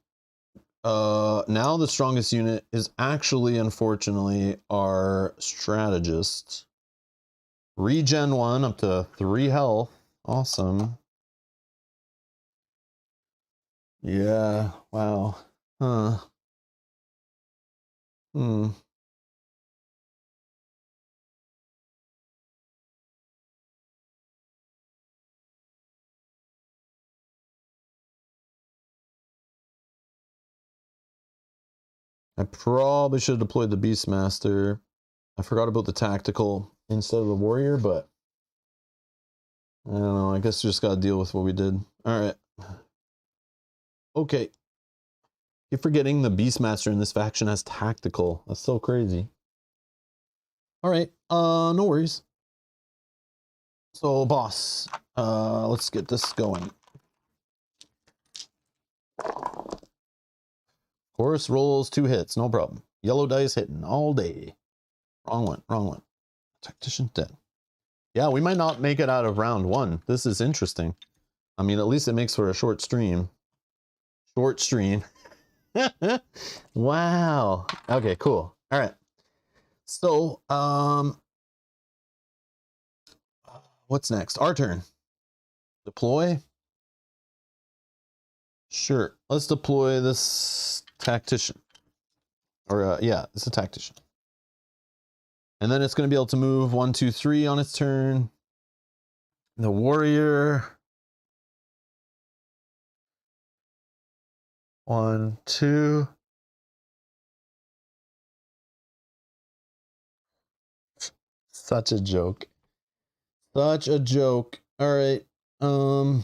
Now the strongest unit is actually, unfortunately, our strategist. Regen 1 up to 3 health. Awesome. Yeah, wow. Huh. I probably should have deployed the Beastmaster. I forgot about the tactical instead of the warrior, but I don't know. I guess we just got to deal with what we did. All right. Okay. Keep forgetting the Beastmaster in this faction has tactical. That's so crazy. All right. No worries. So, boss, let's get this going. Chorus rolls 2 hits, no problem. Yellow dice hitting all day. Wrong one. Tactician dead. Yeah, we might not make it out of round one. This is interesting. I mean, at least it makes for a short stream. Short stream. Wow. Okay, cool. All right. So, what's next? Our turn. Deploy. Sure. Let's deploy this tactician. Or, yeah, it's a tactician. And then it's going to be able to move 1, 2, 3 on its turn. The warrior. 1, 2. Such a joke. Such a joke. All right. Do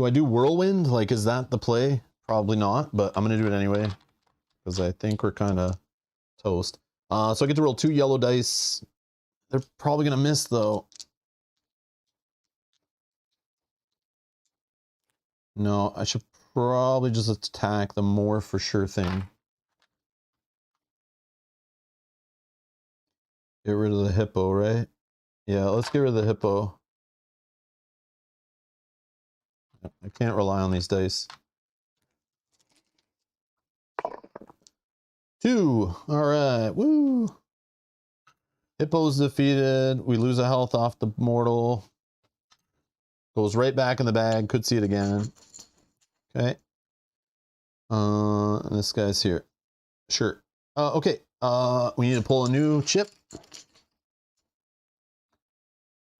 I do whirlwind? Like, is that the play? Probably not, but I'm gonna do it anyway because I think we're kind of toast. So I get to roll 2 yellow dice. They're probably gonna miss though. No, I should probably just attack the more for sure thing. Get rid of the hippo, right? Yeah, let's get rid of the hippo. I can't rely on these dice. 2. All right. Woo. Hippo's defeated. We lose a health off the mortal. Goes right back in the bag. Could see it again. Okay. This guy's here. Sure. Okay. We need to pull a new chip.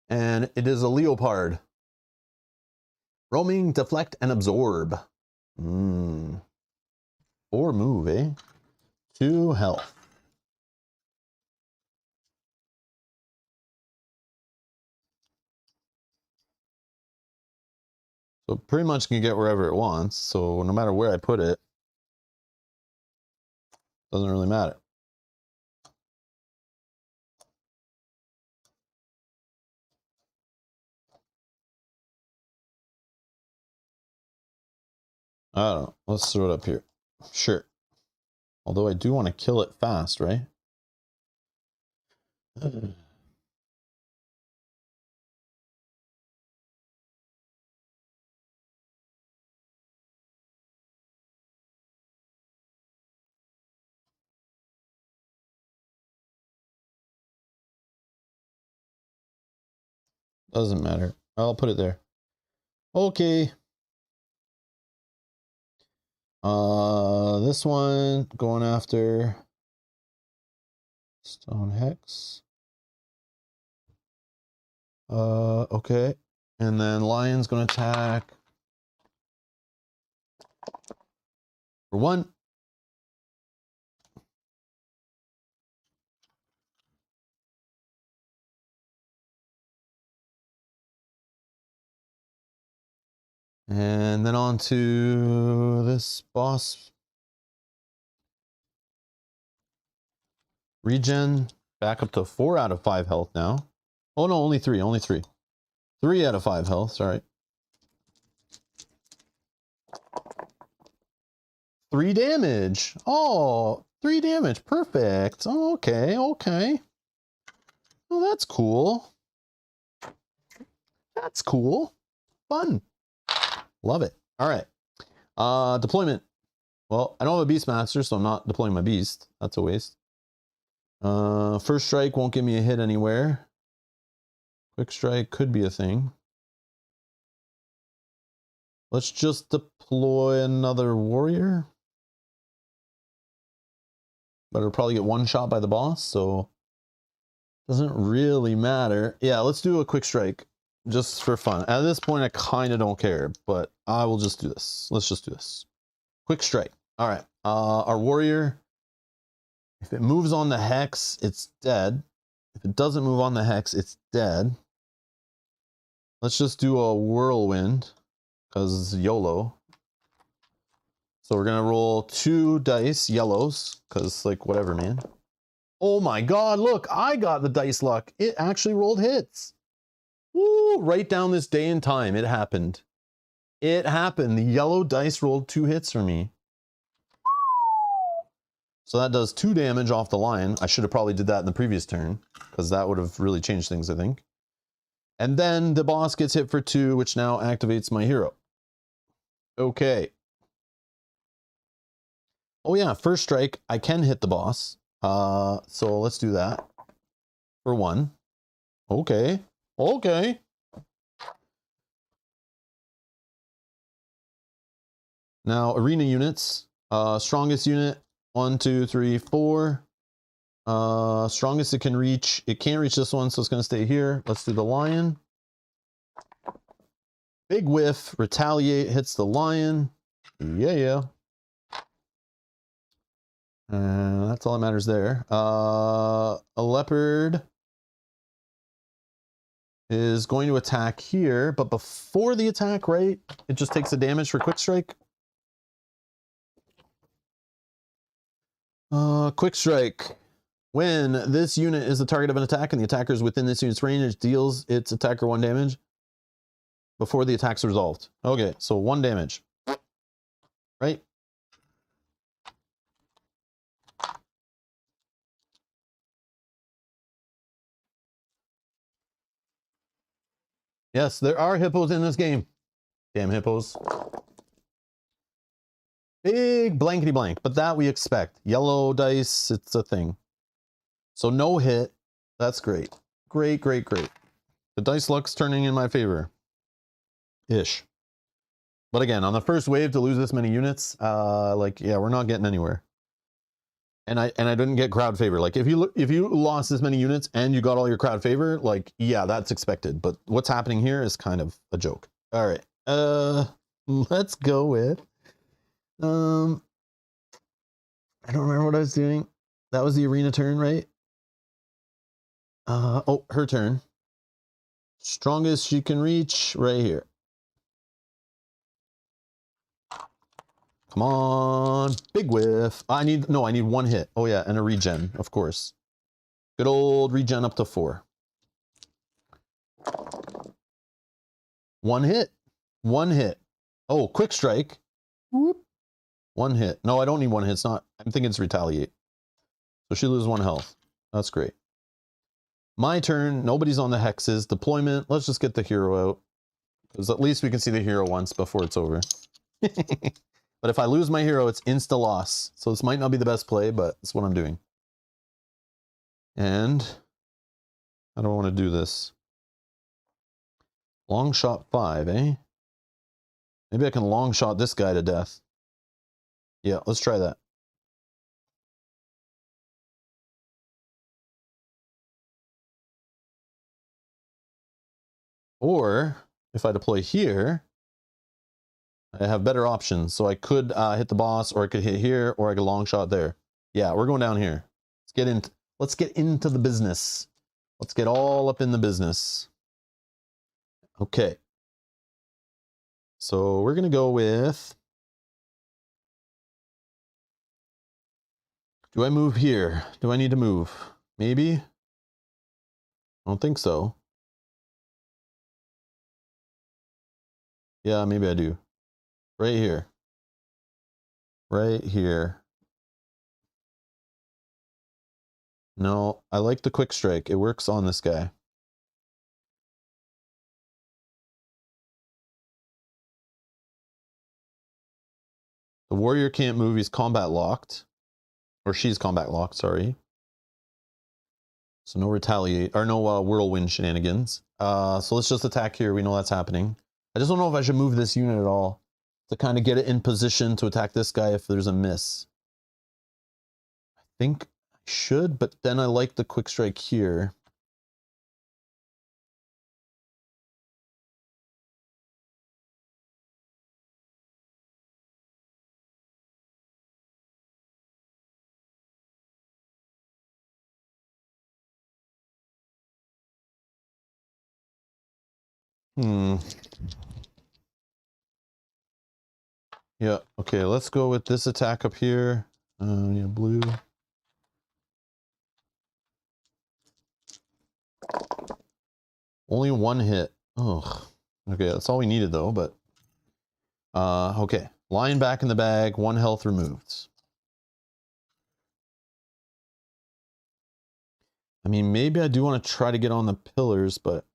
And it is a leopard. Roaming, deflect, and absorb. Or move, eh? 2 health. So pretty much can get wherever it wants. So no matter where I put it, doesn't really matter. I don't know. Let's throw it up here. Sure. Although I do want to kill it fast, right? Doesn't matter. I'll put it there. Okay. This one going after Stone Hex. Okay. And then Lion's gonna attack for 1. And then on to this boss. Regen, back up to 4 out of 5 health now. Oh no, only 3, only 3. 3 out of 5 health, sorry. 3 damage. Oh, 3 damage, perfect. Oh, okay, okay. Oh, that's cool. That's cool. Fun. Love it. All right. Deployment. Well, I don't have a Beastmaster, so I'm not deploying my beast. That's a waste. First strike won't give me a hit anywhere. Quick strike could be a thing. Let's just deploy another warrior. But it'll probably get 1 shot by the boss, so doesn't really matter. Yeah, let's do a quick strike just for fun. At this point, I kind of don't care, but I will just do this. Let's just do this. Quick strike. All right. Our warrior, if it moves on the hex, it's dead. If it doesn't move on the hex, it's dead. Let's just do a whirlwind because YOLO. So we're going to roll 2 dice, yellows, because like whatever, man. Oh my God, look, I got the dice luck. It actually rolled hits. Woo, right down this day and time, it happened. It happened. The yellow dice rolled 2 hits for me. So that does 2 damage off the lion. I should have probably did that in the previous turn, because that would have really changed things, I think. And then the boss gets hit for 2, which now activates my hero. Okay. Oh yeah, first strike, I can hit the boss. So let's do that. For 1. Okay. Okay. Now, arena units. Strongest unit, 1, 2, 3, 4. Strongest it can reach. It can't reach this one, so it's going to stay here. Let's do the lion. Big whiff. Retaliate hits the lion. Yeah. That's all that matters there. A leopard is going to attack here, but before the attack, right? It just takes the damage for quick strike. Quick strike. When this unit is the target of an attack and the attacker is within this unit's range, it deals its attacker 1 damage before the attack's resolved. Okay, so 1 damage. Right? Yes, there are hippos in this game. Damn hippos. Big blankety blank, but that we expect. Yellow dice, it's a thing. So no hit. That's great. Great. The dice luck's turning in my favor. Ish. But again, on the first wave to lose this many units, like, yeah, we're not getting anywhere. And I didn't get crowd favor. Like, if you lost this many units and you got all your crowd favor, like, yeah, that's expected. But what's happening here is kind of a joke. All right. Let's go with I don't remember what I was doing. That was the arena turn, right? Oh, her turn. Strongest she can reach right here. Come on, big whiff. I need 1 hit. Oh yeah, and a regen, of course. Good old regen up to 4. 1 hit. 1 hit. Oh, quick strike. Whoop. 1 hit. No, I don't need 1 hit. It's not. I'm thinking it's retaliate. So she loses 1 health. That's great. My turn. Nobody's on the hexes. Deployment. Let's just get the hero out. Because at least we can see the hero once before it's over. But if I lose my hero, it's insta loss. So this might not be the best play, but it's what I'm doing. And I don't want to do this. Long shot 5, eh? Maybe I can long shot this guy to death. Yeah, let's try that. Or if I deploy here, I have better options. So I could hit the boss, or I could hit here, or I could long shot there. Yeah, we're going down here. Let's get into the business. Let's get all up in the business. Okay. So we're going to go with... Do I move here? Do I need to move? Maybe? I don't think so. Yeah, maybe I do. Right here. Right here. No, I like the quick strike. It works on this guy. The warrior can't move. He's combat locked. Or she's combat locked, sorry. So no retaliate, or no whirlwind shenanigans. So let's just attack here. We know that's happening. I just don't know if I should move this unit at all to kind of get it in position to attack this guy if there's a miss. I think I should, but then I like the quick strike here. Yeah, okay, let's go with this attack up here. Yeah, blue. Only 1 hit. Ugh. Okay, that's all we needed though, but... okay, lion back in the bag, 1 health removed. I mean, maybe I do want to try to get on the pillars, but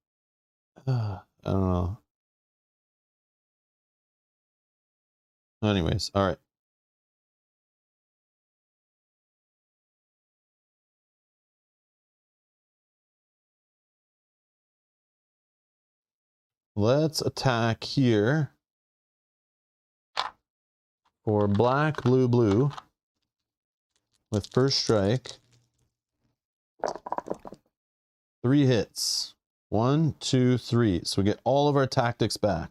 I don't know. Anyways, all right. Let's attack here for black, blue, blue with first strike. 3 hits. 1, 2, 3. So we get all of our tactics back.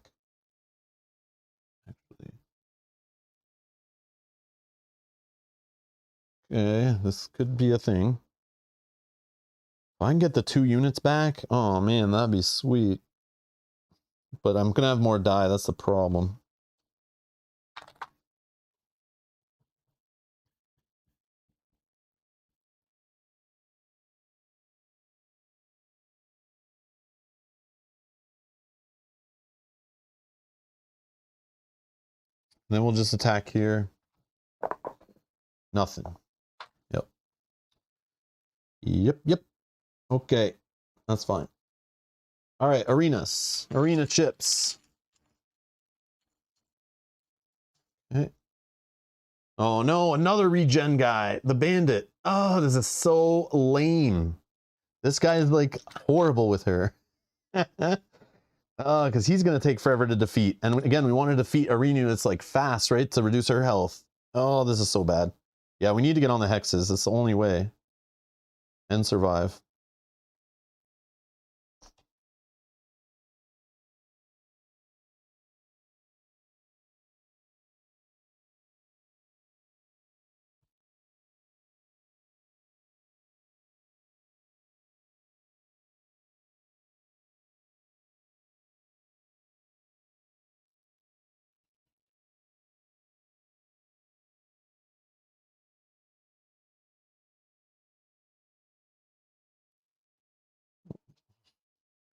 Actually. Okay, this could be a thing. If I can get the 2 units back, oh man, that'd be sweet. But I'm gonna have more die, that's the problem. Then we'll just attack here. Nothing. Yep. Yep. Okay, that's fine. All right, arenas. Arena chips. Okay. Oh no, another regen guy. The bandit. Oh, this is so lame. This guy is like horrible with her. Because he's going to take forever to defeat. And again, we want to defeat arena that's like fast, right? To reduce her health. Oh, this is so bad. Yeah, we need to get on the hexes. That's the only way. And survive.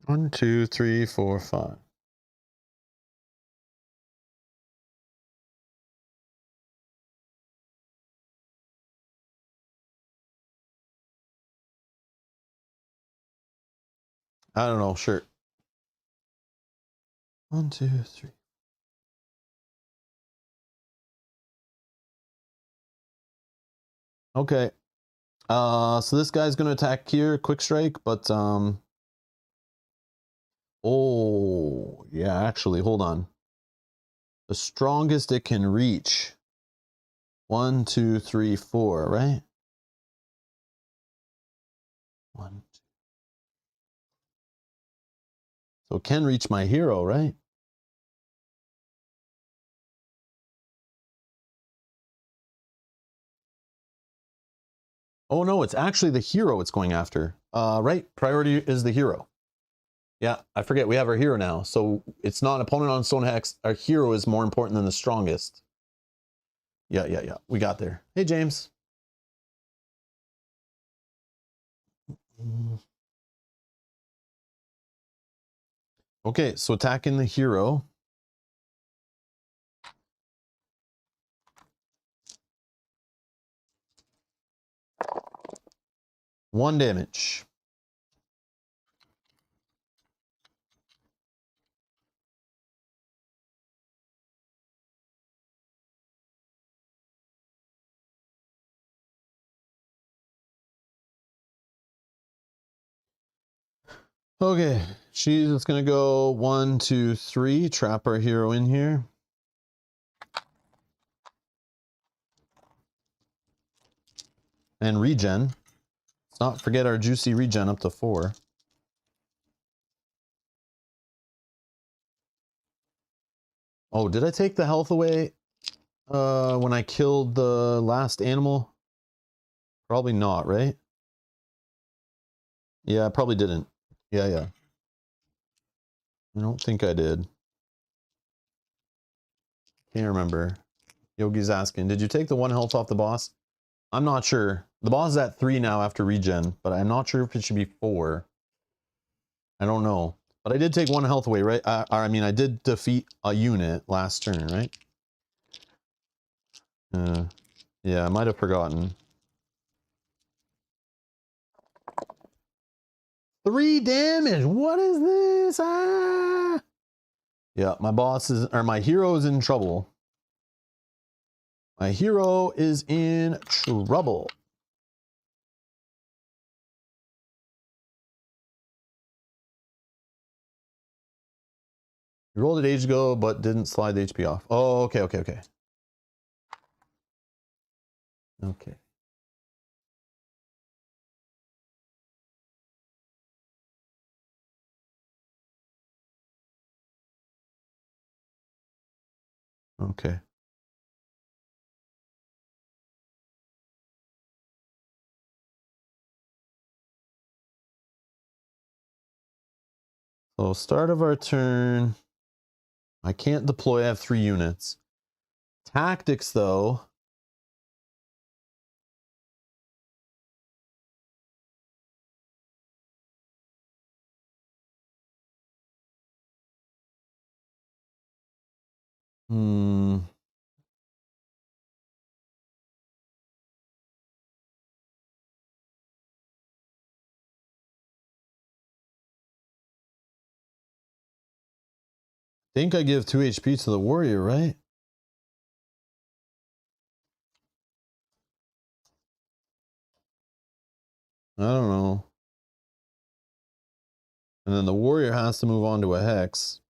One, two, three, four, five. I don't know, sure. 1, 2, 3. Okay. So this guy's gonna attack here, quick strike, but oh yeah, actually, hold on. The strongest it can reach. 1, 2, 3, 4, right? 1, 2. So it can reach my hero, right? Oh no, it's actually the hero it's going after. Right, priority is the hero. Yeah, I forget we have our hero now. So it's not an opponent on Stone Hex. Our hero is more important than the strongest. Yeah. We got there. Hey, James. Okay, so attacking the hero. One damage. Okay, she's just gonna go 1, 2, 3. Trap our hero in here. And regen. Let's not forget our juicy regen up to 4. Oh, did I take the health away when I killed the last animal? Probably not, right? Yeah, I probably didn't. Yeah. I don't think I did. Can't remember. Yogi's asking, did you take the 1 health off the boss? I'm not sure. The boss is at 3 now after regen, but I'm not sure if it should be 4. I don't know. But I did take 1 health away, right? I mean, I did defeat a unit last turn, right? Yeah, I might have forgotten. 3 damage. What is this? Ah! Yeah, my boss is, or my hero is in trouble. My hero is in trouble. You rolled it ages ago, but didn't slide the HP off. Oh, okay. Okay. Okay. So start of our turn. I can't deploy. I have 3 units. Tactics, though. Think I give 2 HP to the warrior, right? I don't know. And then the warrior has to move on to a hex.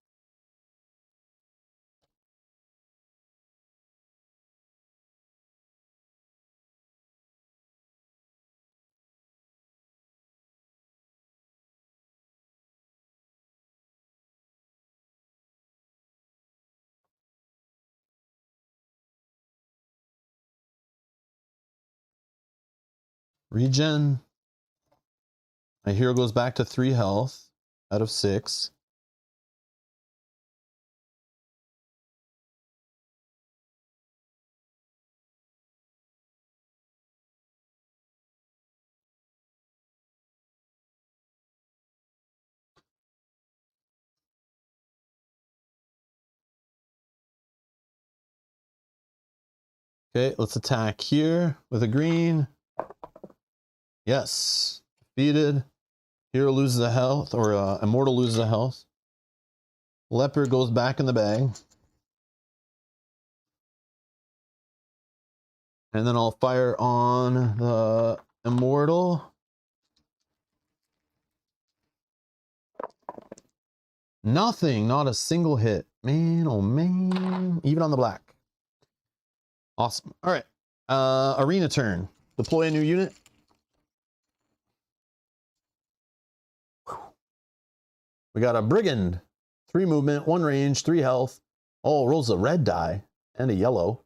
Regen. My hero goes back to 3 health out of 6. Okay, let's attack here with a green. Yes, defeated. Hero loses a health, or Immortal loses a health. Leopard goes back in the bag. And then I'll fire on the Immortal. Nothing, not a single hit. Man, oh man. Even on the black. Awesome. All right. Arena turn. Deploy a new unit. We got a Brigand. 3 movement, 1 range, 3 health. Oh, rolls a red die and a yellow.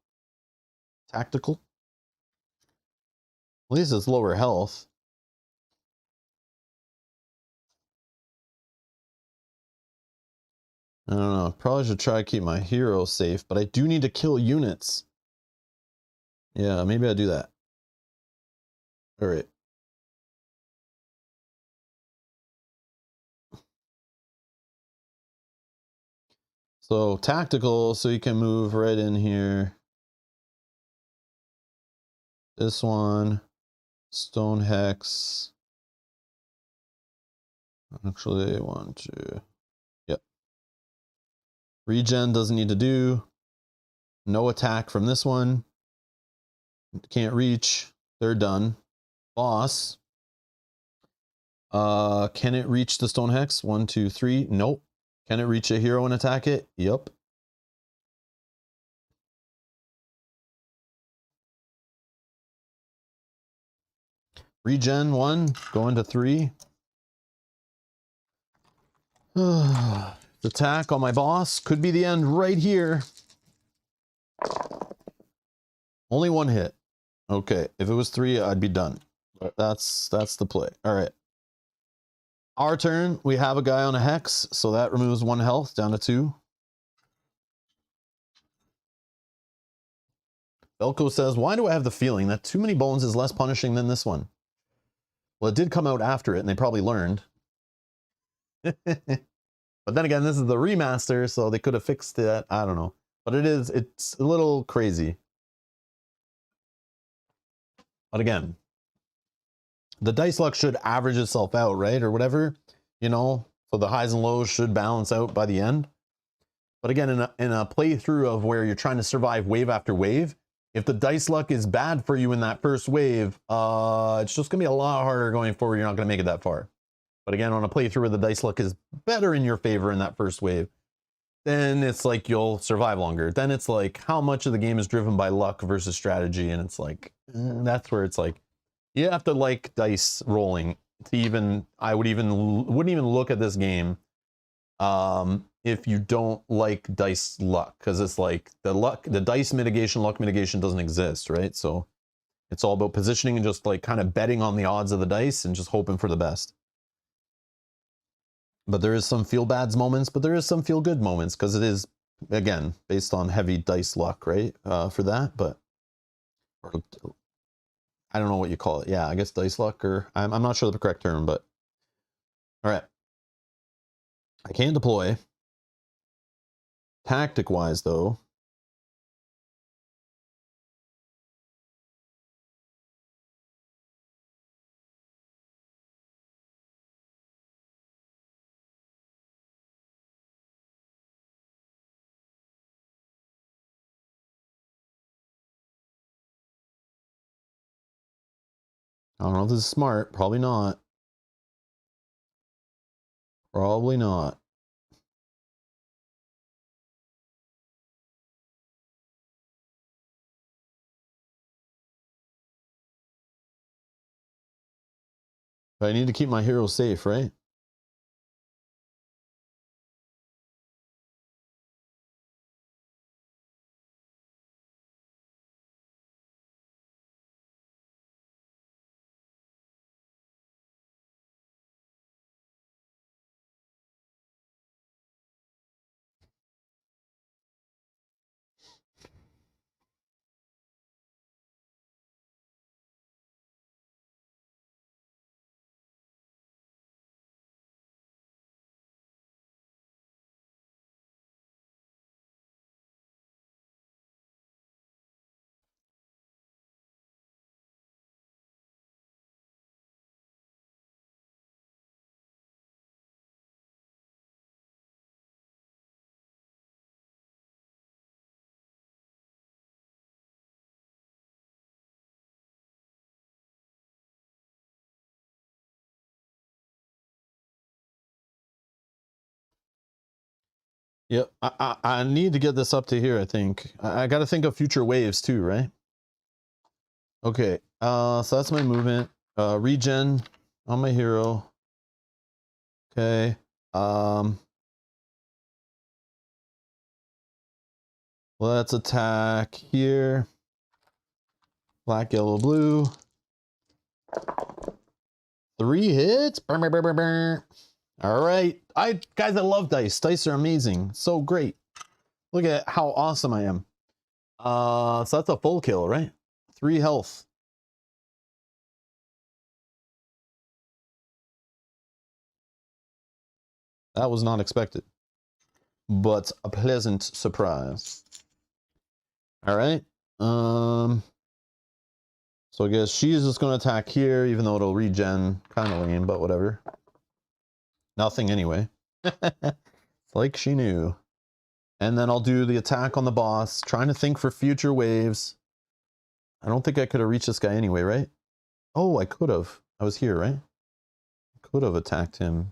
Tactical. At least it's lower health. I don't know. Probably should try to keep my hero safe, but I do need to kill units. Yeah, maybe I'll do that. All right. So tactical, so you can move right in here. This one, stone hex. Actually, 1, 2. Yep. Regen doesn't need to do. No attack from this one. Can't reach. They're done. Boss. Can it reach the stone hex? 1, 2, 3. Nope. Can it reach a hero and attack it? Yep. Regen 1, going to 3. Attack on my boss. Could be the end right here. Only 1 hit. Okay, if it was 3, I'd be done. But that's the play. All right. Our turn. We have a guy on a hex, so that removes 1 health down to 2. Velko says, why do I have the feeling that Too Many Bones is less punishing than this one? Well, it did come out after it, and they probably learned. But then again, this is the remaster, so they could have fixed it. I don't know. But it's a little crazy. But again, the dice luck should average itself out, right? Or whatever, you know, so the highs and lows should balance out by the end. But again, in a playthrough of where you're trying to survive wave after wave, if the dice luck is bad for you in that first wave, it's just gonna be a lot harder going forward. You're not gonna make it that far. But again, on a playthrough where the dice luck is better in your favor in that first wave, then it's like you'll survive longer. Then it's like how much of the game is driven by luck versus strategy, and it's like that's where it's like you have to like dice rolling to even. I wouldn't even look at this game if you don't like dice luck, because it's like the dice mitigation, luck mitigation doesn't exist, right? So it's all about positioning and just like kind of betting on the odds of the dice and just hoping for the best. But there is some feel bads moments, but there is some feel good moments, because it is, again, based on heavy dice luck, right? For that, but or, I don't know what you call it. Yeah, I guess dice luck, or I'm not sure the correct term, but all right. I can't deploy. Tactic wise, though, I don't know if this is smart. Probably not. Probably not. But I need to keep my hero safe, right? Yep, I need to get this up to here, I think. I got to think of future waves too, right? Okay, so that's my movement. Regen on my hero. Okay. Let's attack here. Black, yellow, blue. 3 hits. All right. Guys, I love dice. Dice are amazing. So great. Look at how awesome I am. So that's a full kill, right? 3 health. That was not expected, but a pleasant surprise. All right. So I guess she's just going to attack here, even though it'll regen. Kind of lame, but whatever. Nothing anyway. Like she knew. And then I'll do the attack on the boss, trying to think for future waves. I don't think I could have reached this guy anyway, right? Oh, I could have. I was here, right? I could have attacked him.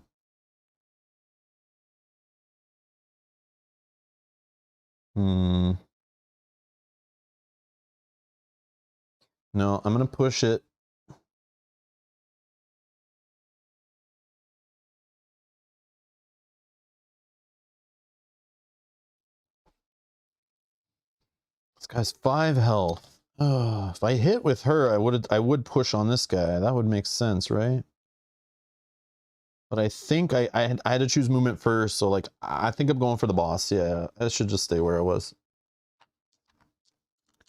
No, I'm going to push it. This guy's 5 health. If I hit with her, I would push on this guy. That would make sense, right? But I think I had to choose movement first, so like I think I'm going for the boss. Yeah, I should just stay where I was.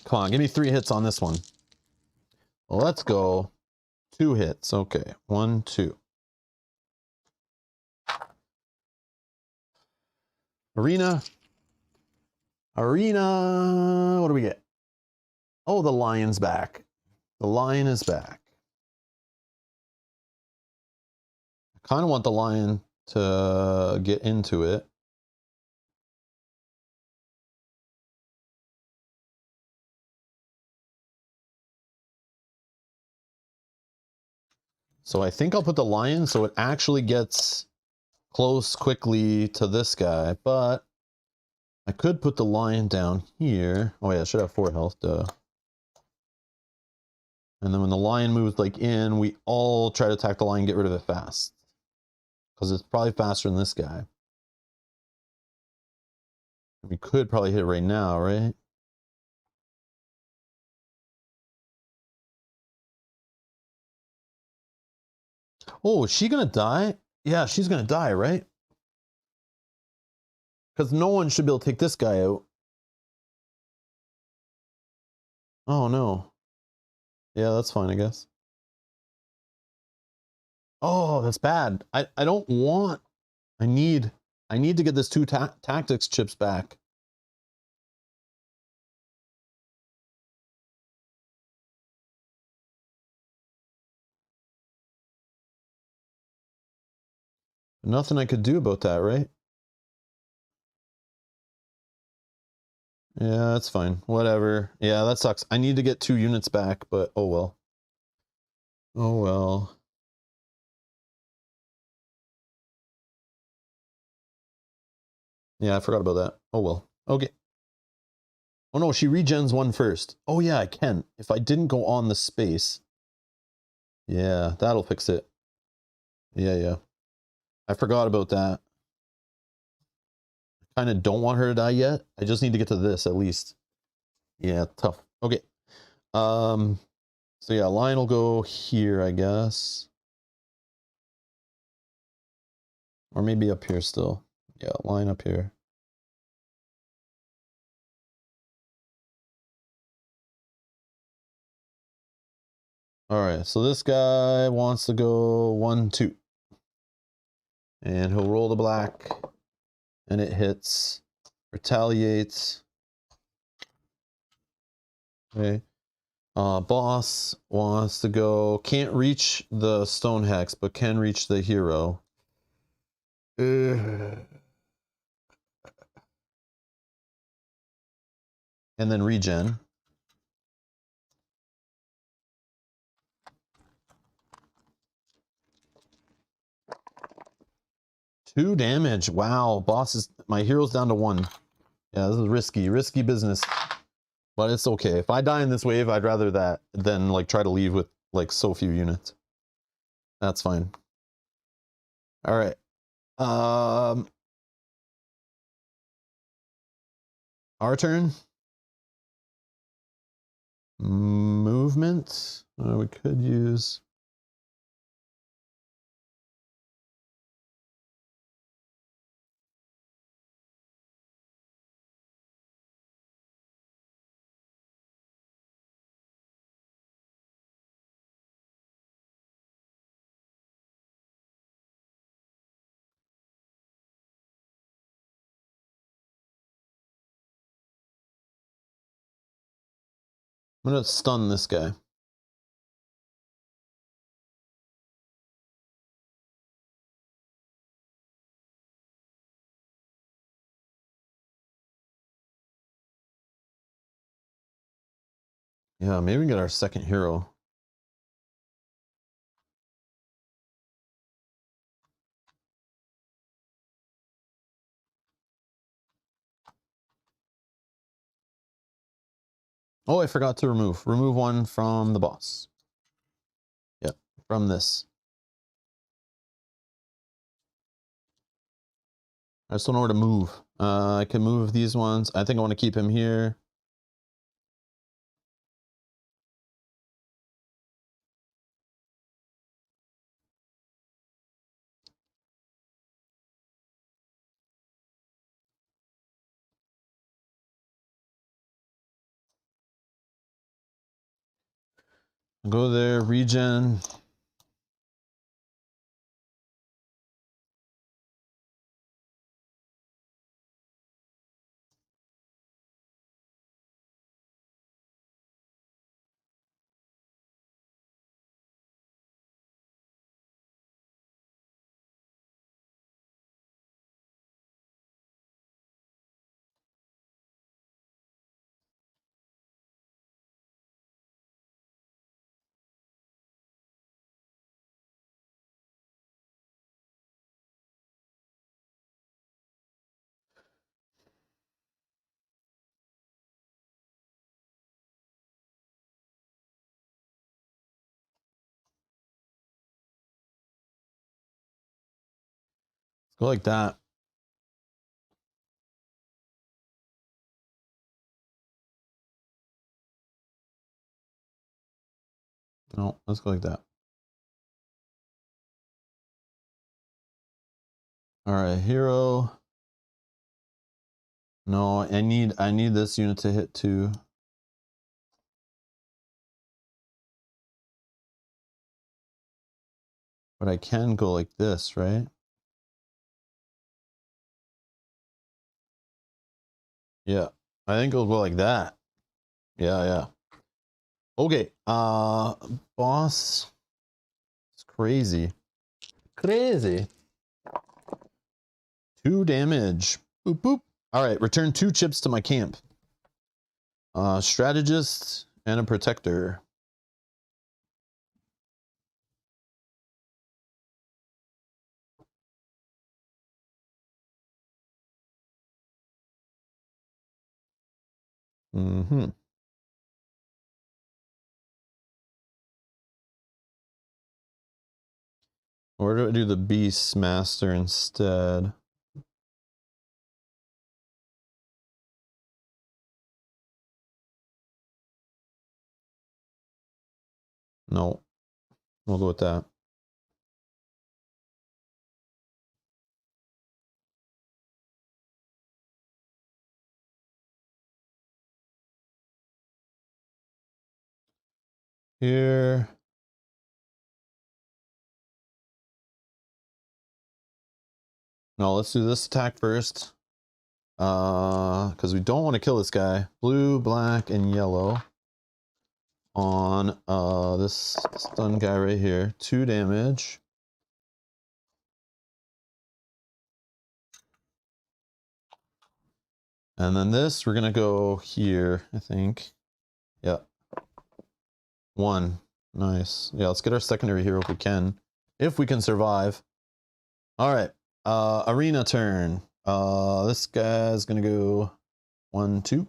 Come on, give me 3 hits on this one. Well, let's go. 2 hits. Okay, 1, 2. Arena. What do we get? Oh, the lion's back. The lion is back. Kind of want the lion to get into it. So I think I'll put the lion so it actually gets close quickly to this guy, but I could put the lion down here. Oh yeah, I should have 4 health, duh. And then when the lion moves like in, we all try to attack the lion, get rid of it fast. Because it's probably faster than this guy. We could probably hit it right now, right? Oh, is she gonna die? Yeah, she's gonna die, right? Because no one should be able to take this guy out. Oh no. Yeah, that's fine, I guess. Oh, that's bad. I don't want. I need to get this 2 tactics chips back. Nothing I could do about that, right? Yeah, that's fine. Whatever. Yeah, that sucks. I need to get 2 units back, but oh well. Oh well. Yeah, I forgot about that. Oh well. Okay. Oh no, she regens 1 first. Oh yeah, I can. If I didn't go on the space. Yeah, that'll fix it. Yeah, yeah. I forgot about that. I kind of don't want her to die yet. I just need to get to this at least. Yeah, tough. Okay. So yeah, lion will go here, I guess. Or maybe up here still. Yeah, line up here. All right, so this guy wants to go 1, 2. And he'll roll the black. And it hits. Retaliates. Okay. Boss wants to go, can't reach the stone hex, but can reach the hero. And then regen. Two damage. Wow, boss is, my hero's down to 1. Yeah, this is risky business. But it's okay. If I die in this wave, I'd rather that than like try to leave with like so few units. That's fine. All right. Our turn. Movement. We could use. I'm gonna stun this guy. Yeah, maybe we get our second hero. Oh, I forgot to remove. Remove 1 from the boss. Yep, from this. I just don't know where to move. I can move these ones. I think I want to keep him here. Go there, regen. Go like that. No, let's go like that. All right, hero. No, I need this unit to hit too. But I can go like this, right? Yeah. I think it'll go like that. Yeah, yeah. Okay. Boss. It's crazy. Crazy. 2 damage. Boop boop. All right, return 2 chips to my camp. Strategist and a protector. Mm-hmm. Or do I do the Beast Master instead? No. We'll go with that. Here. No, let's do this attack first. Because we don't want to kill this guy. Blue, black, and yellow. On this stun guy right here. 2 damage. And then this, we're gonna go here, I think. Yeah. 1. Nice. Yeah, let's get our secondary hero if we can. If we can survive. Alright. Arena turn. This guy's gonna go 1, 2.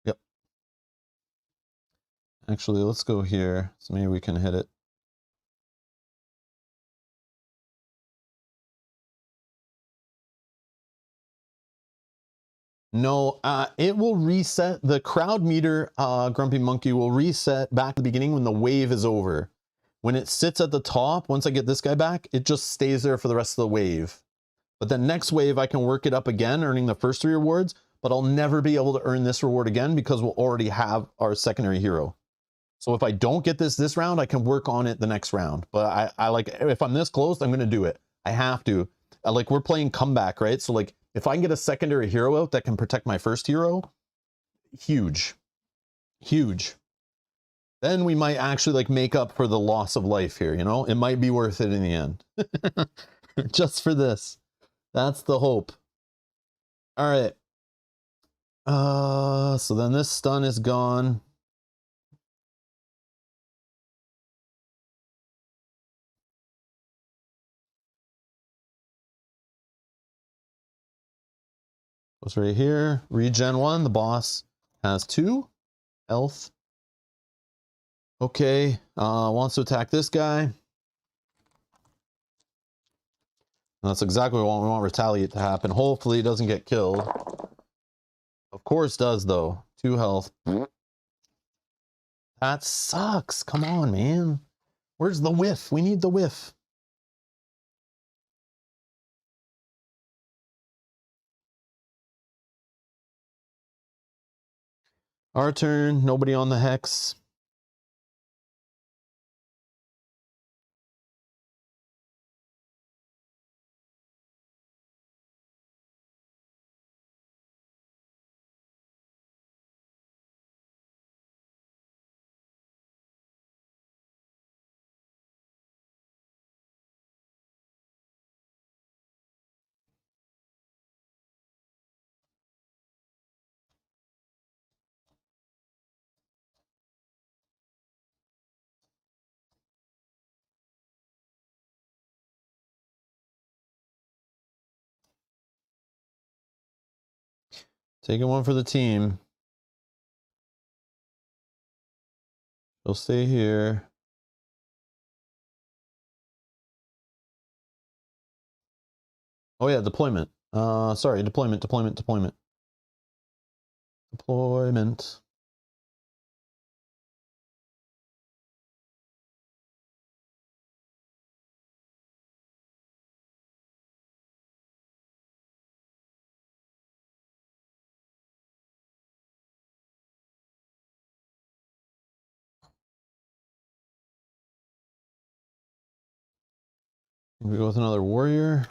Yep. Actually, let's go here. So maybe we can hit it. No, it will reset. The crowd meter, Grumpy Monkey, will reset back at the beginning when the wave is over. When it sits at the top, once I get this guy back, it just stays there for the rest of the wave. But the next wave, I can work it up again, earning the first 3 rewards, but I'll never be able to earn this reward again because we'll already have our secondary hero. So if I don't get this round, I can work on it the next round. But I like, if I'm this close, I'm going to do it. I have to. Like, we're playing comeback, right? So like, if I can get a secondary hero out that can protect my first hero, huge, huge. Then we might actually like make up for the loss of life here, you know? It might be worth it in the end. Just for this. That's the hope. All right. So then this stun is gone. What's right here? Regen 1. The boss has 2 health. Okay. Wants to attack this guy. That's exactly what we want Retaliate to happen. Hopefully it doesn't get killed. Of course does, though. 2 health. That sucks. Come on, man. Where's the whiff? We need the whiff. Our turn. Nobody on the hex. Taking one for the team. She'll stay here. Oh yeah, deployment. Sorry, deployment. Deployment. We go with another warrior.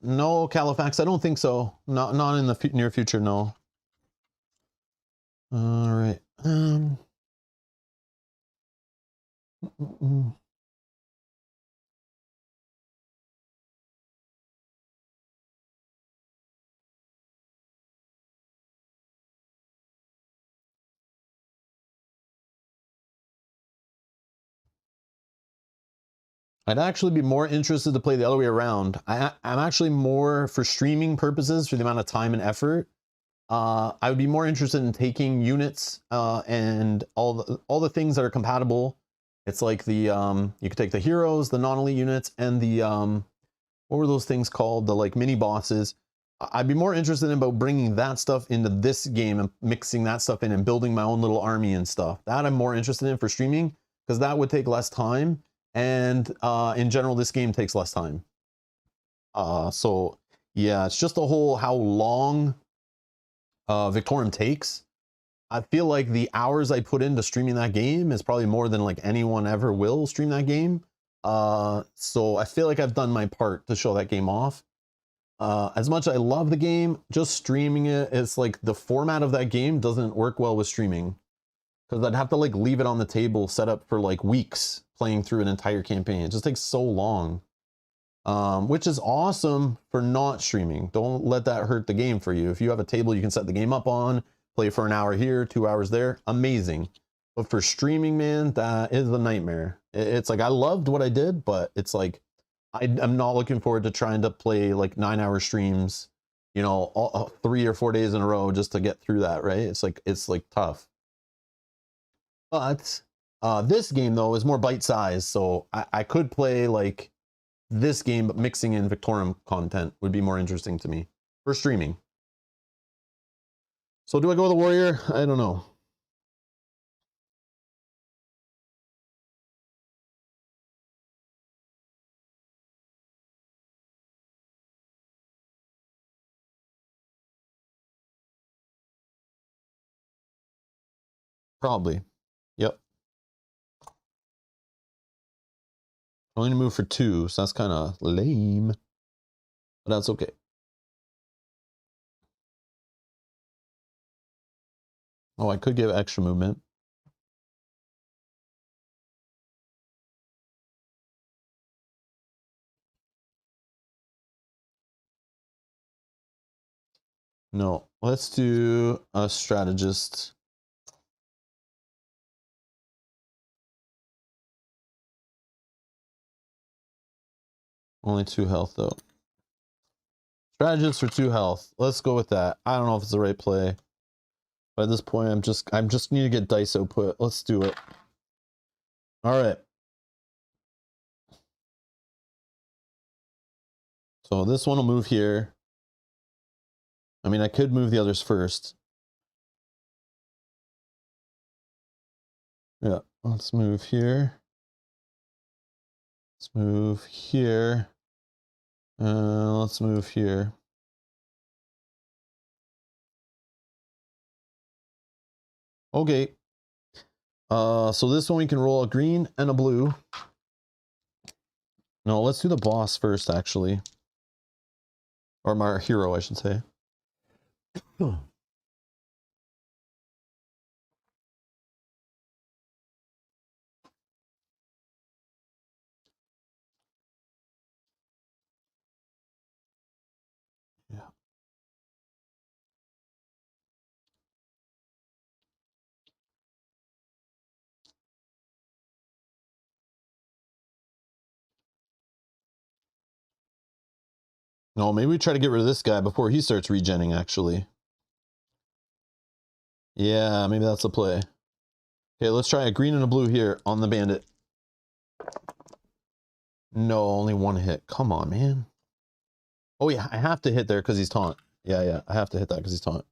No, Califax, I don't think so. Not in the near future, no. All right. I'd actually be more interested to play the other way around. I'm actually more for streaming purposes for the amount of time and effort. I would be more interested in taking units and all the things that are compatible. It's like the you could take the heroes, the non-elite units, and the what were those things called? The like mini bosses. I'd be more interested in about bringing that stuff into this game and mixing that stuff in and building my own little army and stuff. That I'm more interested in for streaming because that would take less time. And in general, this game takes less time. So yeah, it's just the whole how long Victorium takes. I feel like the hours I put into streaming that game is probably more than like anyone ever will stream that game. So I feel like I've done my part to show that game off. As much as I love the game, just streaming it, it's like the format of that game doesn't work well with streaming. Because I'd have to like leave it on the table set up for like weeks playing through an entire campaign. It just takes so long. Which is awesome for not streaming. Don't let that hurt the game for you. If you have a table you can set the game up on, play for an hour here, 2 hours there, amazing. But for streaming, man, that is a nightmare. It's like I loved what I did, but it's like I'm not looking forward to trying to play like 9-hour streams, you know, 3 or 4 days in a row just to get through that, right? It's like tough. But this game though is more bite-sized, so I could play like this game, but mixing in Victorium content would be more interesting to me for streaming. So do I go with the warrior? I don't know. Probably. Yep. I'm going to move for 2, so that's kind of lame, but that's okay. Oh, I could give extra movement. No, let's do a strategist. Only 2 health though. Strategist for 2 health. Let's go with that. I don't know if it's the right play. But at this point, I'm just need to get dice output. Let's do it. All right. So this one will move here. I mean, I could move the others first. Yeah, let's move here. Let's move here. Let's move here. Okay. So this one we can roll a green and a blue. No, let's do the boss first, actually. Or my hero, I should say. Yeah. No, maybe we try to get rid of this guy before he starts regenning, actually. Yeah, maybe that's the play. Okay, let's try a green and a blue here on the bandit. No, only one hit. Come on, man. Oh, yeah, I have to hit there because he's taunt. Yeah, I have to hit that because he's taunt.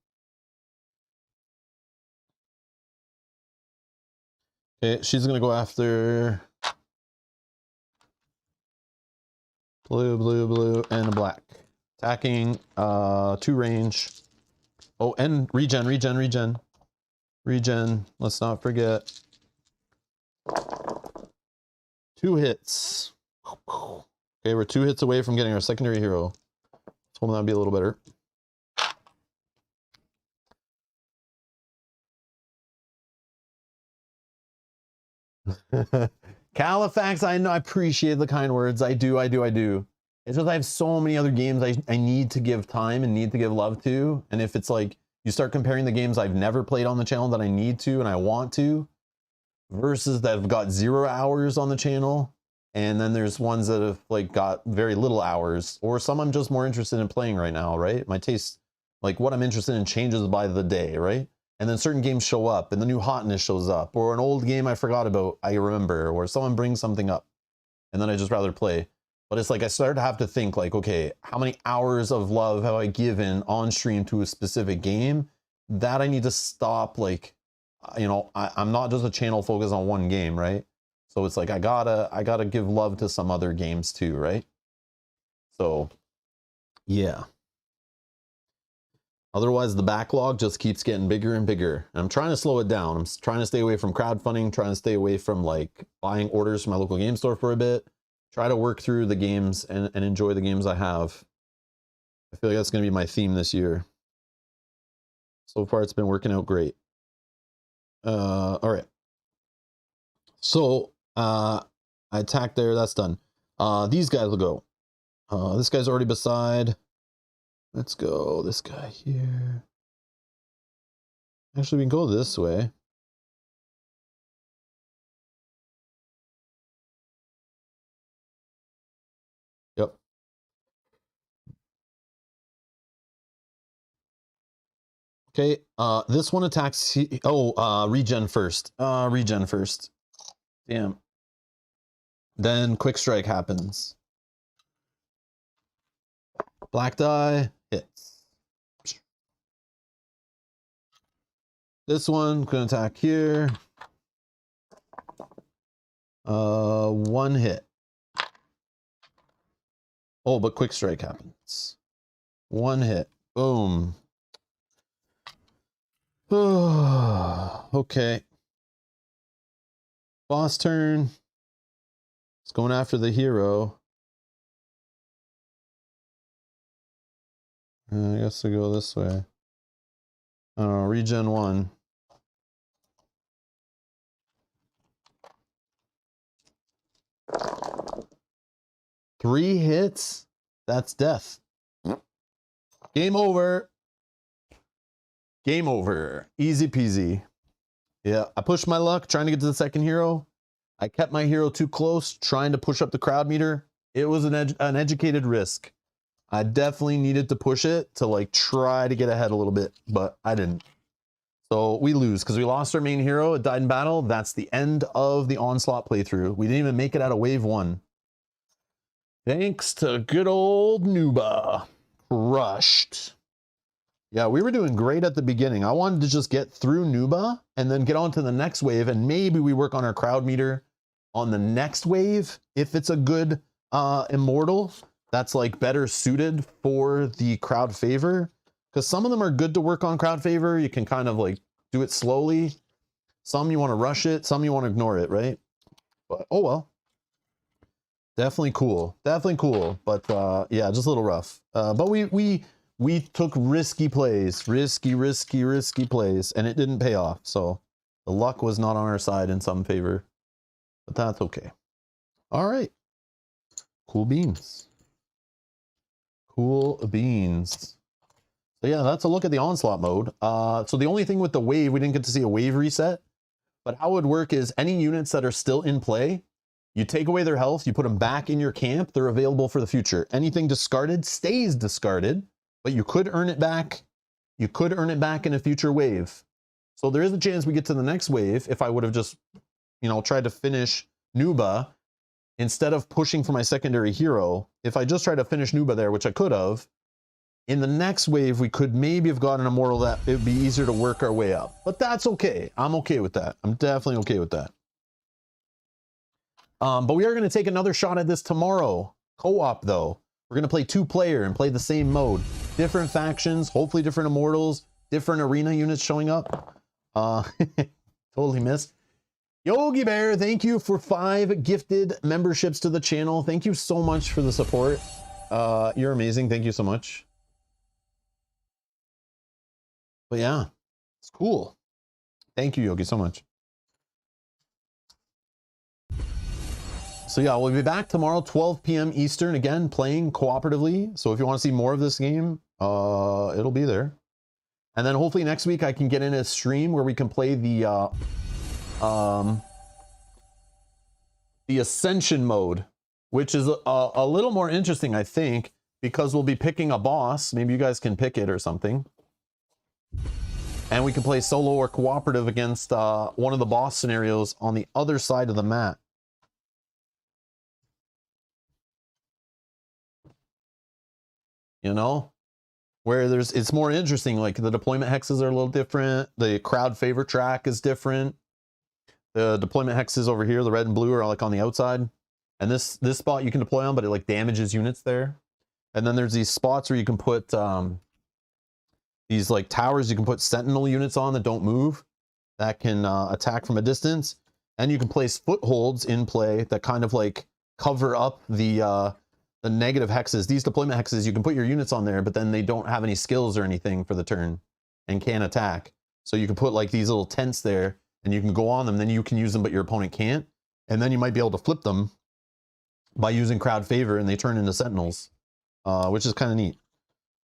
Okay, she's going to go after blue, blue, blue, and a black. Attacking 2 range. Oh, and regen. Regen, let's not forget. 2 hits. Okay, we're 2 hits away from getting our secondary hero. Let's hope that'll be a little better. Califax, I know, I appreciate the kind words. I do. It's just I have so many other games I need to give time and need to give love to. And if it's like, you start comparing the games I've never played on the channel that I need to and I want to, versus that have got 0 hours on the channel. And then there's ones that have like got very little hours, or some I'm just more interested in playing right now, right? My taste, like what I'm interested in changes by the day, right? And then certain games show up and the new hotness shows up, or an old game I forgot about, I remember, or someone brings something up and then I just rather play. But it's like I started to have to think like, okay, how many hours of love have I given on stream to a specific game that I need to stop? Like, you know, I'm not just a channel focused on one game, right? So it's like I gotta give love to some other games too, right? So yeah. Otherwise the backlog just keeps getting bigger and bigger. And I'm trying to slow it down. I'm trying to stay away from crowdfunding, trying to stay away from like buying orders from my local game store for a bit. Try to work through the games and enjoy the games I have. I feel like that's gonna be my theme this year. So far it's been working out great. All right. So I attack there, that's done. These guys will go. This guy's already beside. Let's go this guy here. Actually, we can go this way. Yep. Okay, this one attacks, regen first. Regen first. Damn. Then quick strike happens. Black die hits. This one gonna attack here. 1 hit. Oh, but quick strike happens. 1 hit. Boom. Okay. Boss turn. It's going after the hero. I guess I go this way. Regen 1. Three hits? That's death. Game over. Game over. Easy peasy. Yeah, I pushed my luck trying to get to the second hero. I kept my hero too close, trying to push up the crowd meter. It was an educated risk. I definitely needed to push it to like try to get ahead a little bit, but I didn't. So we lose because we lost our main hero. It died in battle. That's the end of the Onslaught playthrough. We didn't even make it out of wave 1. Thanks to good old Nuba. Crushed. Yeah, we were doing great at the beginning. I wanted to just get through Nuba and then get on to the next wave, and maybe we work on our crowd meter on the next wave if it's a good immortal that's like better suited for the crowd favor. Because some of them are good to work on crowd favor. You can kind of like do it slowly. Some you want to rush it, some you want to ignore it, right? But oh well. Definitely cool. Definitely cool. But yeah, just a little rough. But we took risky plays. Risky plays, and it didn't pay off. So the luck was not on our side in some favor. But that's okay. All right. Cool beans. Cool beans. So yeah, that's a look at the Onslaught mode. So the only thing with the wave, we didn't get to see a wave reset, but how it would work is any units that are still in play, You take away their health, you put them back in your camp, they're available for the future. Anything discarded stays discarded, but you could earn it back. You could earn it back in a future wave. So there is a chance we get to the next wave if I would have just, you know, tried to finish Nuba instead of pushing for my secondary hero. If I just tried to finish Nuba there, which I could have, in the next wave, we could maybe have gotten an immortal that it would be easier to work our way up. But that's okay. I'm okay with that. I'm definitely okay with that. But we are going to take another shot at this tomorrow. Co-op, though. We're going to play 2-player and play the same mode. Different factions, hopefully different immortals, different arena units showing up. Totally missed. Yogi Bear, thank you for 5 gifted memberships to the channel. Thank you so much for the support. You're amazing. Thank you so much. But yeah, it's cool. Thank you, Yogi, so much. So yeah, we'll be back tomorrow, 12 p.m. Eastern, again, playing cooperatively. So if you want to see more of this game, it'll be there. And then hopefully next week I can get in a stream where we can play the Ascension mode, which is a little more interesting, I think, because we'll be picking a boss. Maybe you guys can pick it or something. And we can play solo or cooperative against one of the boss scenarios on the other side of the map. You know, where it's more interesting. Like the deployment hexes are a little different. The crowd favor track is different. The deployment hexes over here, the red and blue, are like on the outside. And this spot you can deploy on, but it like damages units there. And then there's these spots where you can put these like towers you can put sentinel units on that don't move, that can attack from a distance. And you can place footholds in play that kind of like cover up the negative hexes. These deployment hexes, you can put your units on there, but then they don't have any skills or anything for the turn and can't attack. So you can put like these little tents there and you can go on them, then you can use them, but your opponent can't. And then you might be able to flip them by using crowd favor and they turn into sentinels, which is kind of neat.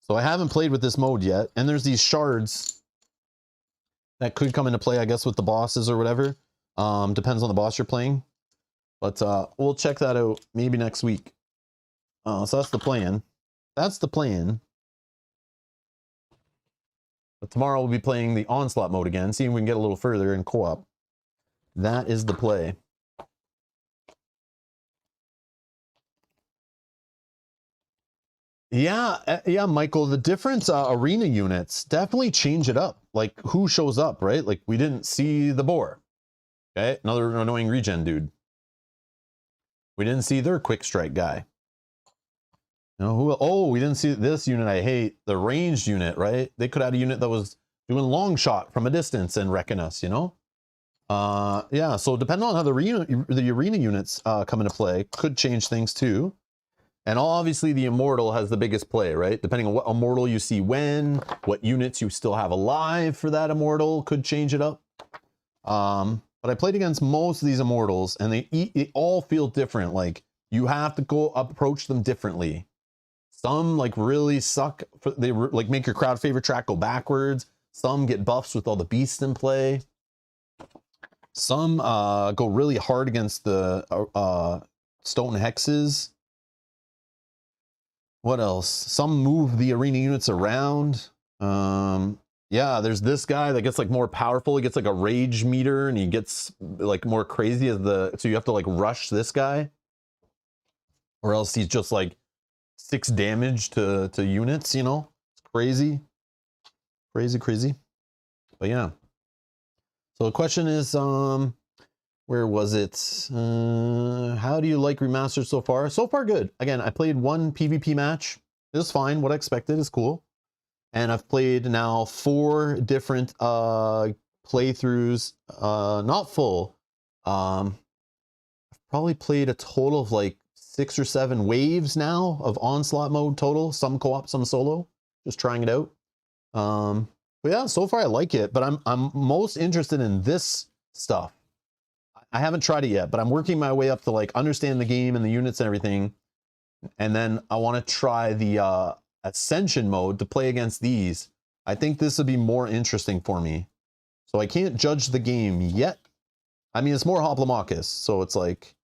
So I haven't played with this mode yet. And there's these shards that could come into play, I guess, with the bosses or whatever. Depends on the boss you're playing. But we'll check that out maybe next week. So that's the plan. That's the plan. But tomorrow we'll be playing the Onslaught mode again, seeing if we can get a little further in co-op. That is the play. Yeah, yeah, Michael, the different arena units definitely change it up. Like, who shows up, right? Like, we didn't see the boar. Okay, another annoying regen dude. We didn't see their quick strike guy. No, who? Oh, we didn't see this unit I hate, the ranged unit, right? They could add a unit that was doing long shot from a distance and wrecking us, you know? Yeah, so depending on how the arena units come into play, could change things too. And obviously the immortal has the biggest play, right? Depending on what immortal you see when, what units you still have alive for that immortal could change it up. But I played against most of these immortals and they all feel different. Like, you have to go approach them differently. Some like really suck. They like make your crowd favor track go backwards. Some get buffs with all the beasts in play. Some go really hard against the stone hexes. What else? Some move the arena units around. Yeah, there's this guy that gets like more powerful. He gets like a rage meter and he gets like more crazy as so you have to like rush this guy. Or else he's just like 6 damage to units, you know? It's crazy. Crazy. But yeah. So the question is, where was it? How do you like Remastered so far? So far, good. Again, I played 1 PvP match. It was fine. What I expected is cool. And I've played now 4 different playthroughs. Not full. I've probably played a total of like 6 or 7 waves now of Onslaught mode total. Some co-op, some solo. Just trying it out. But yeah, so far I like it. But I'm most interested in this stuff. I haven't tried it yet, but I'm working my way up to like understand the game and the units and everything. And then I want to try the Ascension mode to play against these. I think this would be more interesting for me. So I can't judge the game yet. I mean, it's more Hoplomachus, so it's like,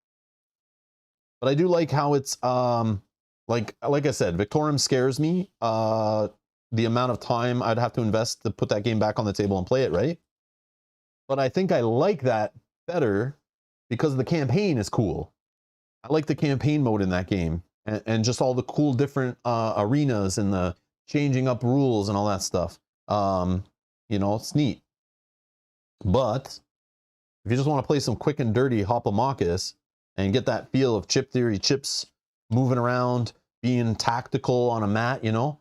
But I do like how it's like I said, Victorum scares me. The amount of time I'd have to invest to put that game back on the table and play it, right? But I think I like that better because the campaign is cool. I like the campaign mode in that game, and just all the cool different arenas and the changing up rules and all that stuff. You know, it's neat. But if you just want to play some quick and dirty Hoplomachus and get that feel of chip theory chips moving around, being tactical on a mat, you know,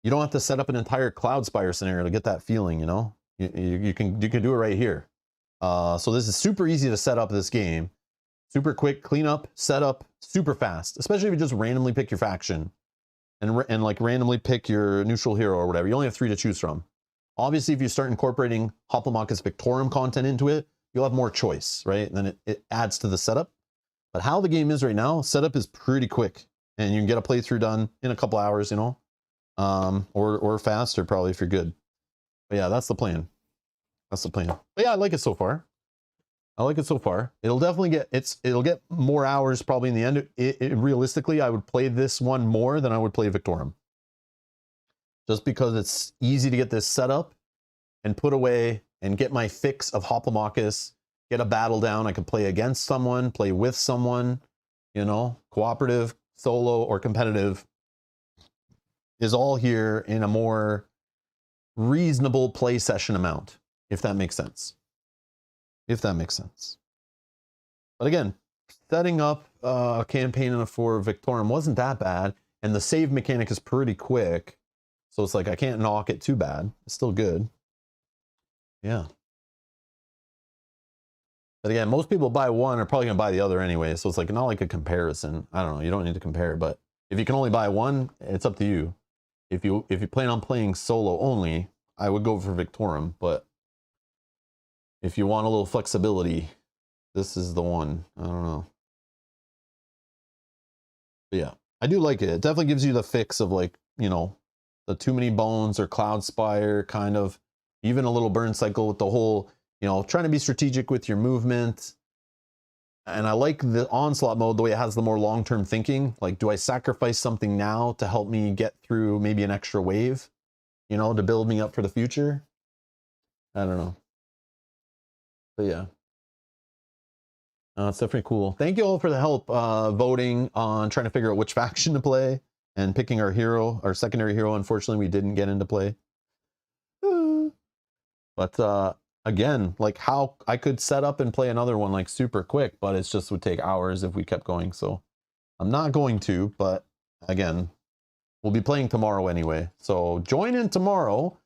you don't have to set up an entire Cloud Spire scenario to get that feeling, you know. You can do it right here. So this is super easy to set up this game. Super quick, clean up, set up, super fast. Especially if you just randomly pick your faction and like randomly pick your neutral hero or whatever. You only have 3 to choose from. Obviously, if you start incorporating Hoplomachus Victorum content into it, you'll have more choice, right? And then it adds to the setup. But how the game is right now, setup is pretty quick. And you can get a playthrough done in a couple hours, you know? Or faster probably if you're good. But yeah, that's the plan. That's the plan. But yeah, I like it so far. I like it so far. It'll definitely it'll get more hours probably in the end. Realistically, I would play this one more than I would play Victorum. Just because it's easy to get this set up and put away and get my fix of Hoplomachus, get a battle down. I can play against someone, play with someone, you know, cooperative, solo, or competitive is all here in a more reasonable play session amount, if that makes sense. If that makes sense. But again, setting up a campaign for Victorum wasn't that bad, and the save mechanic is pretty quick, so it's like I can't knock it too bad. It's still good. Yeah. But again, most people buy one are probably gonna buy the other anyway, so it's like not like a comparison. I don't know, you don't need to compare, but if you can only buy one, it's up to you. If you plan on playing solo only, I would go for Victorum, but if you want a little flexibility, this is the one. I don't know. But yeah, I do like it. It definitely gives you the fix of like, you know, the too many bones or Cloud Spire kind of, even a little burn cycle with the whole, you know, trying to be strategic with your movement. And I like the Onslaught mode, the way it has the more long-term thinking. Like, do I sacrifice something now to help me get through maybe an extra wave, you know, to build me up for the future? I don't know. But yeah, it's definitely cool. Thank you all for the help voting on trying to figure out which faction to play and picking our hero, our secondary hero. Unfortunately, we didn't get into play. But again, like how I could set up and play another one like super quick, but it just would take hours if we kept going. So I'm not going to, but again, we'll be playing tomorrow anyway. So join in tomorrow.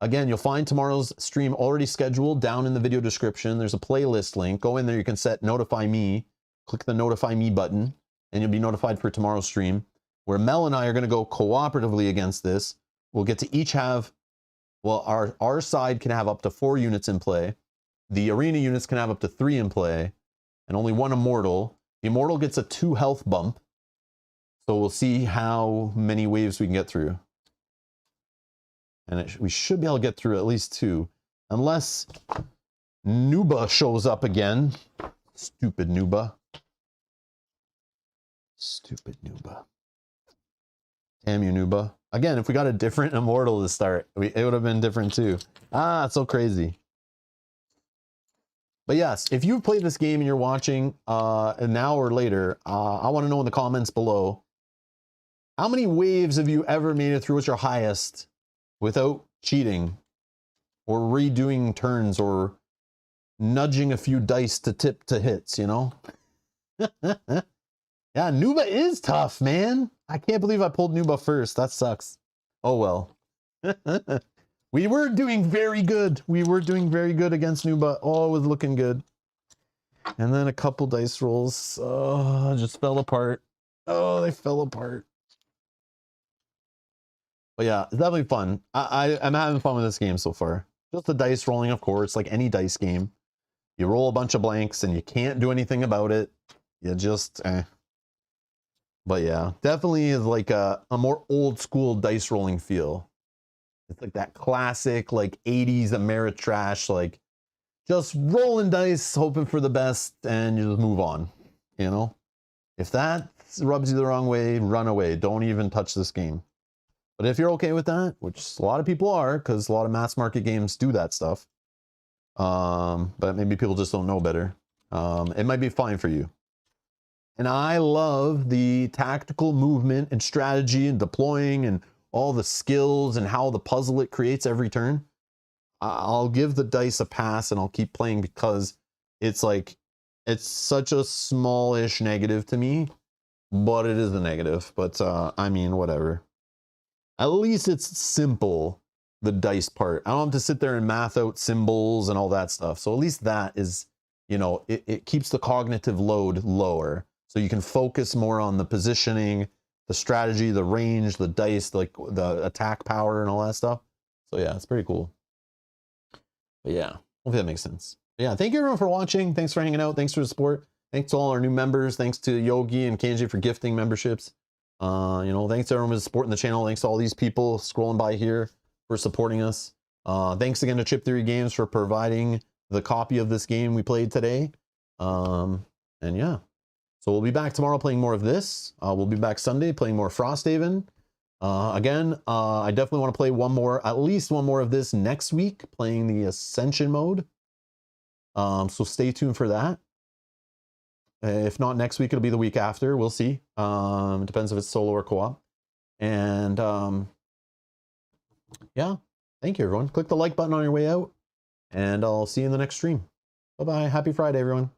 Again, you'll find tomorrow's stream already scheduled down in the video description. There's a playlist link. Go in there, you can set notify me, click the notify me button, and you'll be notified for tomorrow's stream, where Mel and I are gonna go cooperatively against this. We'll get to each have, well, our side can have up to 4 units in play. The arena units can have up to 3 in play, and only 1 immortal. The immortal gets a 2 health bump. So we'll see how many waves we can get through. And we should be able to get through at least 2. Unless Nuba shows up again. Stupid Nuba. Stupid Nuba. Damn you, Nuba. Again, if we got a different immortal to start, it would have been different too. Ah, it's so crazy. But yes, if you've played this game and you're watching now or later, I want to know in the comments below, how many waves have you ever made it through? What's your highest without cheating or redoing turns or nudging a few dice to tip to hits, you know? Yeah, Nuba is tough, man. I can't believe I pulled Nuba first. That sucks. Oh, well. We were doing very good. We were doing very good against Nuba. Oh, it was looking good. And then a couple dice rolls just fell apart. Oh, they fell apart. But yeah, it's definitely fun. I'm having fun with this game so far. Just the dice rolling, of course, like any dice game. You roll a bunch of blanks and you can't do anything about it. You just, But yeah, definitely is like a more old school dice rolling feel. It's like that classic, like 80s Ameritrash, like just rolling dice, hoping for the best, and you just move on, you know? If that rubs you the wrong way, run away. Don't even touch this game. But if you're okay with that, which a lot of people are, because a lot of mass market games do that stuff, but maybe people just don't know better, it might be fine for you. And I love the tactical movement and strategy and deploying and all the skills and how the puzzle it creates every turn. I'll give the dice a pass and I'll keep playing because it's like, it's such a smallish negative to me, but it is a negative. But I mean, whatever. At least it's simple, the dice part. I don't have to sit there and math out symbols and all that stuff. So at least that is, you know, it keeps the cognitive load lower. So you can focus more on the positioning, the strategy, the range, the dice, like the attack power and all that stuff. So yeah, it's pretty cool. But yeah, hopefully that makes sense. But yeah, thank you everyone for watching. Thanks for hanging out. Thanks for the support. Thanks to all our new members. Thanks to Yogi and KJ for gifting memberships. You know, thanks to everyone for supporting the channel. Thanks to all these people scrolling by here for supporting us. Thanks again to Chip Theory Games for providing the copy of this game we played today. And yeah, so we'll be back tomorrow playing more of this. We'll be back Sunday playing more Frosthaven. Again, I definitely want to play one more, at least one more of this next week, playing the Ascension mode. So stay tuned for that. If not next week, it'll be the week after. We'll see. It depends if it's solo or co-op. And yeah, thank you, everyone. Click the like button on your way out, and I'll see you in the next stream. Bye-bye. Happy Friday, everyone.